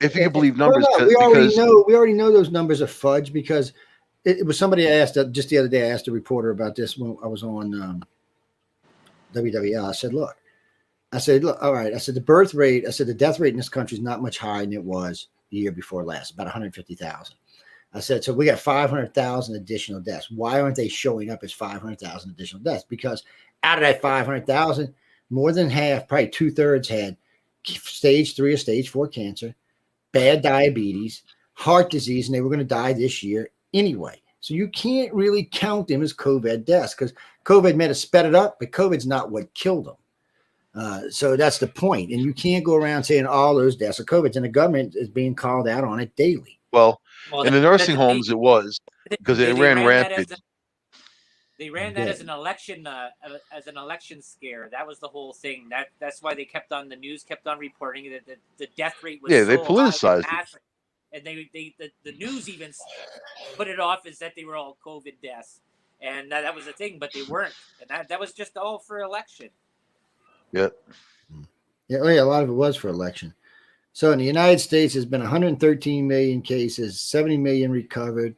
if you can believe numbers,
no, we already know those numbers are fudge because it was somebody asked just the other day. I asked a reporter about this when I was on WWL. I said, look, all right. I said, the death rate in this country is not much higher than it was the year before last, about 150,000. I said, so we got 500,000 additional deaths. Why aren't they showing up as 500,000 additional deaths? Because out of that 500,000, more than half, probably 2/3 had stage 3 or stage 4 cancer, bad diabetes, heart disease, and they were going to die this year anyway. So you can't really count them as COVID deaths because COVID may have sped it up, but COVID's not what killed them. So that's the point. And you can't go around saying all those deaths are COVID, and the government is being called out on it daily.
Well, in the nursing homes, it was because it ran rampant.
They ran that as an election scare. That was the whole thing. That's why they kept on the news, kept on reporting that the death rate was
they politicized
it. And the news even put it off as that they were all COVID deaths, and that was the thing, but they weren't, and that was just all for election.
Yep.
Yeah, a lot of it was for election. So in the United States, there's been 113 million cases, 70 million recovered.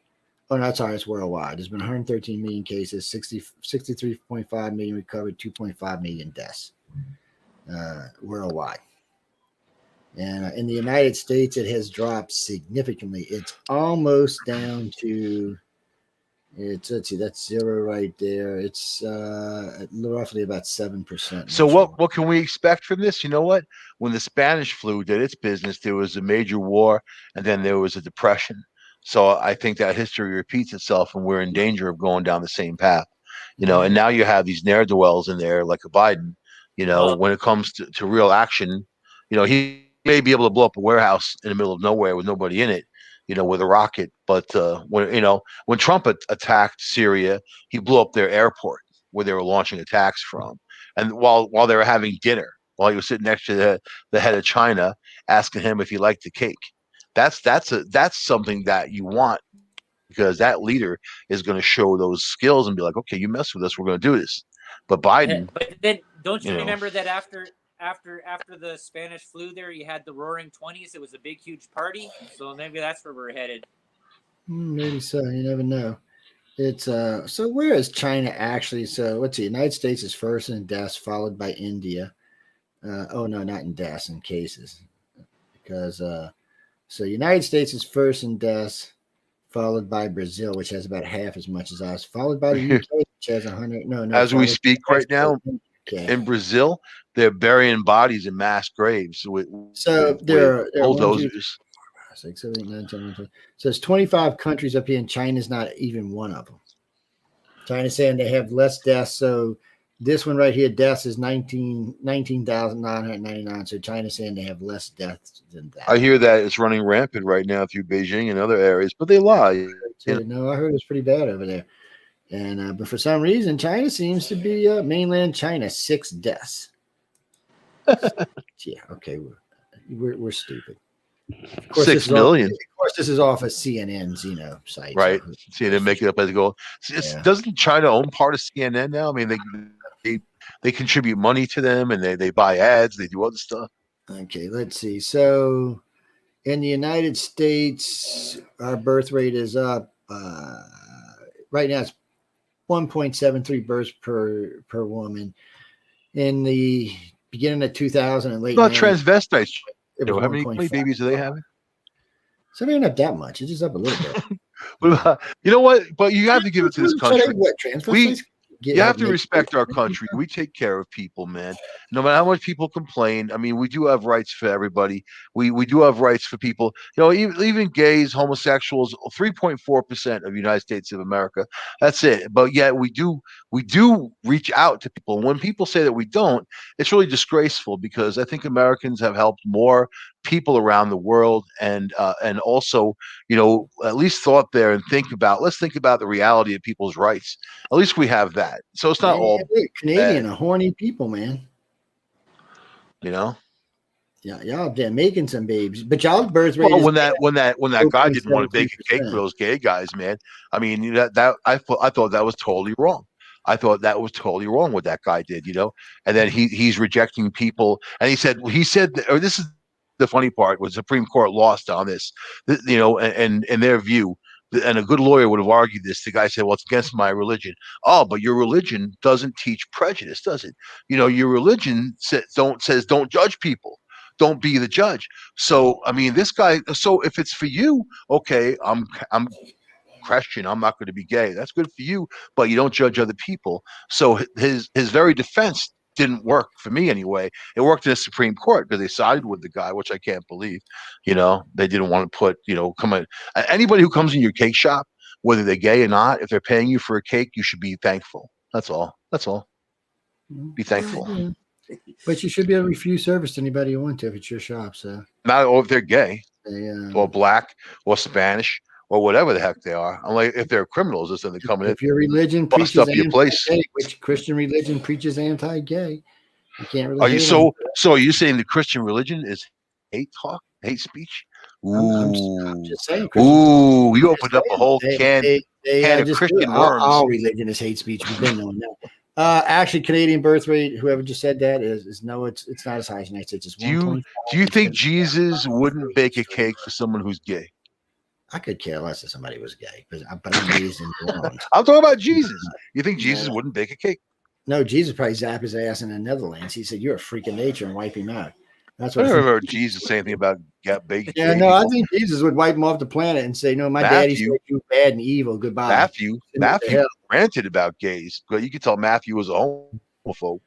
Oh, no, sorry, it's worldwide. There's been 113 million cases, 63.5 million recovered, 2.5 million deaths worldwide. And in the United States, it has dropped significantly. It's almost down to, let's see, that's zero right there. It's roughly about 7%.
So what can we expect from this? You know what? When the Spanish flu did its business, there was a major war, and then there was a depression. So I think that history repeats itself, and we're in danger of going down the same path. And now you have these ne'er-do-wells in there, like a Biden. When it comes to real action, he may be able to blow up a warehouse in the middle of nowhere with nobody in it, with a rocket. But when Trump attacked Syria, he blew up their airport where they were launching attacks from. And while they were having dinner, while he was sitting next to the head of China, asking him if he liked the cake. That's something that you want, because that leader is going to show those skills and be like, okay, you mess with us, we're going to do this. But Biden,
but then don't you remember that after the Spanish flu, there you had the Roaring 20s. It was a big, huge party. So maybe that's where we're headed.
Maybe so. You never know. It's so where is China actually? So let's see. United States is first in deaths, followed by India. Oh no, not in deaths, in cases, because so United States is first in deaths, followed by Brazil, which has about half as much as us, followed by the UK, which has 100. No,
as we speak right now, in Brazil, they're burying bodies in mass graves with bulldozers.
6, 7, 8, 9, 10, 11, 12. So there's 25 countries up here, and China's not even one of them. China's saying they have less deaths. So this one right here, deaths is 19,999. So China's saying they have less deaths than that.
I hear that it's running rampant right now through Beijing and other areas, but they lie.
No, I heard it's pretty bad over there. And but for some reason, China seems to be mainland China, 6 deaths. Yeah, okay, we're stupid.
Of course, 6 million.
Of course, this is off of CNN's, site.
Right. CNN make it up as it goes. Doesn't China own part of CNN now? I mean, they they contribute money to them, and they buy ads, they do other stuff.
Okay, let's see. So in the United States, our birth rate is up. Right now, it's 1.73 births per woman. In the beginning of 2000 and late
Not
90s,
transvestites.
it was
How many
1.5.
babies do they have?
So maybe not that much. It's just up a little bit.
What about, you know what? But you have to give it to this country.
What,
You have to respect our country. We take care of people, man. No matter how much people complain. I mean, we do have rights for everybody. We do have rights for people. You know, even gays, homosexuals, 3.4% of the United States of America. That's it. But yet we do reach out to people. And when people say that we don't, it's really disgraceful, because I think Americans have helped more people around the world, and also, you know, at least thought there and let's think about the reality of people's rights. At least we have that. So it's not all
Canadian,
bad.
are horny people, man.
You know.
Yeah, y'all damn making some babies, but y'all's birth rate.
Well, when that guy didn't want to bake a cake for those gay guys, man. I mean, that I thought that was totally wrong. I thought that was totally wrong what that guy did, you know. And then he's rejecting people, and he said, or this is the funny part, was the Supreme Court lost on this, you know, and in their view. And a good lawyer would have argued this. The guy said, well, it's against my religion. Oh, but your religion doesn't teach prejudice, does it? You know, your religion says don't judge people. Don't be the judge. So, I mean, this guy, so if it's for you, okay, I'm Christian, I'm not going to be gay. That's good for you, but you don't judge other people. So his very defense didn't work for me anyway. It worked in the Supreme Court because they sided with the guy, which I can't believe. You know, they didn't want to put, you know, anybody who comes in your cake shop, whether they're gay or not, if they're paying you for a cake, you should be thankful. That's all. Be thankful.
Yeah. But you should be able to refuse service to anybody you want to if it's your shop. So
not if they're gay, or black, or Spanish, or whatever the heck they are. Unlike if they're criminals, or something coming in.
If your religion
bust up your place,
which Christian religion preaches anti-gay, you can't really.
Are you so are you saying the Christian religion is hate talk, hate speech? Ooh,
I'm just saying.
Ooh, you opened up a whole can of Christian worms.
All religion is hate speech. We've been knowing that. Actually, Canadian birth rate, whoever just said that is no, it's not as high as United States. It's
do you think Jesus wouldn't bake a cake for someone who's gay?
I could care less if somebody was gay, but I'm raised in the wrong.
I'm talking about Jesus. You think Jesus wouldn't bake a cake?
No, Jesus probably zapped his ass in the Netherlands. He said, "You're a freak of nature," and wipe him out. That's what
I never heard Jesus say anything about baking.
Yeah, no, I think Jesus would wipe him off the planet and say, "No, my daddy said you bad and evil. Goodbye."
Matthew ranted about gays, but you could tell Matthew was a homophobe.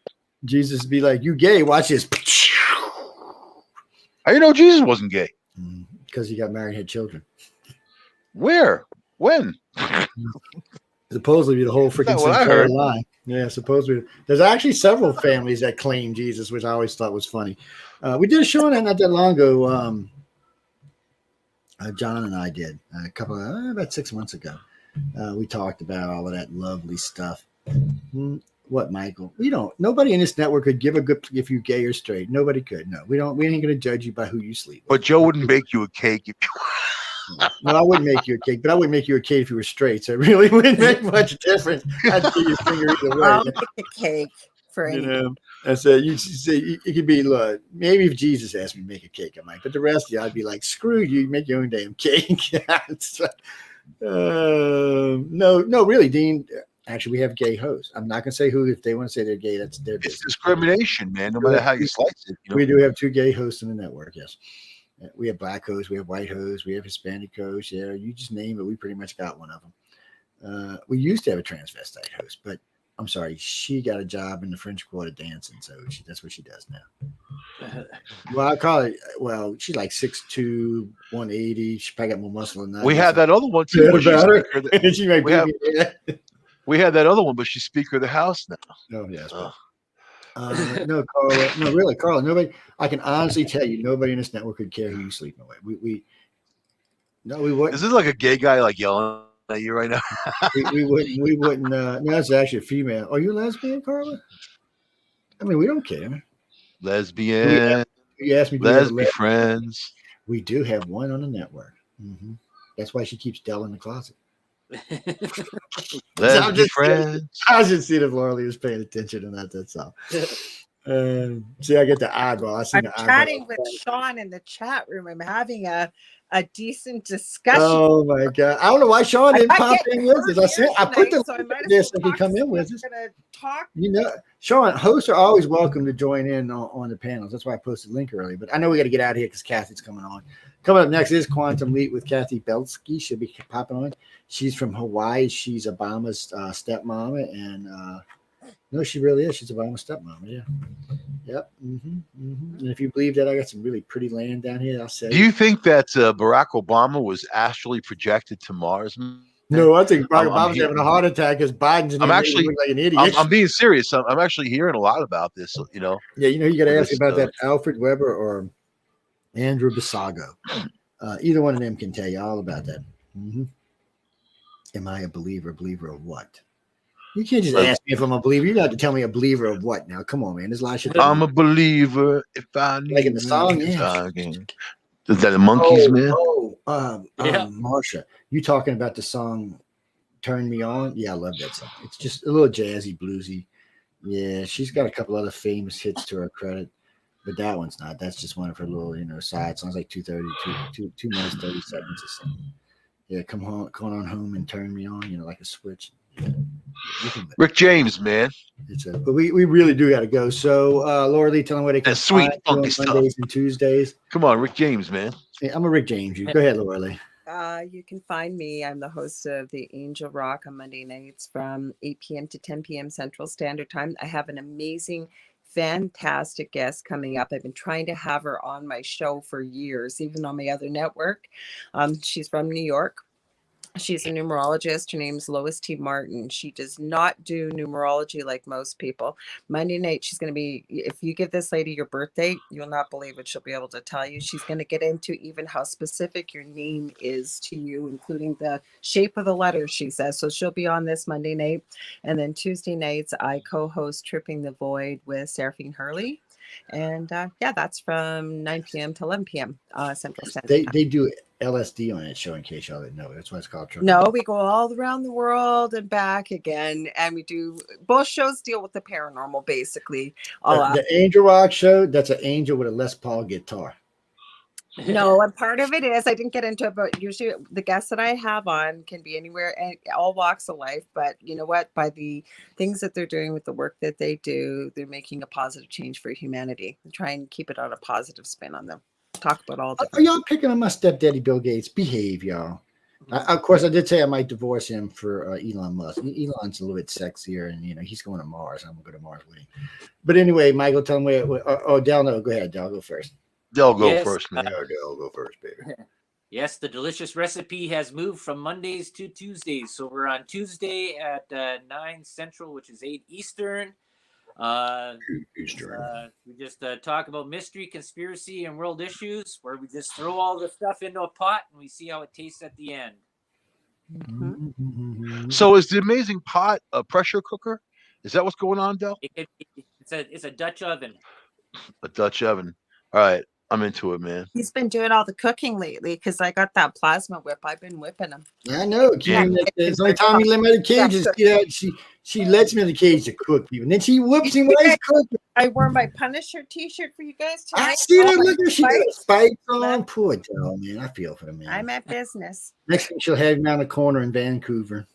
Jesus would be like, "You gay? Watch this."
How you know Jesus wasn't gay?
Because he got married and had children.
Where? When?
Supposedly the whole freaking Centralist line. Yeah, supposedly. There's actually several families that claim Jesus, which I always thought was funny. We did a show on that not that long ago. John and I did about 6 months ago. We talked about all of that lovely stuff. What, Michael? Nobody in this network could give a good if you're gay or straight. Nobody could. No, we don't. We ain't going to judge you by who you sleep with.
But Joe wouldn't make you a cake if you.
No, I wouldn't make you a cake, but I would make you a cake if you were straight. So it really wouldn't make much difference. I'd give you a finger either way.
I'll make a cake for anything.
And so you say it could be, look, maybe if Jesus asked me to make a cake, I might. But the rest of you, I'd be like, screw you, make your own damn cake. No, really, Dean. Actually, we have gay hosts. I'm not going to say who. If they want to say they're gay, that's their business.
It's discrimination, man. No matter how you slice it. You know?
We do have 2 gay hosts in the network. Yes. We have black hosts, we have white hosts, we have Hispanic hosts. Yeah, you just name it. We pretty much got one of them. We used to have a transvestite host, but I'm sorry, she got a job in the French Quarter dancing, so that's what she does now. Well, I call it. Well, she's like 6'2", 180. She probably got more muscle than that.
We had that other one too. We had that other one, but she's Speaker of the House now.
Oh yes. No, Carla. No, really, Carla. Nobody. I can honestly tell you, nobody in this network could care who you sleep with. We wouldn't.
Is this like a gay guy like yelling at you right now?
we wouldn't. No, it's actually a female. Are you a lesbian, Carla? I mean, we don't care.
Lesbian.
You asked me.
Lesbian friends.
We do have one on the network. Mm-hmm. That's why she keeps Dell in the closet.
Let's be friends.
I was just seeing if Laura Lee was paying attention to that. That's all. See, I get the eyeball.
I'm chatting with Sean in the chat room. I'm having a decent discussion.
Oh my god! I don't know why Sean didn't pop in with us. I put the
so
there so he can come in with us. You know, Sean, hosts are always welcome to join in on the panels. That's why I posted the link early. But I know we got to get out of here because Kathy's coming on. Coming up next is Quantum Leap with Kathy Belsky. She'll be popping on. She's from Hawaii. She's Obama's stepmama, and no, she really is. She's Obama's stepmama. Yeah. Yep. And if you believe that, I got some really pretty land down here. I'll say.
Do you think that Barack Obama was astrally projected to Mars?
No, I think Barack Obama's having a heart attack because Biden's
I'm actually
like an idiot.
I'm being serious. I'm actually hearing a lot about this. You know.
Yeah, you got to ask about that Alfred Weber or Andrew Basago. Either one of them can tell you all about that. Am I a believer? Believer of what? You can't just ask me if I'm a believer. You got to tell me a believer of what now. Come on, man. There's a lot of shit.
I'm a believer if I need.
Like in the song,
yeah. Is that the Monkeys, man?
Marsha, you talking about the song Turn Me On? Yeah, I love that song. It's just a little jazzy, bluesy. Yeah, she's got a couple other famous hits to her credit, but that one's not. That's just one of her little, side songs, like 2 minutes, 30 seconds or something. Yeah, come on home and turn me on, like a switch. Yeah.
Rick James, man.
But we really do got to go. So, Laura Lee, tell them what they can
sweet funky
stuff. Mondays and Tuesdays.
Come on, Rick James, man.
Yeah, I'm a Rick James. Go ahead, Laura Lee.
You can find me. I'm the host of the Angel Rock on Monday nights from 8 p.m. to 10 p.m. Central Standard Time. I have an amazing, fantastic guest coming up. I've been trying to have her on my show for years, even on my other network. She's from New York. She's a numerologist. Her name's Lois T. Martin. She does not do numerology like most people. Monday night, she's going to be, if you give this lady your birthday, you'll not believe what she'll be able to tell you. She's going to get into even how specific your name is to you, including the shape of the letters, she says. So she'll be on this Monday night. And then Tuesday nights, I co-host Tripping the Void with Seraphine Hurley. And that's from 9 p.m. to 11 p.m. Central Standard Time.
They do LSD on that show, in case y'all didn't know. That's why it's called Tripping.
No, we go all around the world and back again. And we do, both shows deal with the paranormal, basically.
The Angel Rock show, that's an angel with a Les Paul guitar.
No, and part of it is, I didn't get into it, but usually the guests that I have on can be anywhere and all walks of life. But you know what? By the things that they're doing with the work that they do, they're making a positive change for humanity. And try and keep it on a positive spin on them. Talk about all
Are y'all picking on my stepdaddy Bill Gates? Behave, y'all. Of course, I did say I might divorce him for Elon Musk. Elon's a little bit sexier, and he's going to Mars. I'm going to go to Mars with him. But anyway, Michael, tell me. Dell, no, go ahead. Dell, go first.
Dell, go first, man.
Dell, go first, baby.
Yes, the delicious recipe has moved from Mondays to Tuesdays. So we're on Tuesday at 9 Central, which is 8 Eastern. We just talk about mystery, conspiracy, and world issues, where we just throw all the stuff into a pot and we see how it tastes at the end.
So is the Amazing Pot a pressure cooker? Is that what's going on, Del?
It's a Dutch oven.
A Dutch oven. All right. I'm into it, man.
He's been doing all the cooking lately because I got that plasma whip. I've been whipping him.
I know. It's the only time you let me in the cage. She lets me in the cage to cook people. And then she whoops him when he's cooking.
I wore my Punisher t-shirt for you guys tonight.
I see that. Look at she got spikes on. Poor Del, man. I feel for the man.
I'm at business.
Next thing she'll have him down the corner in Vancouver.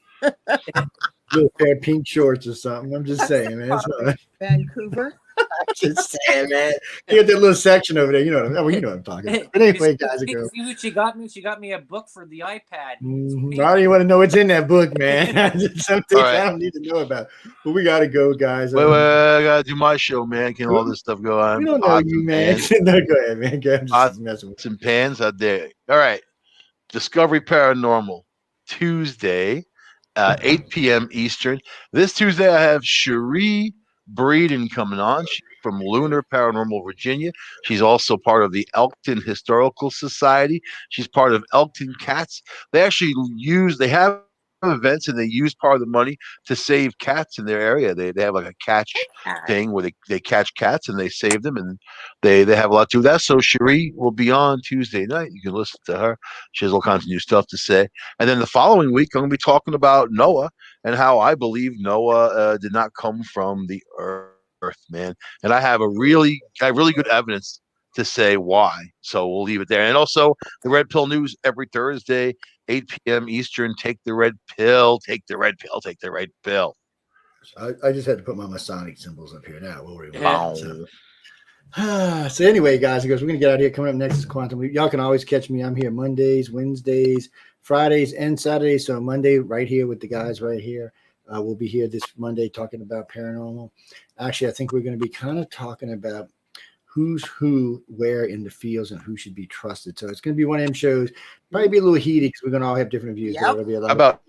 Little pair of pink shorts or something. I'm just saying, man.
Vancouver.
I'm just saying, man. You got that little section over there. You know what I'm talking about. But anyway, guys,
see what she got me? She got me a book for the iPad.
I don't even want to know what's in that book, man. Something I don't need to know about. But we got to go, guys.
Wait, I got to do my show, man. Can all this stuff go on?
We don't know you, man. No, go ahead, man. Go ahead. I'm just messing with
some pans out there. All right. Discovery Paranormal, Tuesday, 8 p.m. Eastern. This Tuesday, I have Cherie Breeden coming on. She's from Lunar Paranormal, Virginia. She's also part of the Elkton Historical Society. She's part of Elkton Cats. They actually have events, and they use part of the money to save cats in their area. They have like a catch thing where they catch cats and they save them, and they have a lot to do with that. So Cherie will be on Tuesday night. You can listen to her. She has all kinds of new stuff to say. And then the following week, I'm going to be talking about Noah and how I believe Noah did not come from the earth, man. And I have really good evidence to say why. So we'll leave it there. And also the Red Pill News every Thursday, 8 p.m. Eastern. Take the red pill. Take the red pill. Take the red pill.
I just had to put my Masonic symbols up here now. We'll worry
about
it. So anyway, guys, we're going to get out of here. Coming up next is Quantum Leap. Y'all can always catch me. I'm here Mondays, Wednesdays, Fridays, and Saturdays. So Monday right here with the guys right here. We'll be here this Monday talking about paranormal. Actually, I think we're going to be kind of talking about who's who, where in the fields, and who should be trusted. So it's going to be one of them shows. Probably be a little heated because we're going to all have different views.
Yep.
There'll be a lot
about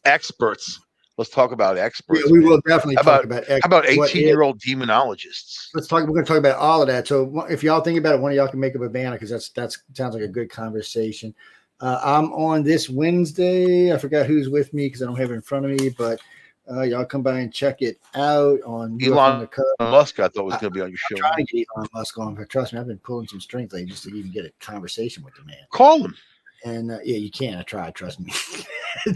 experts. Let's talk about experts.
We will definitely talk about experts.
How about 18-year-old demonologists?
We're going to talk about all of that. So if y'all think about it, one of y'all can make up a banner because that sounds like a good conversation. I'm on this Wednesday. I forgot who's with me because I don't have it in front of me, but y'all come by and check it out on
Elon Musk. I thought was going to be on your show.
I'm trying to get Elon Musk on, but trust me, I've been pulling some strings lately just to even get a conversation with the man.
Call him.
And yeah, you can. I tried. Trust me.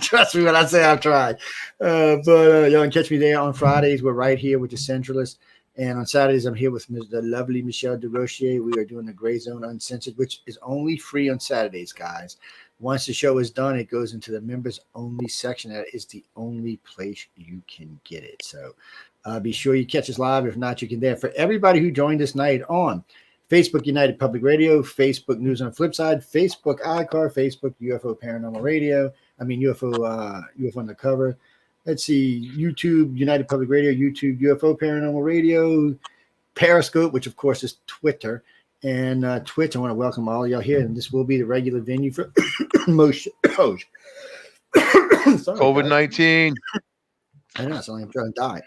Trust me when I say I've tried. But y'all can catch me there on Fridays. We're right here with the Centralist. And on Saturdays, I'm here with the lovely Michelle DeRochier. We are doing the Gray Zone Uncensored, which is only free on Saturdays, guys. Once the show is done, it goes into the members only section. That is the only place you can get it. So be sure you catch us live. If not, you can there. For everybody who joined us tonight on Facebook United Public Radio, Facebook News on Flipside, Facebook iCar, Facebook UFO Paranormal Radio. UFO Undercover. Let's see, YouTube United Public Radio, YouTube UFO Paranormal Radio, Periscope, which of course is Twitter, and Twitch. I want to welcome all y'all here, and this will be the regular venue for most shows.
COVID-19.
I know, it's only I'm trying to die.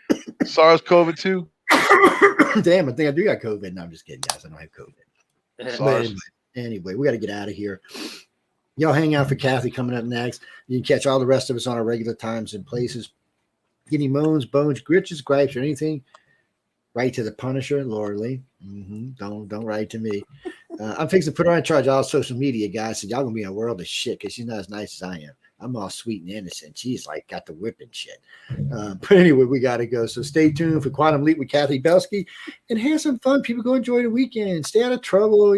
SARS-CoV-2.
Damn, I think I do got COVID. No, I'm just kidding, guys. I don't have COVID. But anyway, we got to get out of here. Y'all hang out for Kathy coming up next. You can catch all the rest of us on our regular times and places. Any moans, bones, gritches, gripes, or anything, write to the Punisher, Laura Lee. Don't write to me. I'm fixing to put her in charge of all social media, guys. So y'all gonna be in a world of shit because she's not as nice as I am. I'm all sweet and innocent. She's like got the whipping shit. But anyway, we got to go. So stay tuned for Quantum Leap with Kathy Belsky and have some fun. People go enjoy the weekend. Stay out of trouble.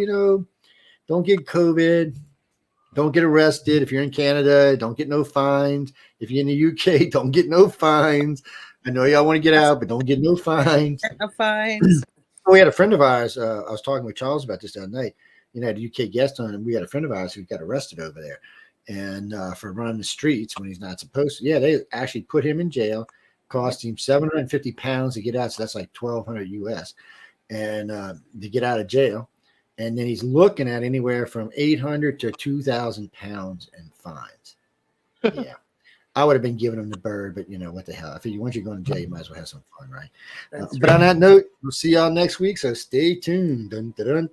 Don't get COVID. Don't get arrested. If you're in Canada, don't get no fines. If you're in the UK, don't get no fines. I know y'all want to get out, but don't get no fines.
No fines.
We had a friend of ours. I was talking with Charles about this the other night. Had a UK guest on, and we had a friend of ours who got arrested over there, and for running the streets when he's not supposed to. Yeah, they actually put him in jail. Cost him £750 to get out, so that's like $1,200 US, and to get out of jail. And then he's looking at anywhere from 800 to 2,000 pounds in fines. Yeah. I would have been giving him the bird, but what the hell? I figure once you're going to jail, you might as well have some fun, right? But on that note, we'll see y'all next week. So stay tuned. Dun, dun, dun.